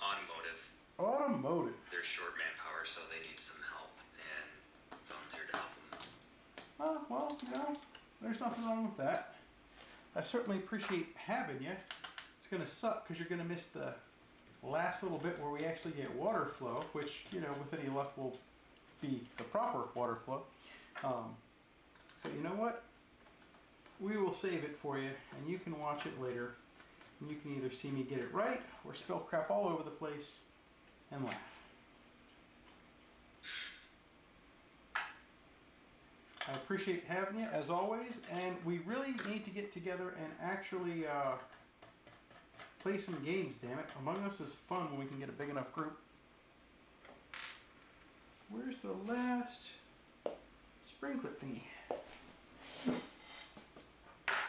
S2: Automotive.
S1: Automotive.
S2: They're short manpower, so they need some help, and volunteered to help them.
S1: Well, you know, there's nothing wrong with that. I certainly appreciate having you. It's going to suck because you're going to miss the last little bit where we actually get water flow, which, you know, with any luck will be the proper water flow. But you know what? We will save it for you, and you can watch it later. And you can either see me get it right or spell crap all over the place and laugh. I appreciate having you, as always, and we really need to get together and actually play some games, damn it. Among Us is fun when we can get a big enough group. Where's the last spring clip thingy?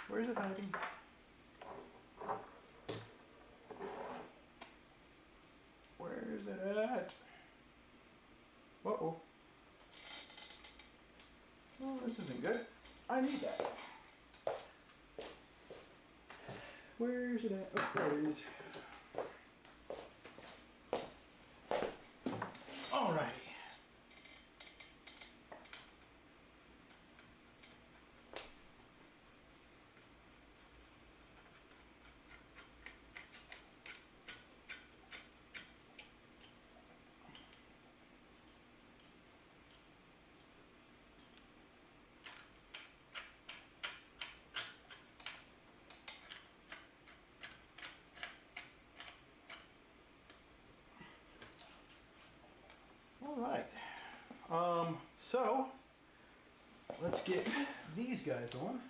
S1: Where's it hiding? Where's it at? Uh-oh. Oh, this isn't good. I need that. Where's it at? Oh, there it is. Alrighty. get these guys on.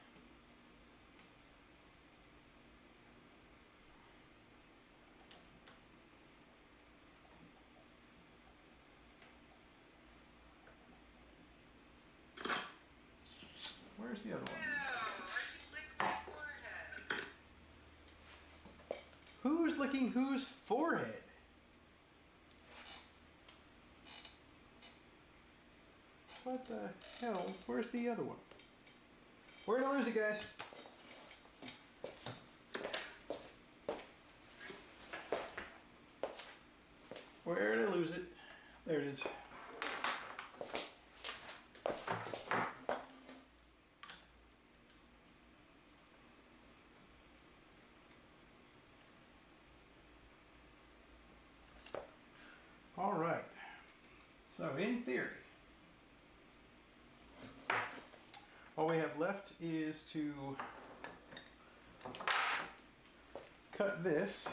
S1: Where's the other one? Who's licking whose forehead? What the hell? Where's the other one? Where'd I lose it, guys? Where did I lose it? There it is. All right. So in theory, all we have left is to cut this,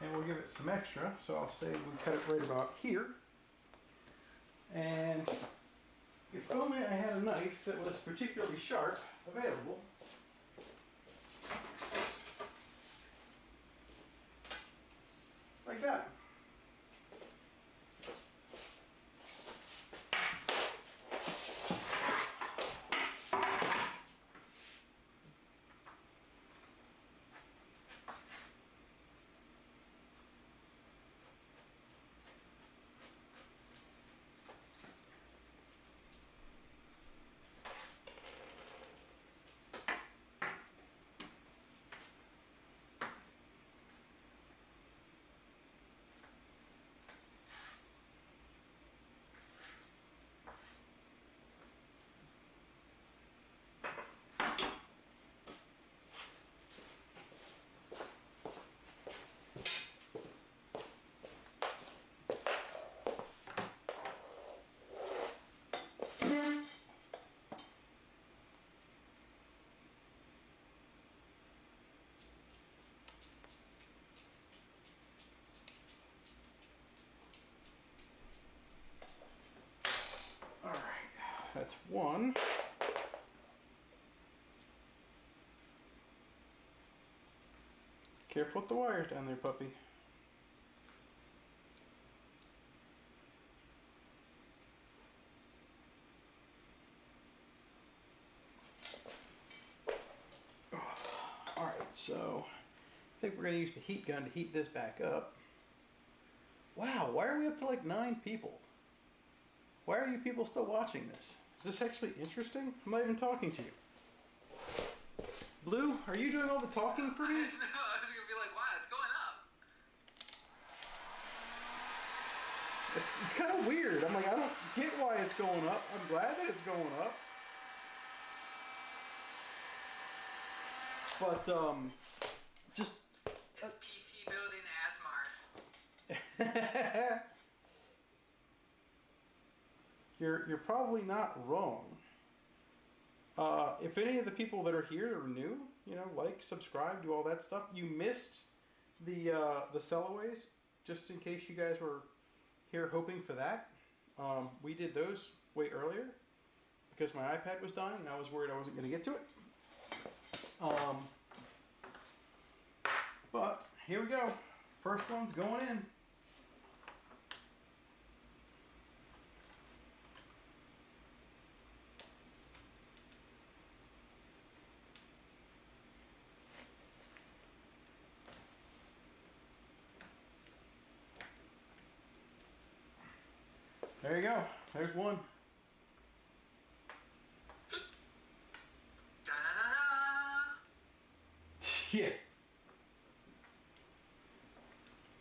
S1: and we'll give it some extra. So I'll say we cut it right about here. And if only I had a knife that was particularly sharp available. Like that. That's one. Careful with the wires down there, puppy. Alright, so I think we're going to use the heat gun to heat this back up. Wow, why are we up to like 9 people? Why are you people still watching this? Is this actually interesting? I'm not even talking to you. Blue, are you doing all the talking for me?
S3: No, I was gonna be like, wow, it's going up.
S1: It's kind of weird. I'm like, I don't get why it's going up. I'm glad that it's going up. But, just...
S3: It's PC building ASMR.
S1: You're probably not wrong. If any of the people that are here are new, you know, like, subscribe, do all that stuff. You missed the Sellaways, just in case you guys were here hoping for that. We did those way earlier because my iPad was dying and I was worried I wasn't going to get to it. But here we go. First one's going in. There you go. There's one.
S3: Da-da-da-da.
S1: Yeah.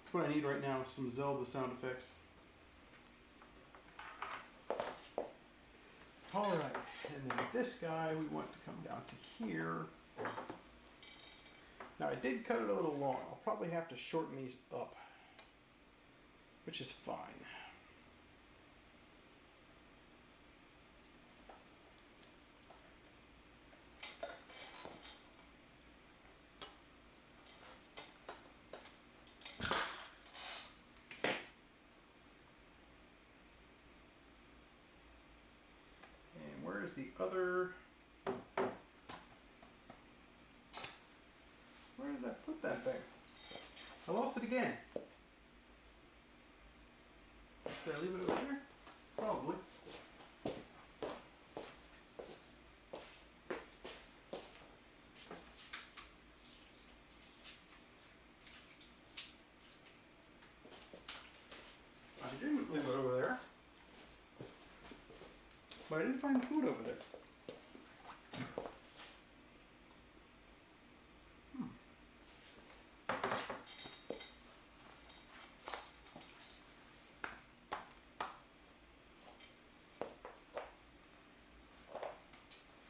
S1: That's what I need right now is some Zelda sound effects. Alright, and then this guy we want to come down to here. Now I did cut it a little long. I'll probably have to shorten these up, which is fine. the other... Where did I put that thing? I lost it again. Did I leave it over here? Probably. I didn't leave it over there. But I did find food over there.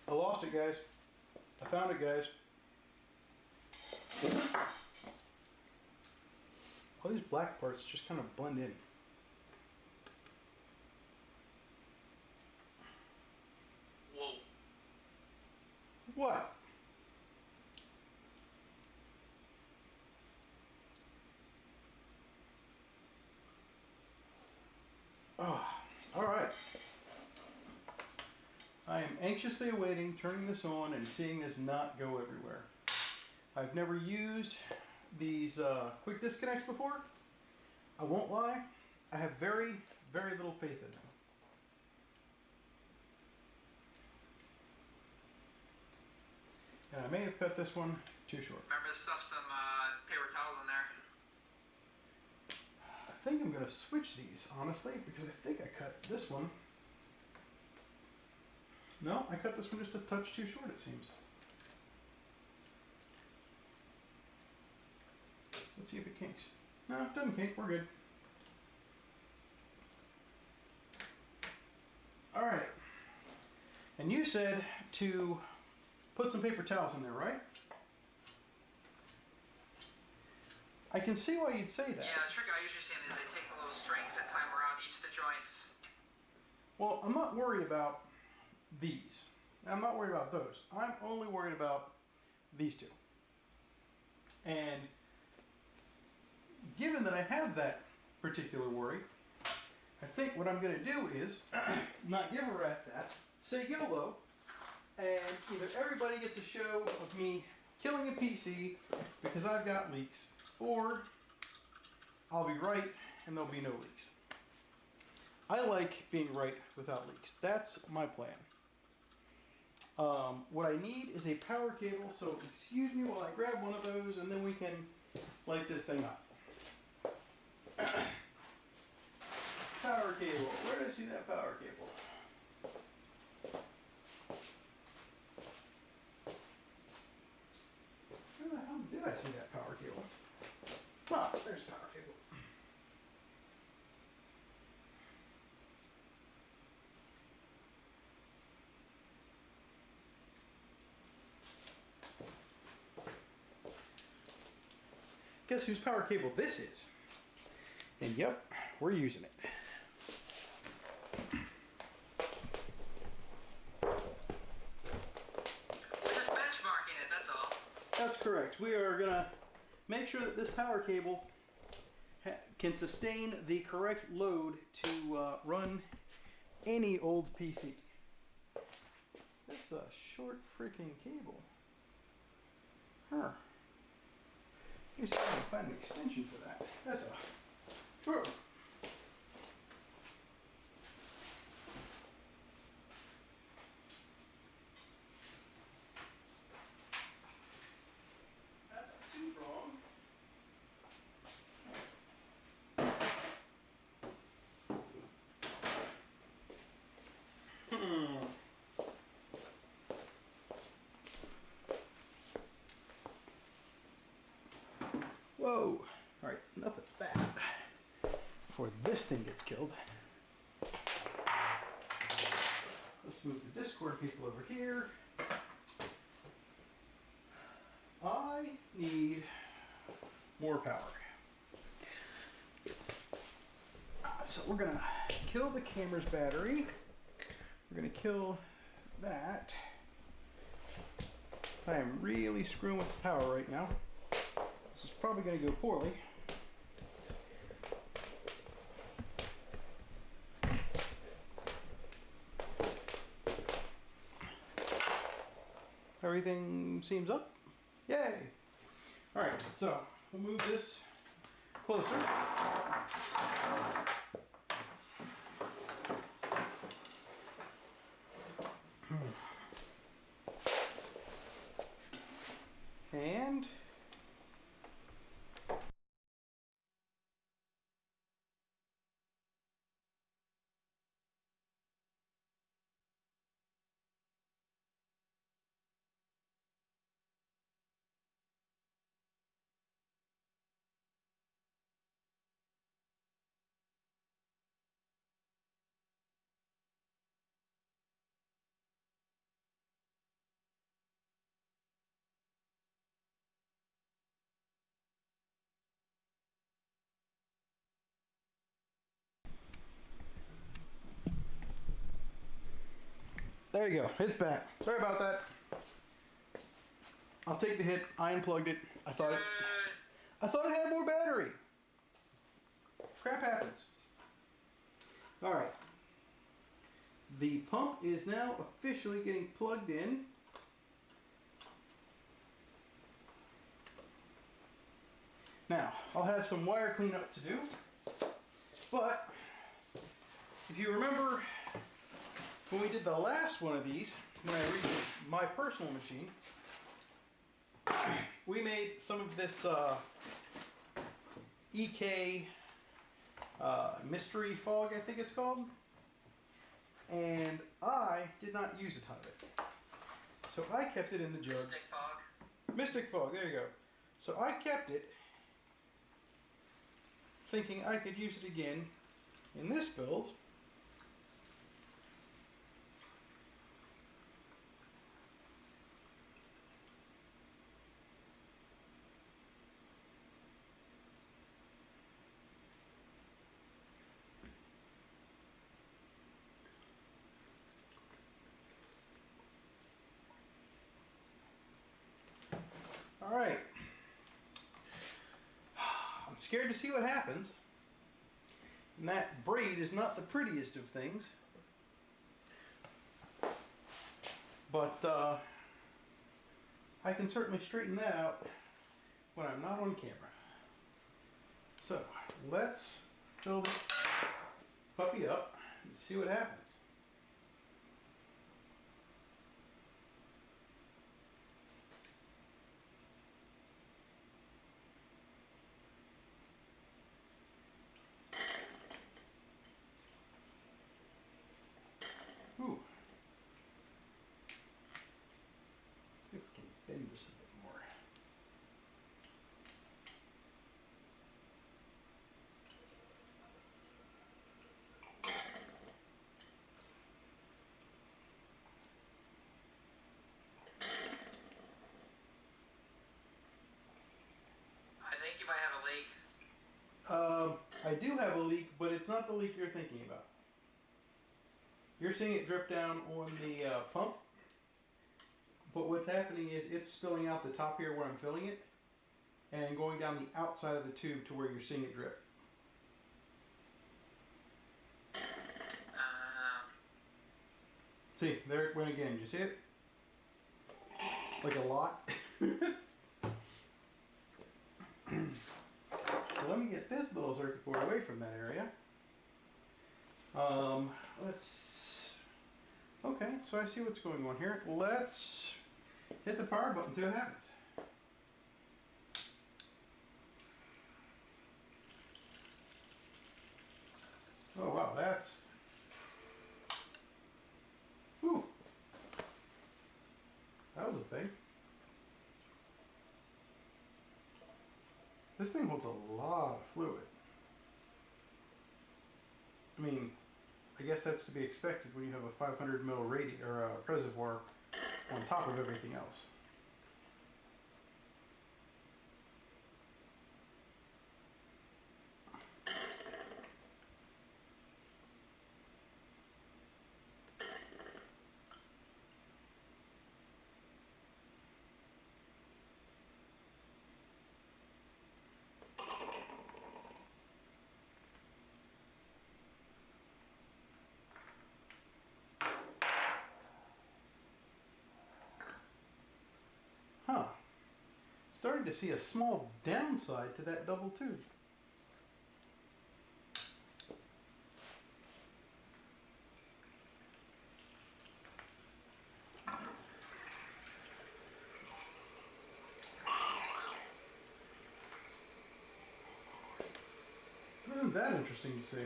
S1: I lost it, guys. I found it, guys. All these black parts just kind of blend in.
S3: Whoa.
S1: What? Oh, all right. I am anxiously awaiting turning this on and seeing this not go everywhere. I've never used these quick disconnects before. I won't lie, I have very, very little faith in them. And I may have cut this one too short.
S3: Remember to stuff some paper towels in there.
S1: I think I'm going to switch these, honestly, because I think I cut this one. No, I cut this one just a touch too short, it seems. Let's see if it kinks. No, it doesn't kink. We're good. All right. And you said to put some paper towels in there, right? I can see why you'd say that.
S3: Yeah, the trick I usually see is they take the little strings and tie them around each of the joints.
S1: Well, I'm not worried about these. I'm not worried about those. I'm only worried about these two. And given that I have that particular worry, I think what I'm going to do is not give a rat's ass, say YOLO, and either everybody gets a show of me killing a PC because I've got leaks, or I'll be right and there'll be no leaks. I like being right without leaks. That's my plan. What I need is a power cable, so excuse me while I grab one of those and then we can light this thing up. Power cable. Where did I see that power cable? Where the hell did I see that power cable? Ah, there's power cable. Guess whose power cable this is? And yep, we're using it.
S3: We're just benchmarking it, that's all.
S1: That's correct. We are gonna make sure that this power cable can sustain the correct load to run any old PC. That's a short freaking cable. Huh. Let me see if I can find an extension for that. That's a... Sure. That's a two-prong. Whoa. All right, enough of that. Before this thing gets killed. Let's move the Discord people over here. I need more power. So we're gonna kill the camera's battery. We're gonna kill that. I am really screwing with the power right now. This is probably gonna go poorly. everything seems up. Yay! Alright, so we'll move this closer. And there you go. It's back. Sorry about that. I'll take the hit. I unplugged it. I thought it had more battery. Crap happens. All right. The pump is now officially getting plugged in. Now, I'll have some wire cleanup to do, but if you remember when we did the last one of these, when I redid my personal machine, we made some of this EK mystery fog, I think it's called, and I did not use a ton of it. So I kept it in the jug.
S3: Mystic fog.
S1: Mystic fog, there you go. So I kept it, thinking I could use it again in this build. All right. I'm scared to see what happens. And that braid is not the prettiest of things. But I can certainly straighten that out when I'm not on camera. So let's fill this puppy up and see what happens. Ooh. Let's see if we can bend this a bit more.
S3: I think you might have a leak.
S1: I do have a leak, but it's not the leak you're thinking about. You're seeing it drip down on the pump, but what's happening is it's spilling out the top here where I'm filling it and going down the outside of the tube to where you're seeing it drip. See, there it went again. Did you see it? Like a lot. So let me get this little circuit board away from that area. Okay, so I see what's going on here. Let's hit the power button, see what happens. Oh wow, that's... Whew. That was a thing. This thing holds a lot of fluid. I mean, I guess that's to be expected when you have a 500 ml reservoir on top of everything else. Starting to see a small downside to that double tube. Isn't that interesting to see?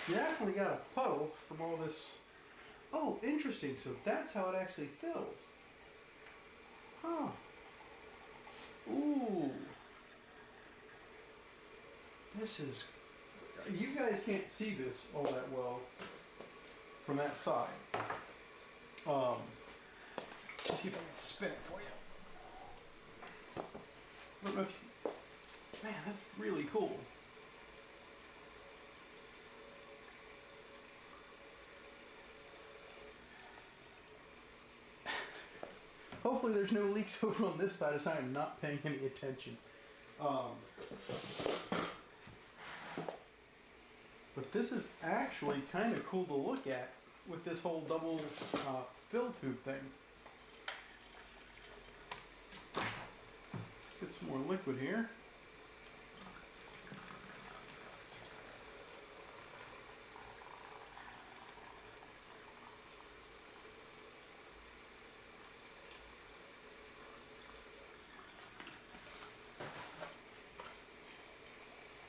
S1: You definitely got a puddle from all this. Oh, interesting. So that's how it actually fills. Huh. Ooh. This is... You guys can't see this all that well from that side. Let's see if I can spin it for you. I don't know if you... Man, that's really cool. Hopefully there's no leaks over on this side as I am not paying any attention. But this is actually kind of cool to look at with this whole double fill tube thing. Let's get some more liquid here.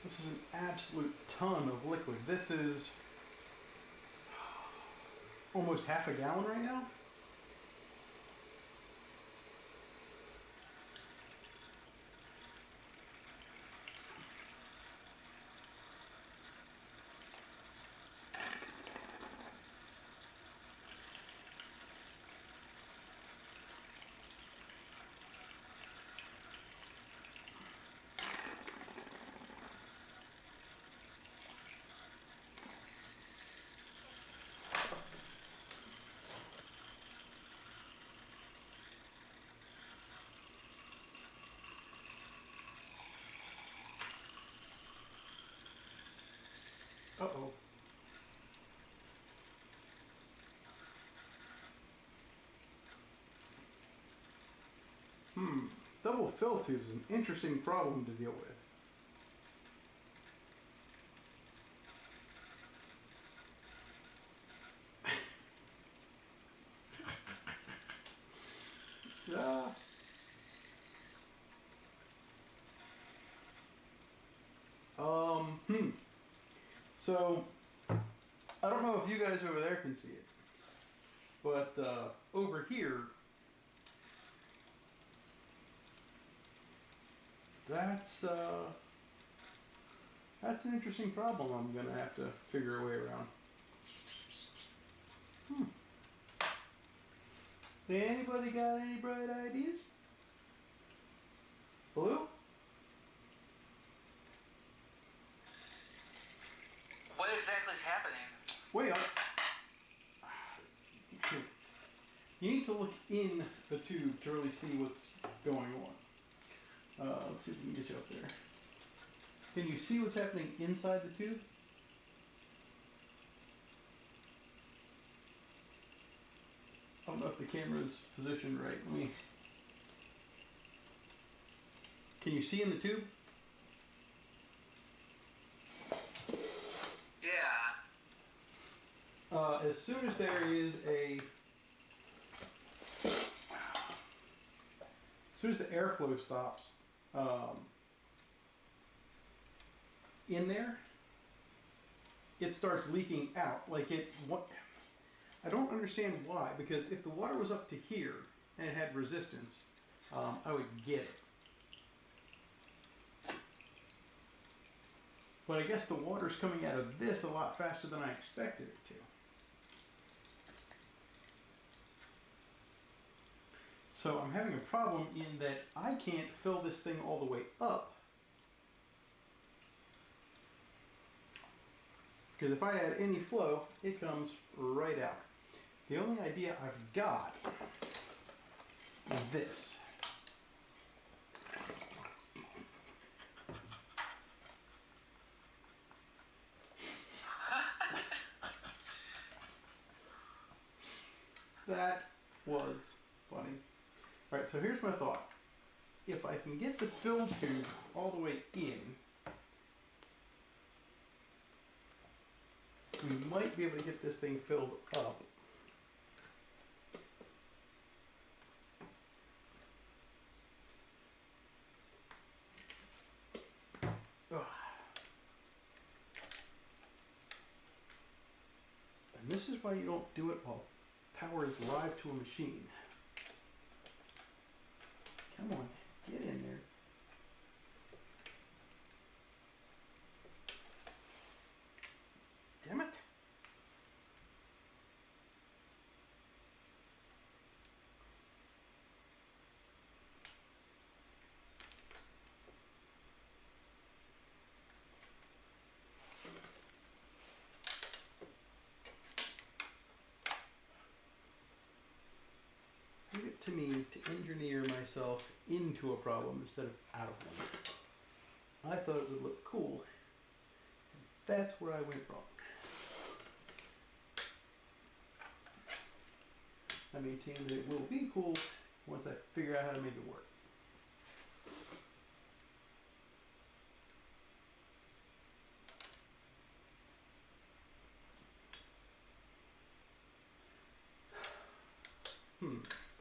S1: This is an absolute ton of liquid. This is almost half a gallon right now. Uh-oh. Double fill tube is an interesting problem to deal with. So, I don't know if you guys over there can see it, but over here, that's an interesting problem I'm going to have to figure a way around. Anybody got any bright ideas? Blue?
S3: What exactly is happening?
S1: Wait up. You need to look in the tube to really see what's going on. Let's see if we can get you up there. Can you see what's happening inside the tube? I don't know if the camera's positioned right. Let me... Can you see in the tube? As soon as there is a... As soon as the airflow stops in there, it starts leaking out. Like it... What? I don't understand why, because if the water was up to here and it had resistance, I would get it. But I guess the water's coming out of this a lot faster than I expected it to. So I'm having a problem in that I can't fill this thing all the way up. Because if I add any flow, it comes right out. The only idea I've got is this. That was funny. Alright, so here's my thought. If I can get the fill tube all the way in, we might be able to get this thing filled up. Ugh. And this is why you don't do it while power is live to a machine. Come on, get in there. Damn it. Leave it to me to engineer myself into a problem instead of out of one. I thought it would look cool. And that's where I went wrong. I maintain that it will be cool once I figure out how to make it work.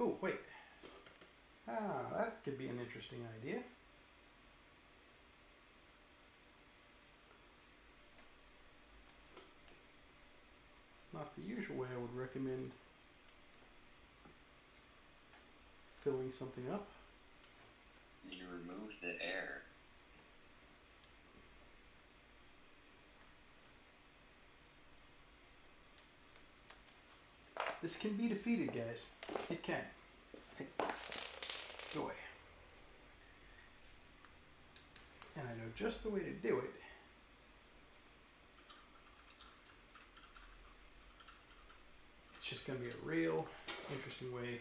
S1: Oh, wait. That could be an interesting idea. Not the usual way I would recommend filling something up.
S2: You remove the air.
S1: This can be defeated, guys. It can. Hey, go away. And I know just the way to do it. It's just going to be a real interesting way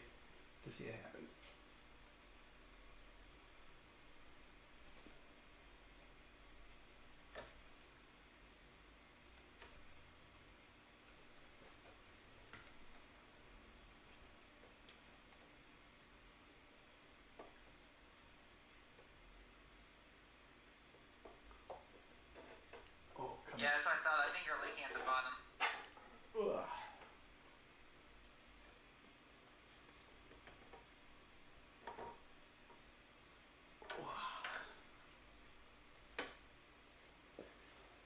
S1: to see it happen. Oh, come
S3: Yeah, that's what I thought. I think you're leaking at the bottom.
S1: on. Ugh.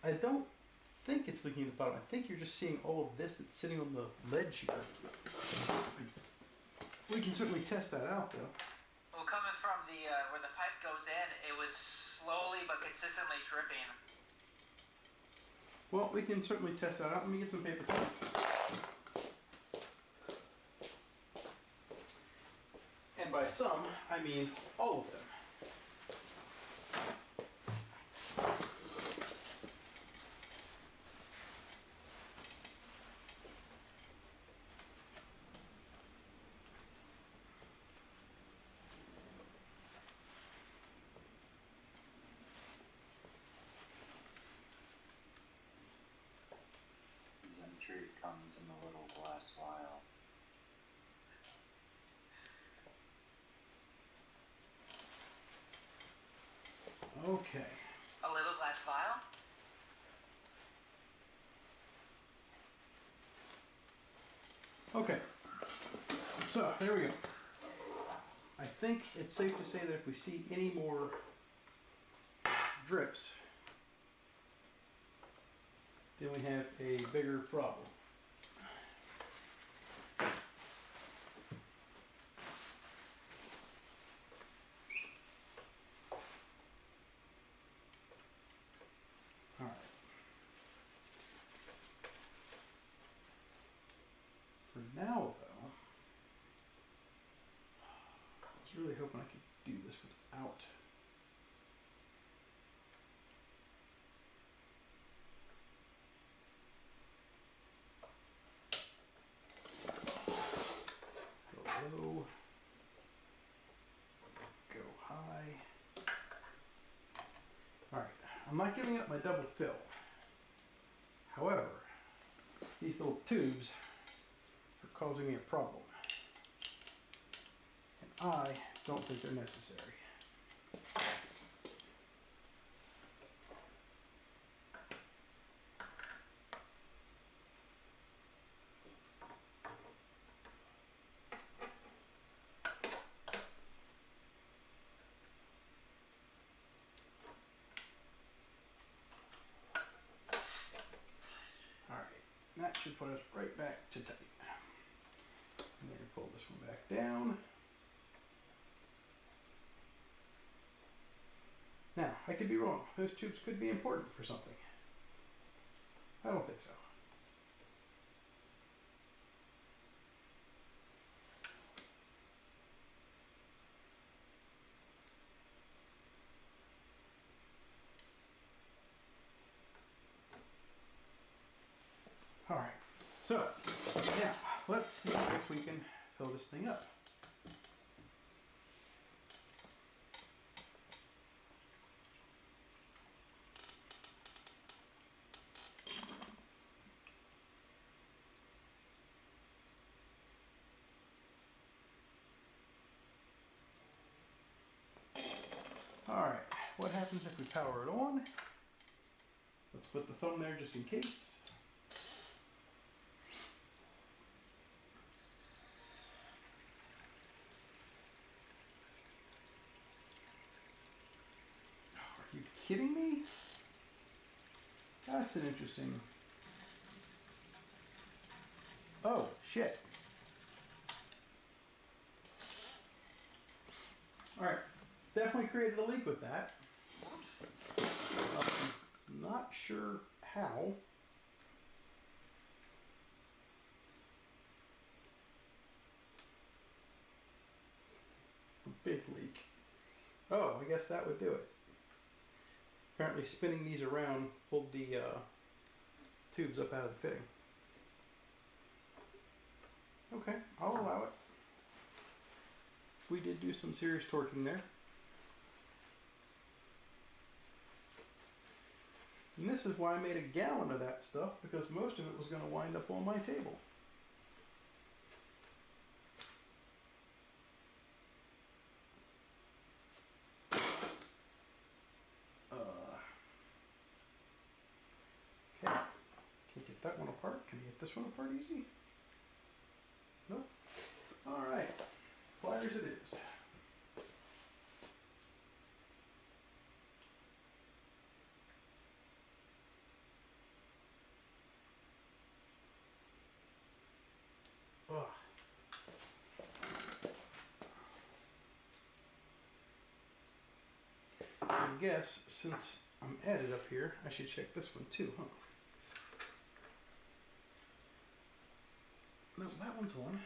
S1: I don't think it's leaking at the bottom. I think you're just seeing all of this that's sitting on the ledge here. We can certainly test that out, though.
S3: Well, coming from the where the pipe goes in, it was slowly but consistently dripping.
S1: Well, we can certainly test that out. Let me get some paper towels. And by some, I mean all of them.
S2: Zentrate comes in a little glass vial.
S1: Okay.
S3: A little glass vial?
S1: Okay. So, there we go. I think it's safe to say that if we see any more drips, then we have a bigger problem. All right. For now, though, I was really hoping I could do this without. Go low. Go high. All right. I'm not giving up my double fill. However, these little tubes are causing me a problem. And I don't think they're necessary. That should put us right back to tight. And then pull this one back down. Now, I could be wrong. Those tubes could be important for something. I don't think so. All right, so now let's see if we can fill this thing up. All right, what happens if we power it on? Let's put the thumb there just in case. Are you kidding me? That's an interesting... Oh, shit. Alright, definitely created a leak with that.
S3: Whoops.
S1: Not sure how. A big leak. Oh, I guess that would do it. Apparently spinning these around pulled the tubes up out of the fitting. Okay, I'll allow it. We did do some serious torquing there. And this is why I made a gallon of that stuff, because most of it was going to wind up on my table. Okay, can't get that one apart. Can I get this one apart easy? Nope. Alright, pliers it is. Ugh. I guess since I'm at it up here, I should check this one too, huh? No, that one's on.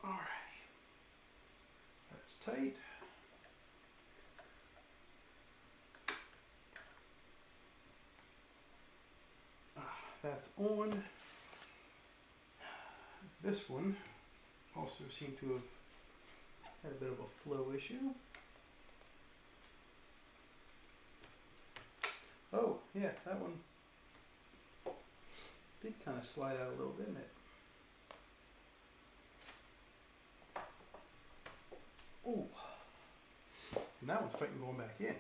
S1: Alright. That's tight. That's on. This one also seemed to have had a bit of a flow issue. Oh, yeah, that one did kind of slide out a little, didn't it? Oh, and that one's fighting going back in.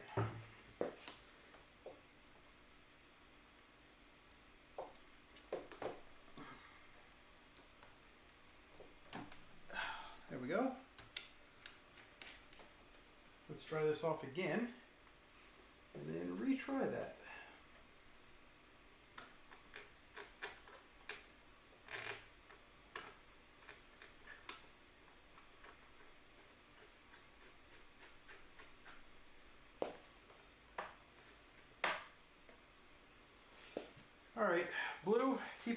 S1: There we go. Let's try this off again and then retry that.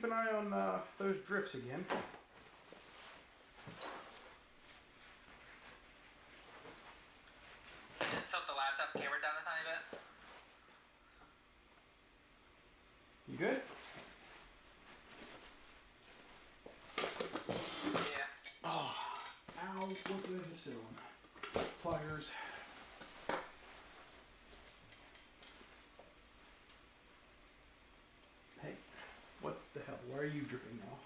S1: keep an eye on those drifts again.
S3: Tilt the laptop camera down a tiny bit.
S1: You good?
S3: Yeah.
S1: Oh, ow, what did I just sit on? Pliers. Hey, what the hell? Why are you dripping now?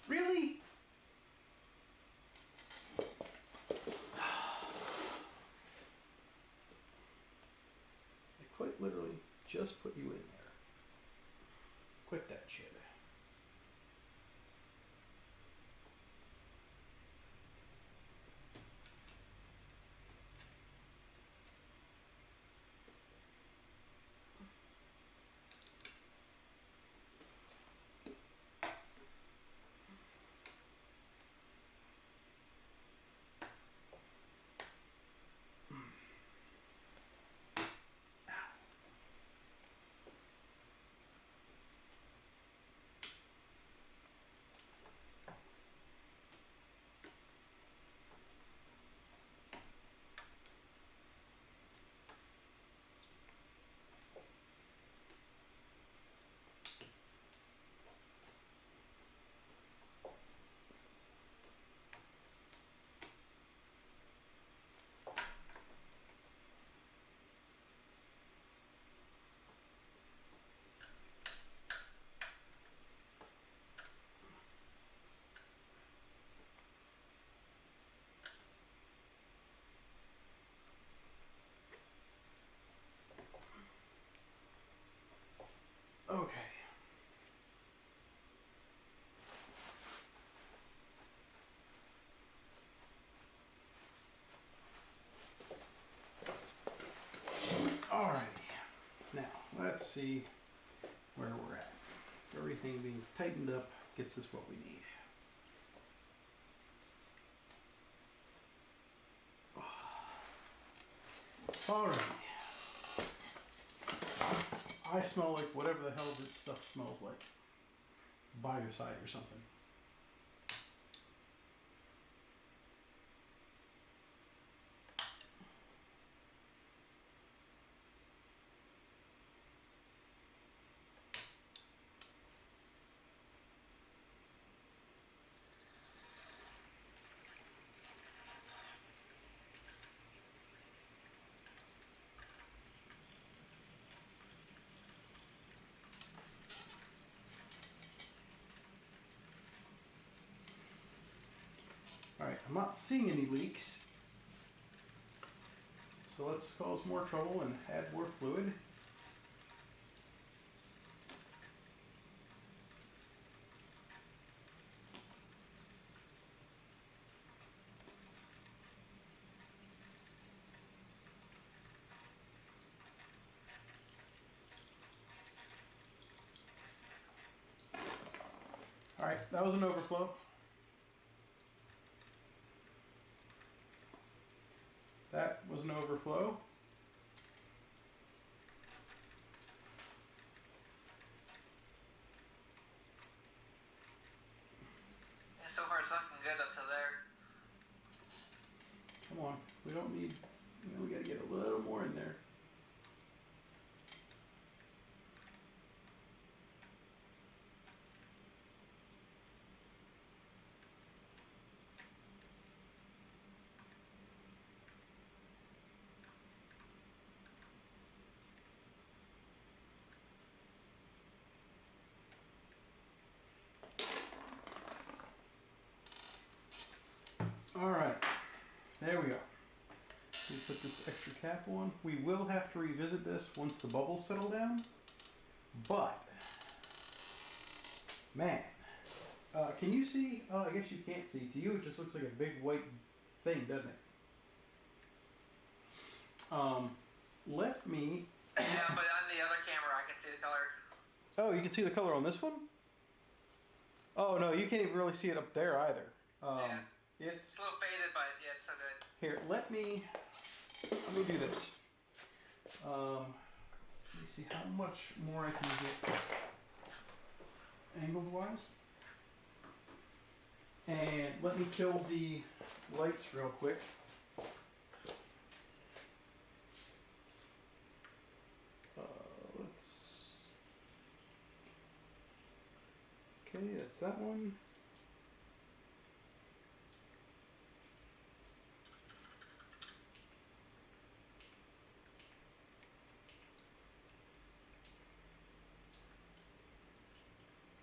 S1: Really? I quite literally just put you in there. Quit that shit. Okay. Alrighty. Now, let's see where we're at. Everything being tightened up gets us what we need. Alright. I smell like whatever the hell this stuff smells like. Biocide or something. Alright, I'm not seeing any leaks. So let's cause more trouble and add more fluid. Alright, that was an overflow. That was an overflow.
S3: And so far it's looking good up to there.
S1: Come on, we don't need, we gotta get a little more in there. Alright, there we go. We put this extra cap on. We will have to revisit this once the bubbles settle down. But, man, can you see? Oh, I guess you can't see. To you, it just looks like a big white thing, doesn't it? Let me.
S3: Yeah, but on the other camera I can see the color.
S1: Oh, you can see the color on this one? Oh, no, you can't even really see it up there either.
S3: Yeah.
S1: It's
S3: It's a little faded, but yeah, it's so good.
S1: here. Let me do this. Let me see how much more I can get. angled wise. And let me kill the lights real quick. Let's. Okay, that's that one.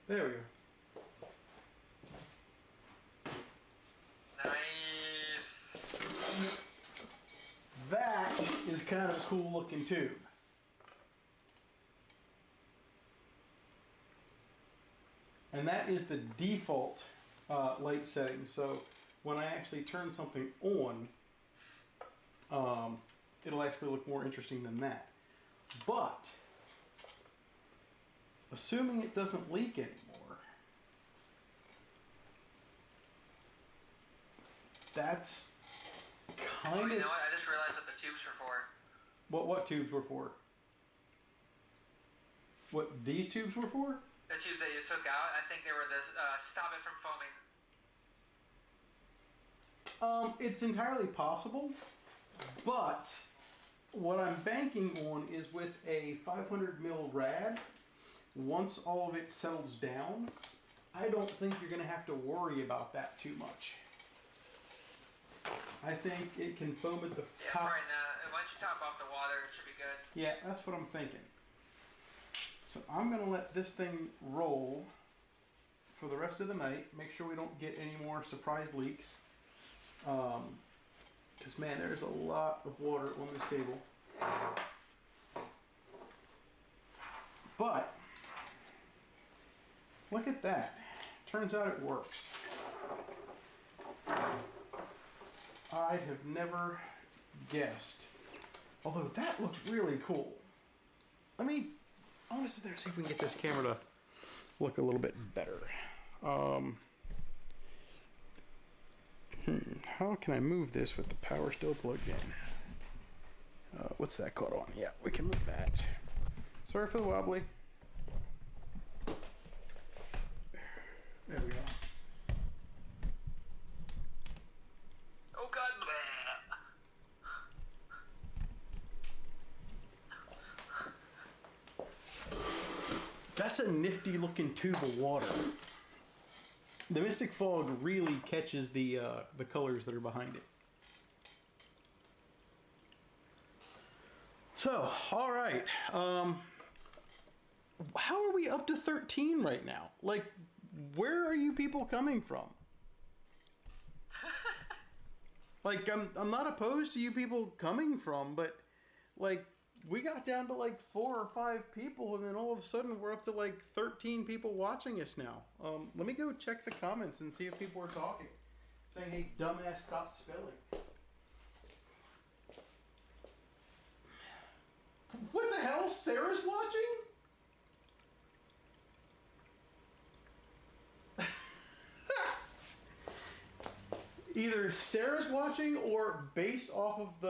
S1: There we go.
S3: Nice.
S1: That is kind of a cool looking tube. And that is the default light setting. So when I actually turn something on, it'll actually look more interesting than that. But assuming it doesn't leak anymore, that's kind of...
S3: You know what? I just realized what the tubes were for.
S1: What tubes were for? What these tubes were for?
S3: The tubes that you took out, I think they were the stop it from foaming.
S1: It's entirely possible, but what I'm banking on is with a 500 mil rad, once all of it settles down, I don't think you're going to have to worry about that too much. I think it can foam at the top.
S3: Right now, once you top off the water, it should be good.
S1: Yeah, that's what I'm thinking. So I'm going to let this thing roll for the rest of the night. Make sure we don't get any more surprise leaks. Because, man, there's a lot of water on this table. But, look at that. Turns out it works. I have never guessed. Although that looks really cool. I want to sit there and see if we can get this camera to look a little bit better. How can I move this with the power still plugged in? What's that caught on? Yeah, we can move that. Sorry for the wobbly. There we go.
S3: Oh God!
S1: That's a nifty looking tube of water. The Mystic Fog really catches the colors that are behind it. So, all right. How are we up to 13 right now? Like, where are you people coming from? Like, I'm not opposed to you people coming from, but like, we got down to like 4 or 5 people, and then all of a sudden we're up to like 13 people watching us now. Let me go check the comments and see if people are talking, saying, "Hey, dumbass, stop spilling." What the hell? Sarah's watching? Either Sarah's watching, or based off of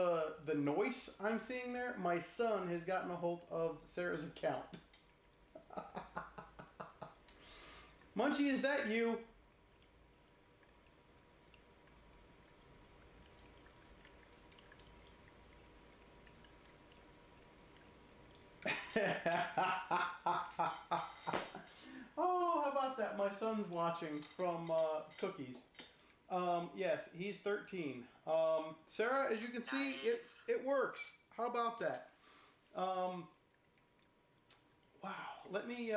S1: the noise I'm seeing there, my son has gotten a hold of Sarah's account. Munchie, is that you? Oh, how about that? My son's watching from Cookies. Yes, he's 13. Sarah, as you can see, it works. How about that? Wow, let me,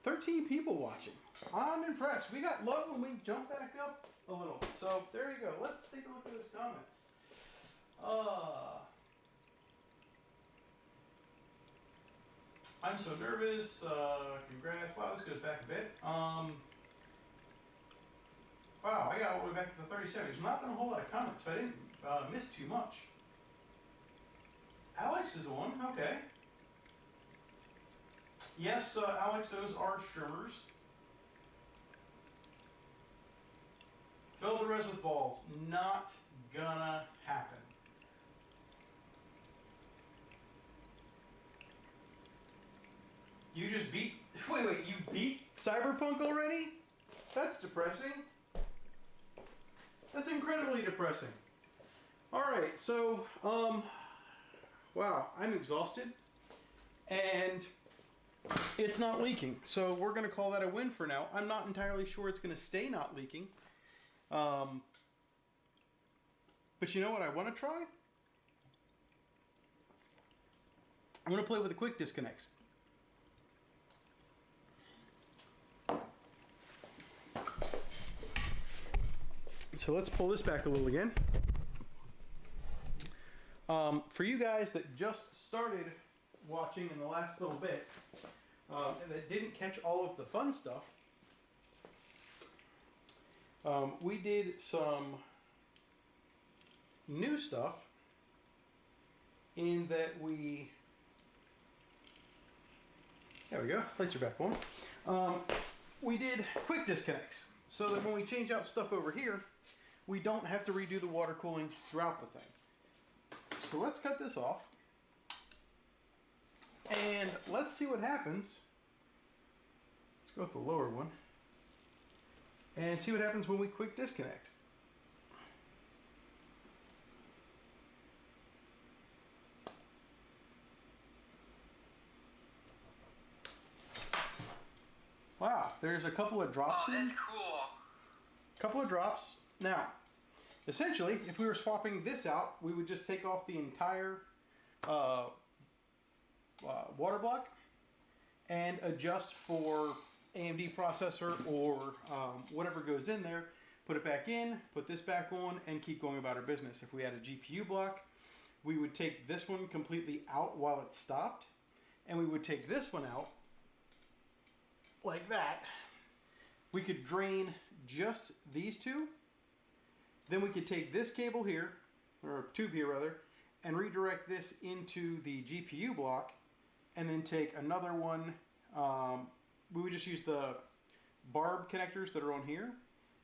S1: 13 people watching. I'm impressed. We got low when we jumped back up a little. So, there you go. Let's take a look at those comments. I'm so nervous. Congrats. Wow, this goes back a bit. Wow, I got all the way back to the 37. There's not been a whole lot of comments, so I didn't miss too much. Alex is on, okay. Yes, Alex, those are streamers. Fill the res with balls. Not gonna happen. You just beat... Wait, you beat Cyberpunk already? That's depressing. That's incredibly depressing. Alright, so, wow, I'm exhausted. And it's not leaking. So we're going to call that a win for now. I'm not entirely sure it's going to stay not leaking. But you know what I want to try? I'm going to play with the quick disconnects. So let's pull this back a little again. For you guys that just started watching in the last little bit, and that didn't catch all of the fun stuff, we did some new stuff in that there we go, lights are back on. We did quick disconnects so that when we change out stuff over here, we don't have to redo the water cooling throughout the thing. So let's cut this off and let's see what happens. Let's go with the lower one and see what happens when we quick disconnect. Wow, there's a couple of drops in.
S3: Oh, that's cool.
S1: Couple of drops. Now, essentially, if we were swapping this out, we would just take off the entire water block and adjust for AMD processor or whatever goes in there, put it back in, put this back on, and keep going about our business. If we had a GPU block, we would take this one completely out while it stopped, and we would take this one out like that. We could drain just these two. Then we could take this cable here, or tube here rather, and redirect this into the GPU block, and then take another one. We would just use the barb connectors that are on here,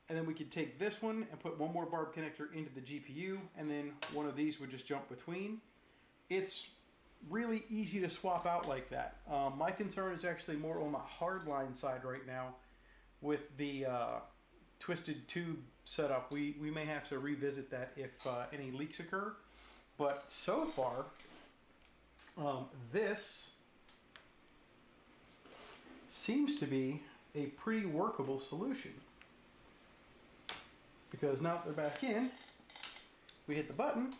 S1: and then we could take this one and put one more barb connector into the GPU, and then one of these would just jump between. It's really easy to swap out like that. My concern is actually more on the hardline side right now with the twisted tube setup. We may have to revisit that if any leaks occur. But so far, this seems to be a pretty workable solution. Because now that they're back in, we hit the button,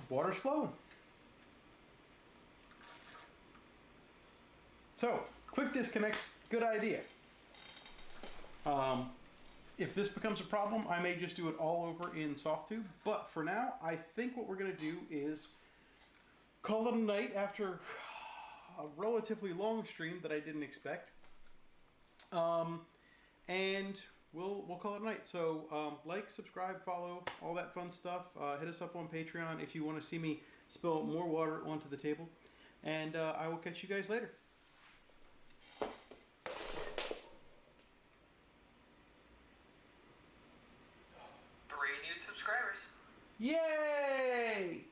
S1: water's flowing. So, quick disconnects, good idea. If this becomes a problem, I may just do it all over in SoftTube. But for now, I think what we're going to do is call it a night after a relatively long stream that I didn't expect. And we'll call it a night. So like, subscribe, follow, all that fun stuff. Hit us up on Patreon if you want to see me spill more water onto the table. And I will catch you guys later.
S3: 3 new subscribers.
S1: Yay!